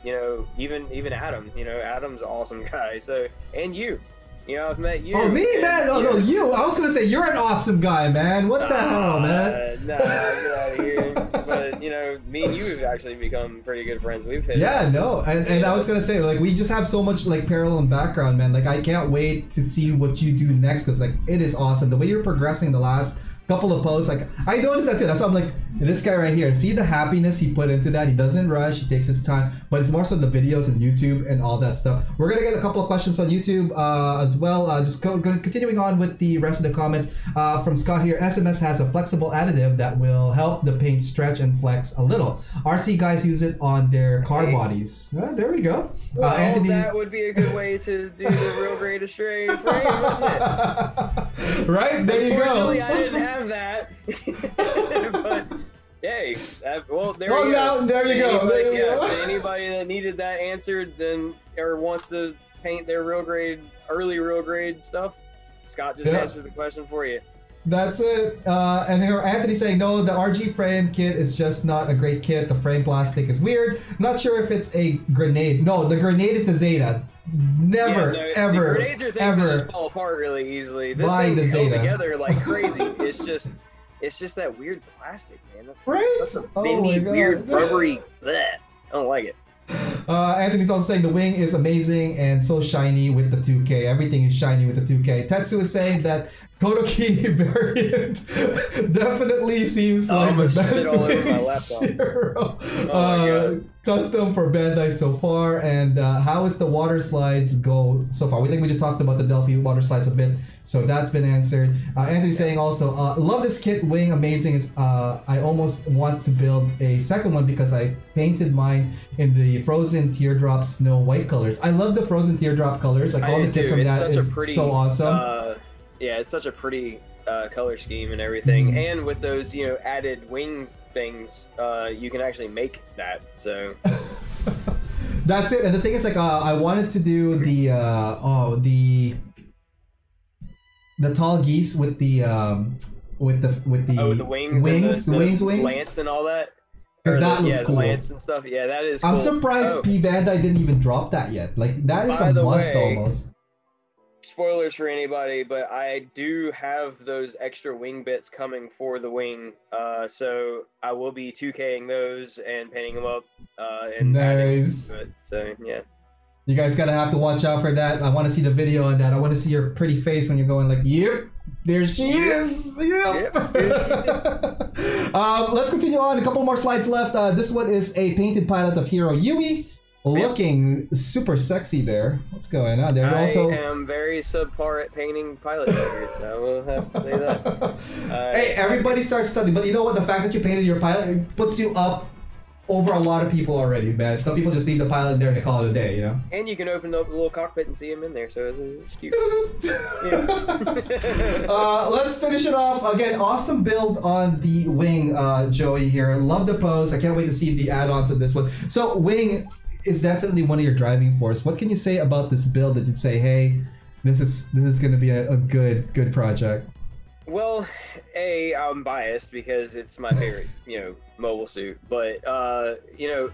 You know, even Adam. You know, Adam's an awesome guy. So, and you. You know, I've met you. Oh, me, man? No, you. I was going to say, you're an awesome guy, man. What the hell, man? Nah, get out of here. But, you know, me and you have actually become pretty good friends. We've hit and I was going to say, like, we just have so much, like, parallel in background, man. Like, I can't wait to see what you do next, because, like, it is awesome. The way you're progressing the last couple of posts, like, I noticed that too. That's why I'm like, this guy right here, see the happiness he put into that. He doesn't rush, he takes his time, but it's more so the videos and YouTube and all that stuff. We're gonna get a couple of questions on YouTube as well. Continuing on with the rest of the comments from Scott here. SMS has a flexible additive that will help the paint stretch and flex a little. RC guys use it on their car bodies. There we go. Well, Anthony, that would be a good way to do the real great Astray frame, wouldn't it? Right, there you go. Unfortunately, I didn't have that. But hey, well, there you go. There you go. To anybody that needed that answered, then or wants to paint their early real grade stuff, Scott just answered the question for you. That's it. And here Anthony saying, no, the RG frame kit is just not a great kit. The frame plastic is weird. Not sure if it's a grenade. No, the grenade is the Zeta. Never, ever, the grenades are things that just fall apart really easily. This Buy thing the held Zeta. together like crazy. It's just that weird plastic, man. Right? That's a Oh bendy, my God. weird, rubbery. Bleh. I don't like it. Anthony's also saying the wing is amazing and so shiny with the 2K. Everything is shiny with the 2K. Tetsu is saying that Kodoki variant definitely seems like the best all over my wing laptop. zero. Oh Custom for Bandai so far. And how is the water slides go so far? We think we just talked about the Delphi water slides a bit, so that's been answered. Anthony's saying also, love this kit, wing amazing. I almost want to build a second one because I painted mine in the Frozen Teardrop Snow White colors. I love the Frozen Teardrop colors. Like all the kits from that is so awesome. Yeah, it's such a pretty color scheme and everything. And with those, you know, added wing things, you can actually make that. So that's it. And the thing is, like, I wanted to do the the tall geese with the wings, the wings, lance and all that. Because that looks cool. The lance and stuff. Yeah, that is cool. I'm surprised P Bandai didn't even drop that yet. Like, that is a must almost. Spoilers for anybody, but I do have those extra wing bits coming for the wing, so I will be 2K'ing those and painting them up. And nice. So yeah. You guys gotta have to watch out for that. I want to see the video on that. I want to see your pretty face when you're going like, yep, there she is. Yep. Let's continue on. A couple more slides left. This one is a painted pilot of Hero Yui. Looking super sexy there. What's going on there? I am very subpar at painting pilot figures. I will have to say that. Hey, everybody starts studying, but you know what? The fact that you painted your pilot puts you up over a lot of people already, man. Some people just leave the pilot there and they call it a day, you know? And you can open up the little cockpit and see him in there, so it's cute. Let's finish it off. Again, awesome build on the wing, Joey here. Love the pose. I can't wait to see the add-ons of this one. So, wing is definitely one of your driving force. What can you say about this build that you'd say, hey, this is going to be a good project? Well, I'm biased because it's my favorite, you know, mobile suit. But you know,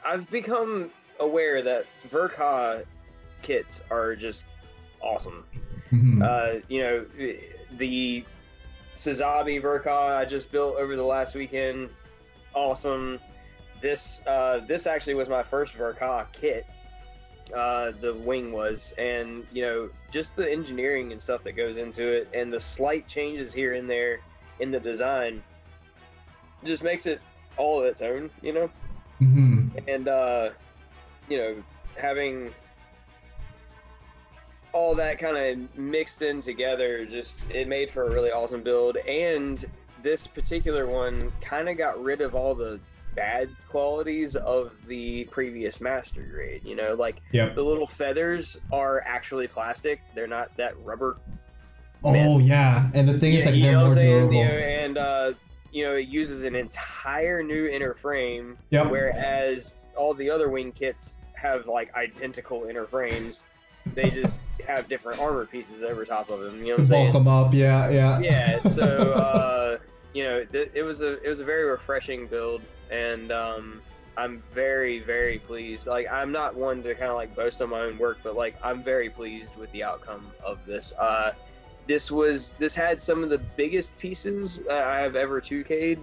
I've become aware that Verka kits are just awesome. You know, the Suzabi Verka I just built over the last weekend, awesome. This actually was my first Verka kit. The wing was, and you know, just the engineering and stuff that goes into it, and the slight changes here and there in the design just makes it all of its own, you know. And you know, having all that kind of mixed in together, just it made for a really awesome build. And this particular one kind of got rid of all the bad qualities of the previous master grade, you know, like the little feathers are actually plastic, they're not that rubber mess. Yeah, and the thing is, like, they're more durable. You know, and you know, it uses an entire new inner frame, whereas all the other wing kits have like identical inner frames. They just have different armor pieces over top of them, you know what I'm saying? Bulk them up, yeah. So you know, it was a very refreshing build, and I'm very, very pleased. Like, I'm not one to kind of like boast on my own work, but like, I'm very pleased with the outcome of this. This had some of the biggest pieces I have ever 2K'd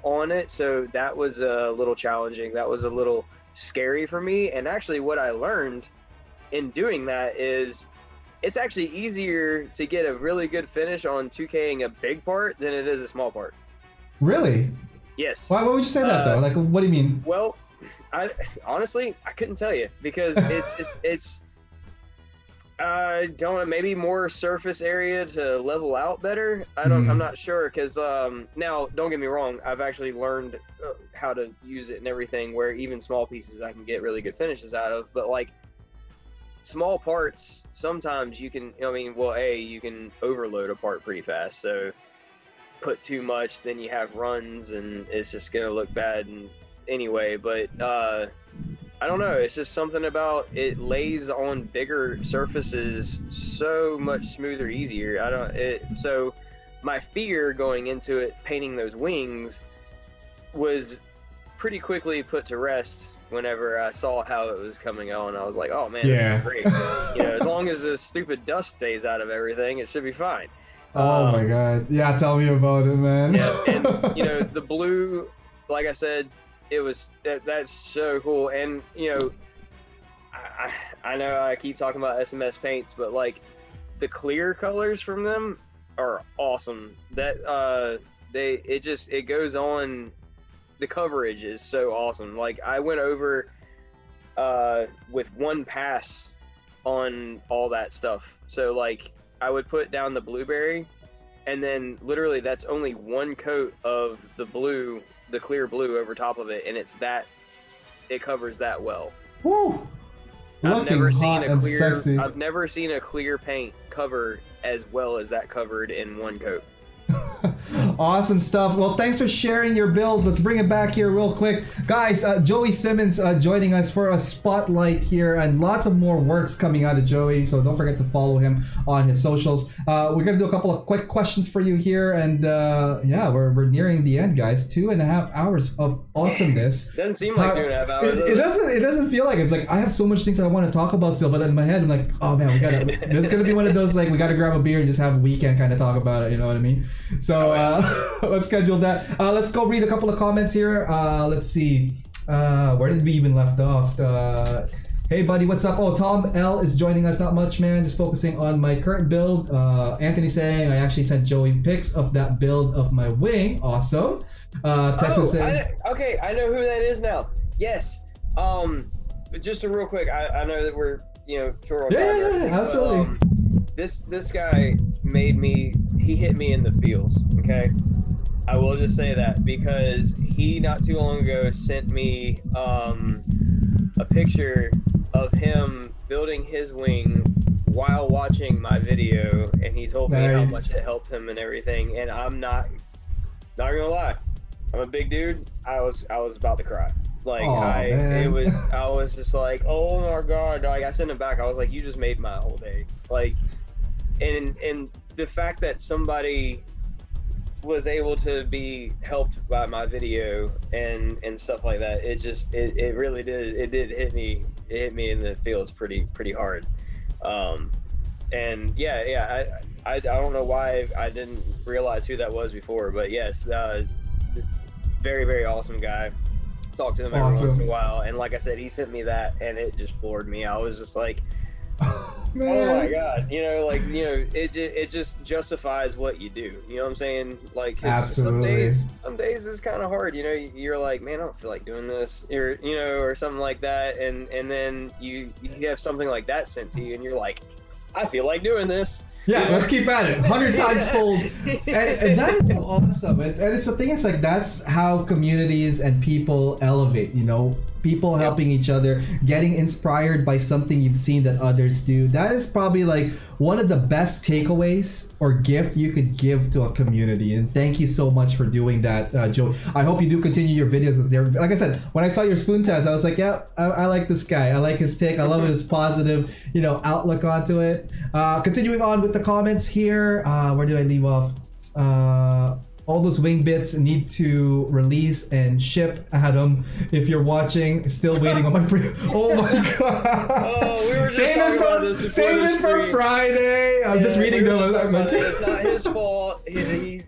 on it, so that was a little challenging. That was a little scary for me. And actually, what I learned in doing that is it's actually easier to get a really good finish on 2K'ing a big part than it is a small part. Really? Yes. Why would you say that though? Like, what do you mean? Well, honestly, I couldn't tell you, because it's don't know, maybe more surface area to level out better. I'm not sure, because now, don't get me wrong, I've actually learned how to use it and everything, where even small pieces I can get really good finishes out of. But like, small parts, sometimes you can, I mean, well, you can overload a part pretty fast, so put too much, then you have runs and it's just gonna look bad. And anyway, but I don't know. It's just something about it lays on bigger surfaces so much smoother, easier. So my fear going into it, painting those wings, was pretty quickly put to rest whenever I saw how it was coming on. I was like, oh man, this is great. As long as this stupid dust stays out of everything, it should be fine. Oh my god. Yeah, tell me about it, man. Yeah, and the blue, like I said, that's so cool. And I know I keep talking about SMS paints, but like the clear colors from them are awesome. That it goes on. The coverage is so awesome. Like I went over with one pass on all that stuff. So like I would put down the blueberry, and then literally that's only one coat of the blue, the clear blue over top of it, and it covers that well. Woo! I've never seen a clear paint cover as well as that covered in one coat. Awesome stuff. Well, thanks for sharing your build. Let's bring it back here real quick. Guys, Joey Simmons joining us for a spotlight here, and lots of more works coming out of Joey, so don't forget to follow him on his socials. We're going to do a couple of quick questions for you here, and yeah, we're nearing the end, guys. 2.5 hours of awesomeness. Doesn't seem like 2.5 hours. It doesn't feel like it. It's like I have so much things I want to talk about still, but in my head I'm like, oh man, this is going to be one of those like we got to grab a beer and just have a weekend kind of talk about it, you know what I mean? So let's schedule that. Let's go read a couple of comments here. Let's see. Where did we even left off? Hey buddy, what's up? Oh, Tom L is joining us. Not much, man. Just focusing on my current build. Anthony saying I actually sent Joey pics of that build of my wing. Awesome. Tetsu saying, okay, I know who that is now. Yes. Just a real quick. I know that we're short on time. Yeah, absolutely. This guy he hit me in the feels, okay? I will just say that because he not too long ago sent me a picture of him building his wing while watching my video, and he told me how much it helped him and everything, and I'm not gonna lie, I'm a big dude. I was about to cry. Like I was just like, oh my god. Like I sent him back, I was like, you just made my whole day. Like and the fact that somebody was able to be helped by my video and stuff like that, it really did hit me in the feels pretty hard. And yeah, I don't know why I didn't realize who that was before, but yes, very, very awesome guy. Talk to him every once in a while, and like I said, he sent me that and it just floored me. I was just like, oh my god, it just justifies what you do, you know what I'm saying? Like absolutely. Some days it's kind of hard, you're like, man, I don't feel like doing this, or something like that, and then you have something like that sent to you and you're like, I feel like doing this. Yeah, let's keep at it. 100 times fold. And that is awesome. And it's the thing, it's like that's how communities and people elevate, people helping each other, getting inspired by something you've seen that others do. That is probably like one of the best takeaways or gift you could give to a community. And thank you so much for doing that, Joe. I hope you do continue your videos. Like I said, when I saw your spoon test, I was like, yeah, I like this guy. I like his take. I love his positive, outlook onto it. Continuing on with the comments here. Where did I leave off? All those wing bits need to release and ship, Adam. If you're watching, still waiting on my oh my god! Oh, we were just save it for Friday. I'm just reading them. It's not his fault. He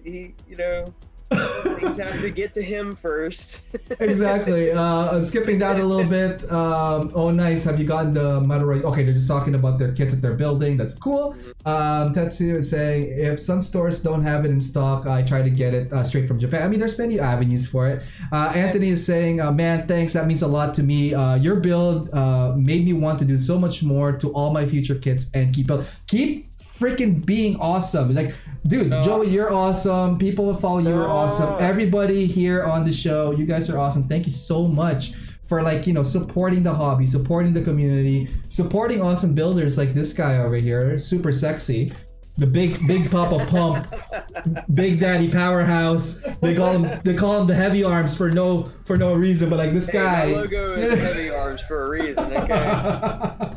things have to get to him first. Exactly. Skipping down a little bit. Oh, nice. Have you gotten the Mataroi? Okay, they're just talking about their kits that they're building. That's cool. Tetsu is saying if some stores don't have it in stock, I try to get it straight from Japan. I mean, there's many avenues for it. Anthony is saying, man, thanks. That means a lot to me. Your build made me want to do so much more to all my future kits and keep freaking being awesome. Like, dude, Joey, you're awesome. People who follow you are awesome. Everybody here on the show, you guys are awesome. Thank you so much for supporting the hobby, supporting the community, supporting awesome builders like this guy over here, super sexy. the big Papa Pump, Big Daddy Powerhouse. They call him the heavy arms for no reason, but like this guy. My logo is heavy arms for a reason. Okay.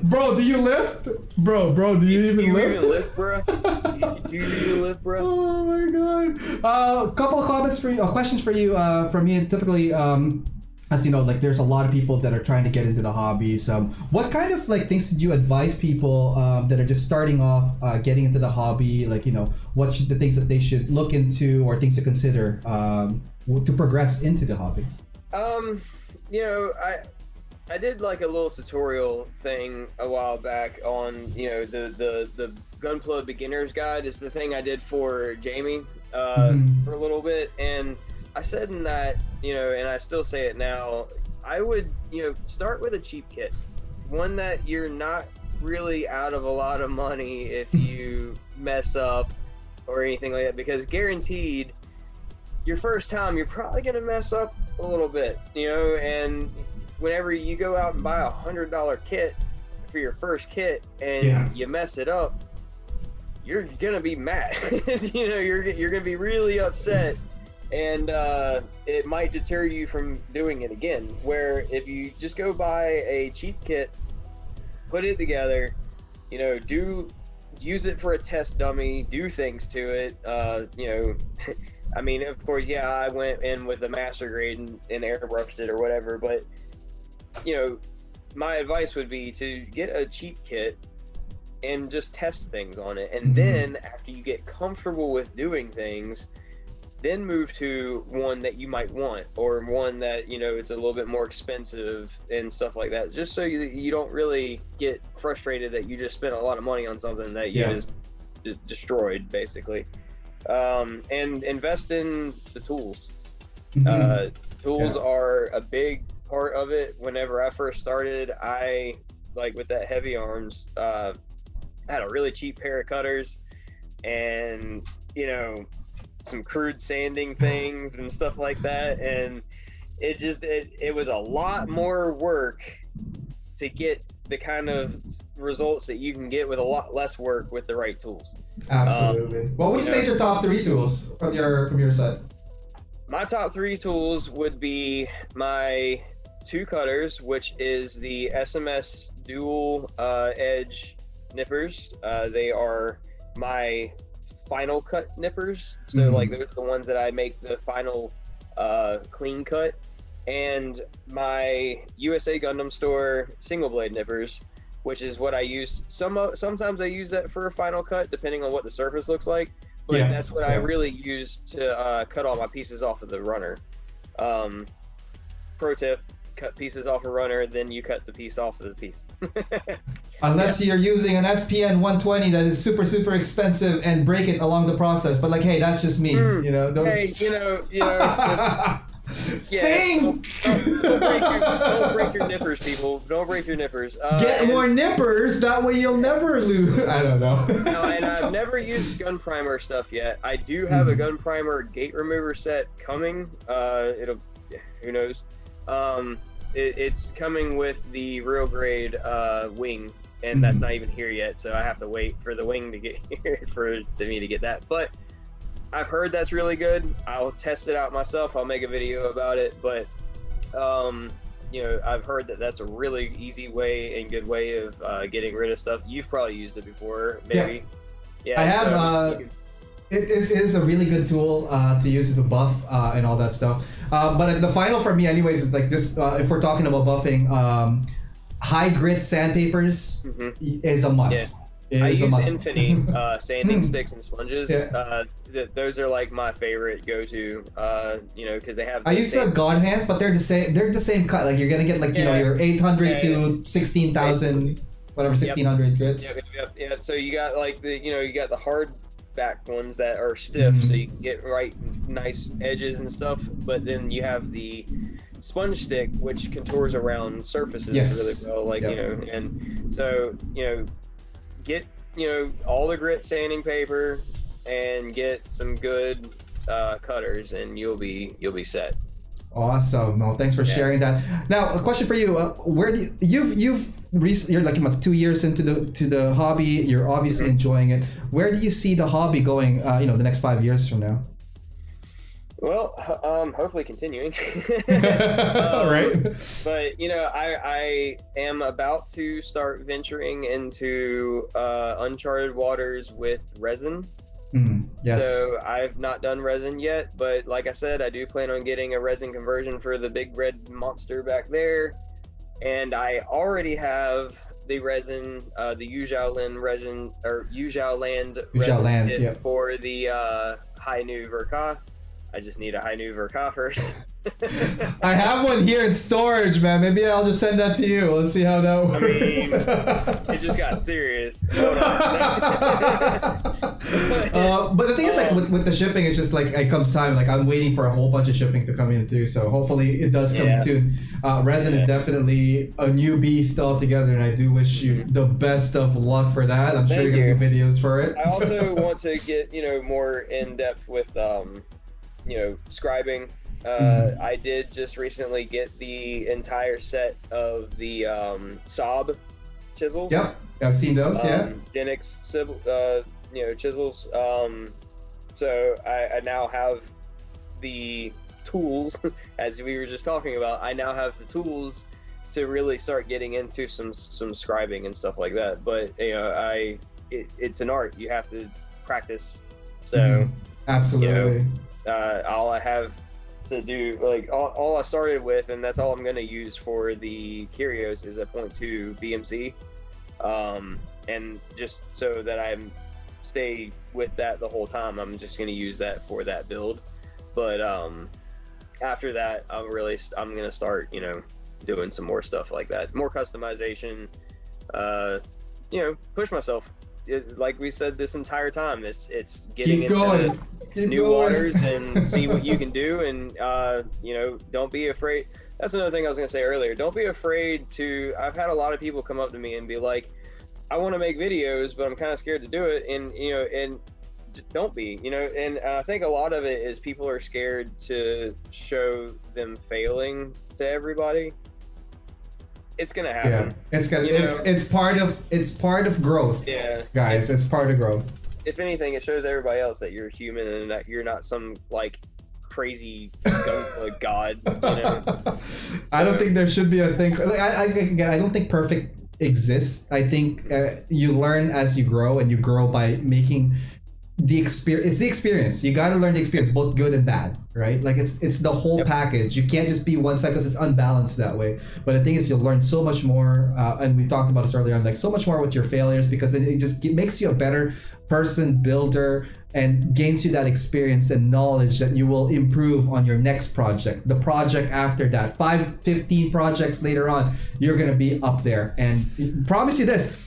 Bro, do you lift? Bro, do you even lift? Do you even lift, bro? Do you even lift, bro? Oh my god. A couple of comments for you, questions for you from me. Typically, as you know, like there's a lot of people that are trying to get into the hobbies. What kind of like things did you advise people that are just starting off getting into the hobby? Like, you know, what should the things that they should look into or things to consider to progress into the hobby? You know, I did like a little tutorial thing a while back on, you know, the Gunpla Beginner's Guide is the thing I did for Jamie for a little bit, and I said in that, you know, and I still say it now, I would, you know, start with a cheap kit, one that you're not really out of a lot of money if you mess up or anything like that, because guaranteed your first time you're probably gonna mess up a little bit, you know, and whenever you go out and buy $100 kit for your first kit and you mess it up, you're gonna be mad. You know, you're gonna be really upset, and it might deter you from doing it again. Where if you just go buy a cheap kit, put it together, you know, use it for a test dummy, do things to it, you know. I mean, of course, yeah, I went in with a master grade and airbrushed it or whatever, but you know, my advice would be to get a cheap kit and just test things on it, and then after you get comfortable with doing things, then move to one that you might want, or one that, you know, it's a little bit more expensive and stuff like that, just so you don't really get frustrated that you just spent a lot of money on something that you just destroyed, basically. And invest in the tools. Tools are a big part of it. Whenever I first started, I, like with that heavy arms, I had a really cheap pair of cutters and, you know, some crude sanding things and stuff like that, and it was a lot more work to get the kind of results that you can get with a lot less work with the right tools. Absolutely. What would you say is your top 3 tools from your set? My top 3 tools would be my 2 cutters, which is the SMS dual edge nippers. They are my final cut nippers, so like those are the ones that I make the final clean cut, and my USA Gundam Store single blade nippers, which is what I use. Sometimes I use that for a final cut depending on what the surface looks like, but that's what I really use to cut all my pieces off of the runner. Pro tip: cut pieces off a runner, then you cut the piece off of the piece. Unless you're using an SPN 120 that is super expensive and break it along the process, but like, hey, that's just me, you know. Don't... Hey, you know. Don't break your nippers, people. Don't break your nippers. Get more nippers. That way you'll never lose. I don't know. No, and I've never used gun primer stuff yet. I do have a gun primer gate remover set coming. Who knows? It's coming with the real grade wing, and that's not even here yet, so I have to wait for the wing to get here for me to get that. But I've heard that's really good. I'll test it out myself. I'll make a video about it, but you know, I've heard that that's a really easy way and good way of getting rid of stuff. You've probably used it before, maybe. Yeah, I have. It is a really good tool to use to buff and all that stuff. But the final for me, anyways, is like this. If we're talking about buffing, high grit sandpapers is a must. I use Infinity sanding sticks and sponges. Those are like my favorite go-to. You know, because they have. I use God hands, but they're the same. They're the same cut. Like you're gonna get like you know your 800 to 16,000, whatever 1600 grits. Yeah. So you got like you got the hard back ones that are stiff, so you can get nice edges and stuff. But then you have the sponge stick, which contours around surfaces really well. Like you know, and so get all the grit sanding paper and get some good cutters, and you'll be set. Awesome. No, thanks for sharing that. Now, a question for you: where do you're like about 2 years into the hobby? You're obviously enjoying it. Where do you see the hobby going? The next 5 years from now. Well, hopefully continuing. Right. But I am about to start venturing into uncharted waters with resin. Yes. So I've not done resin yet, but like I said, I do plan on getting a resin conversion for the big red monster back there. And I already have the resin, the Yujialand resin, or Yujialand resin kit for the High Nu Verka. I just need a High Nu Verka first. I have one here in storage, man. Maybe I'll just send that to you. Let's see how that works. I mean, it just got serious. Hold on. But the thing is, like, with the shipping, it's just like it comes time. Like, I'm waiting for a whole bunch of shipping to come in too. So hopefully it does come soon. Resin is definitely a new beast altogether, and I do wish you the best of luck for that. I'm sure you're gonna do videos for it. I also want to get more in depth with scribing. I did just recently get the entire set of the Saab chisels. Yep, I've seen those. Denix chisels. So I now have the tools, as we were just talking about. I now have the tools to really start getting into some scribing and stuff like that. But it's an art. You have to practice. So absolutely. All I have to do, like all I started with, and that's all I'm going to use for the Kyrios, is a 0.2 BMC, and just so that I stay with that the whole time, I'm just going to use that for that build. But after that, I'm going to start doing some more stuff like that, more customization, push myself. Like we said this entire time, it's getting into new waters and see what you can do, and don't be afraid. That's another thing I was going to say earlier. Don't be afraid to. I've had a lot of people come up to me and be like, I want to make videos, but I'm kind of scared to do it, and don't be, and I think a lot of it is people are scared to show them failing to everybody. It's gonna happen. Yeah, it's gonna. It's part of growth. Yeah, guys, it's part of growth. If anything, it shows everybody else that you're human and that you're not some like crazy god. I don't think there should be a thing. I don't think perfect exists. I think you learn as you grow, and you grow by making the experience. It's the experience. You got to learn the experience, both good and bad, right? Like it's the whole package. You can't just be one side because it's unbalanced that way. But the thing is, you'll learn so much more, and we talked about this earlier on, like so much more with your failures, because it makes you a better person, builder, and gains you that experience and knowledge that you will improve on your next project, the project after that, 5-15 projects later on, you're gonna be up there. And I promise you this.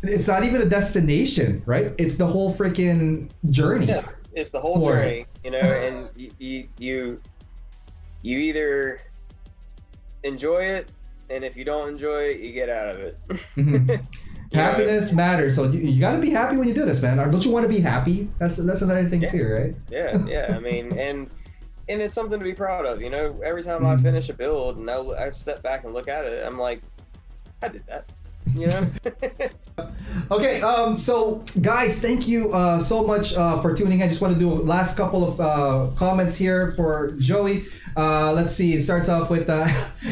It's not even a destination, right? It's the whole freaking journey. Yes, it's the whole journey, and you either enjoy it, and if you don't enjoy it, you get out of it. Happiness matters, so you got to be happy when you do this, man. Don't you want to be happy? That's another thing too, right? Yeah. I mean, and it's something to be proud of. Every time I finish a build and I step back and look at it, I'm like, I did that. Okay, so guys, thank you so much for tuning in. I just want to do a last couple of comments here for Joey. Let's see, it starts off with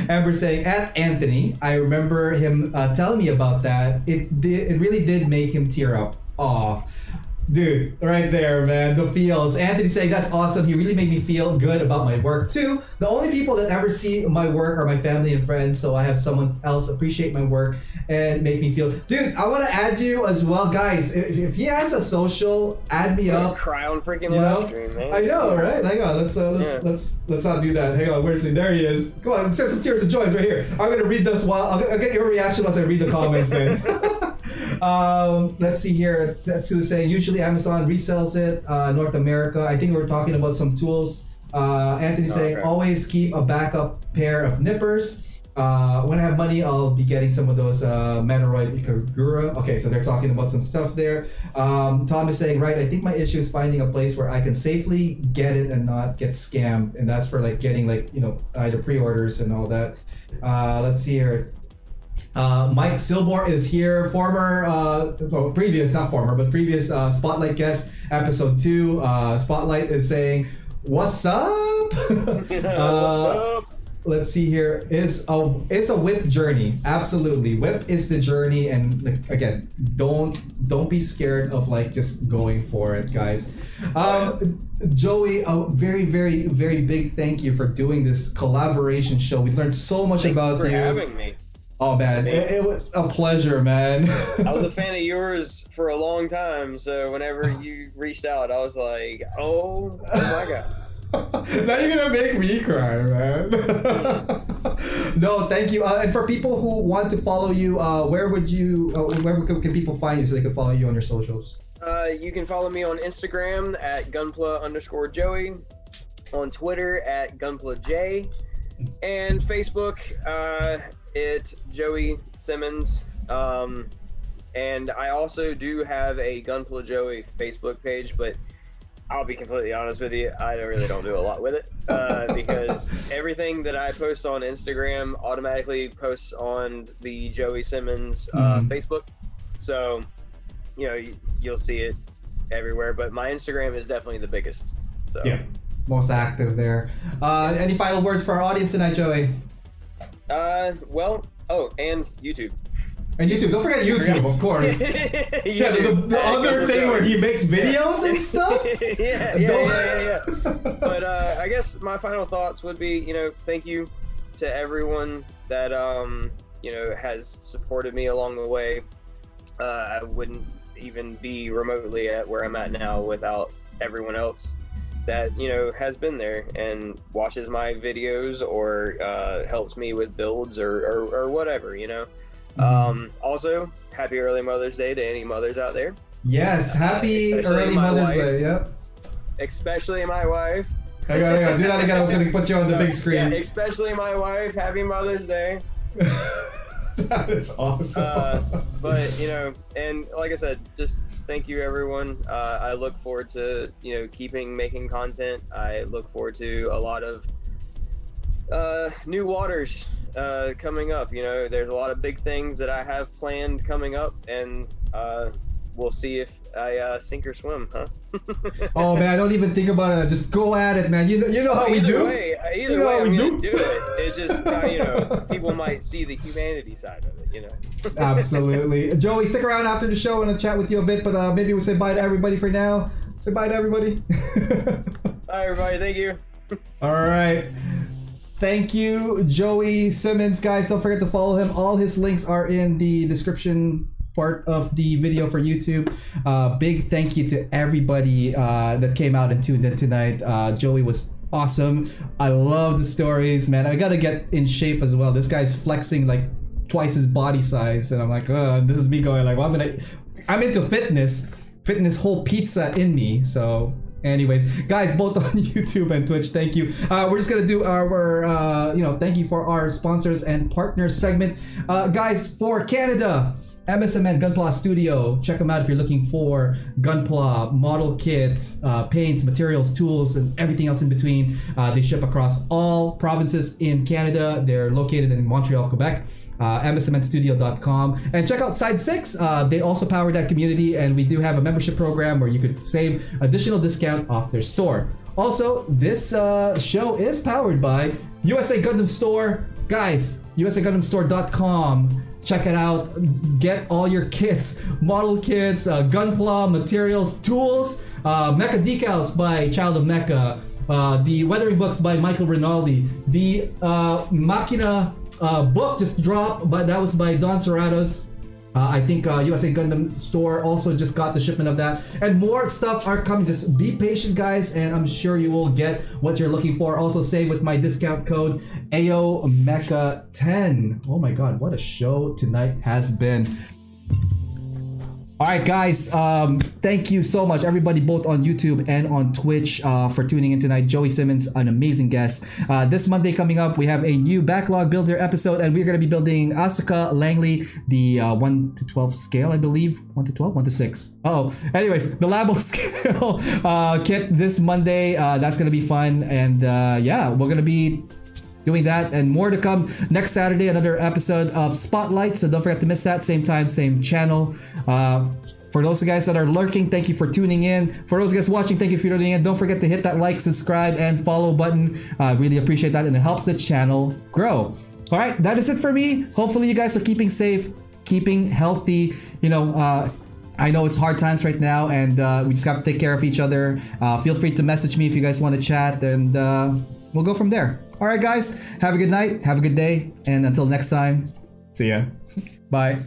Amber saying, at Anthony, I remember him telling me about that. It really did make him tear up. Aw. Dude, right there, man, the feels. Anthony saying, that's awesome. He really made me feel good about my work too. The only people that ever see my work are my family and friends, so I have someone else appreciate my work and make me feel. Dude, I want to add you as well, guys. If he has a social, add me up. Cry on freaking live stream, man. I know, right? Hang on, let's not do that. Hang on, where's he? There he is. Come on, send some tears of joy right here. I'm gonna read this while I'll get your reaction once I read the comments then. Let's see here. Tetsu saying, usually Amazon resells it, North America. I think we're talking about some tools. Anthony saying, always keep a backup pair of nippers. When I have money, I'll be getting some of those Metoroid Ikagura. Okay, so they're talking about some stuff there. Tom is saying, right, I think my issue is finding a place where I can safely get it and not get scammed. And that's for like getting like, you know, either pre-orders and all that. Let's see here. Mike Silbor is here, previous Spotlight guest, episode 2. Spotlight is saying, what's up? What's up? Let's see here. It's a whip journey. Absolutely, whip is the journey, and like, again, don't be scared of like just going for it, guys. Joey, a very, very, very big thank you for doing this collaboration show. We learned so much about you. Thanks for having me. Oh man, it was a pleasure, man. I was a fan of yours for a long time, so whenever you reached out, I was like, oh my god. Now you're gonna make me cry, man. No, thank you. And for people who want to follow you, where can people find you so they can follow you on your socials? You can follow me on Instagram at gunpla_Joey, on Twitter at gunplaJ, and Facebook it's Joey Simmons. And I also do have a Gunpla Joey Facebook page, but I'll be completely honest with you, I really don't do a lot with it because everything that I post on Instagram automatically posts on the Joey Simmons Facebook. So, you know, you'll see it everywhere, but my Instagram is definitely the biggest. So yeah, most active there. Any final words for our audience tonight, Joey? Well, oh, and YouTube. And YouTube, don't forget YouTube, of course. Yeah, the other thing where he makes videos and stuff. Yeah. But I guess my final thoughts would be, you know, thank you to everyone that you know, has supported me along the way. I wouldn't even be remotely at where I'm at now without everyone else that, you know, has been there and watches my videos or helps me with builds or whatever, you know. Also, happy early Mother's Day to any mothers out there. Yes, happy early Mother's Day. Yep. Especially my wife. I gotta do that again. I was gonna put you on the big screen. Yeah, especially my wife. Happy Mother's Day. That is awesome. But you know, and like I said, just thank you everyone. I look forward to, you know, keeping making content. I look forward to a lot of new waters coming up. You know, there's a lot of big things that I have planned coming up, and we'll see if I sink or swim, huh? Oh man, don't even think about it. Just go at it, man. You know how we do. Either way, I'm gonna do it. It's just you know, people might see the humanity side of it, you know. Absolutely. Joey, stick around after the show and I'll chat with you a bit, but maybe we'll say bye to everybody for now. Say bye to everybody. Bye everybody, thank you. All right. Thank you, Joey Simmons. Guys, don't forget to follow him. All his links are in the description part of the video for YouTube. Big thank you to everybody that came out and tuned in tonight. Joey was awesome. I love the stories, man. I gotta get in shape as well. This guy's flexing like twice his body size, and I'm like, this is me going like, well, I'm into fitness whole pizza in me. So anyways, guys, both on YouTube and Twitch, thank you. We're just gonna do our you know, thank you for our sponsors and partners segment. Guys, for Canada, MSMN Gunpla Studio. Check them out if you're looking for Gunpla model kits, paints, materials, tools, and everything else in between. They ship across all provinces in Canada. They're located in Montreal, Quebec. MSMNstudio.com, and check out Side 6. They also power that community, and we do have a membership program where you could save additional discount off their store. Also, this show is powered by USA Gundam Store. Guys, USAGundamStore.com. Check it out. Get all your kits, model kits, Gunpla, materials, tools, Mecha decals by Child of Mecha, the weathering books by Michael Rinaldi, the Machina book just dropped, but that was by Don Serratos. I think USA Gundam Store also just got the shipment of that, and more stuff are coming. Just be patient, guys, and I'm sure you will get what you're looking for. Also save with my discount code AOMecha10. Oh my god, what a show tonight has been. All right, guys. Thank you so much, everybody, both on YouTube and on Twitch, for tuning in tonight. Joey Simmons, an amazing guest. This Monday coming up, we have a new backlog builder episode, and we're going to be building Asuka Langley, the 1 to 12 scale, I believe. 1 to 12, 1 to 6. Oh, anyways, the Labo scale kit this Monday. That's going to be fun, and yeah, we're going to be doing that and more to come next Saturday. Another episode of Spotlight, so don't forget to miss that. Same time, same channel. For those guys that are lurking, thank you for tuning in. For those guys watching, thank you for tuning in. Don't forget to hit that like, subscribe, and follow button. Really appreciate that, and it helps the channel grow. All right, that is it for me. Hopefully you guys are keeping safe, keeping healthy. You know, I know it's hard times right now, and we just have to take care of each other. Feel free to message me if you guys want to chat, and we'll go from there. All right, guys, have a good night, have a good day, and until next time, see ya. Bye.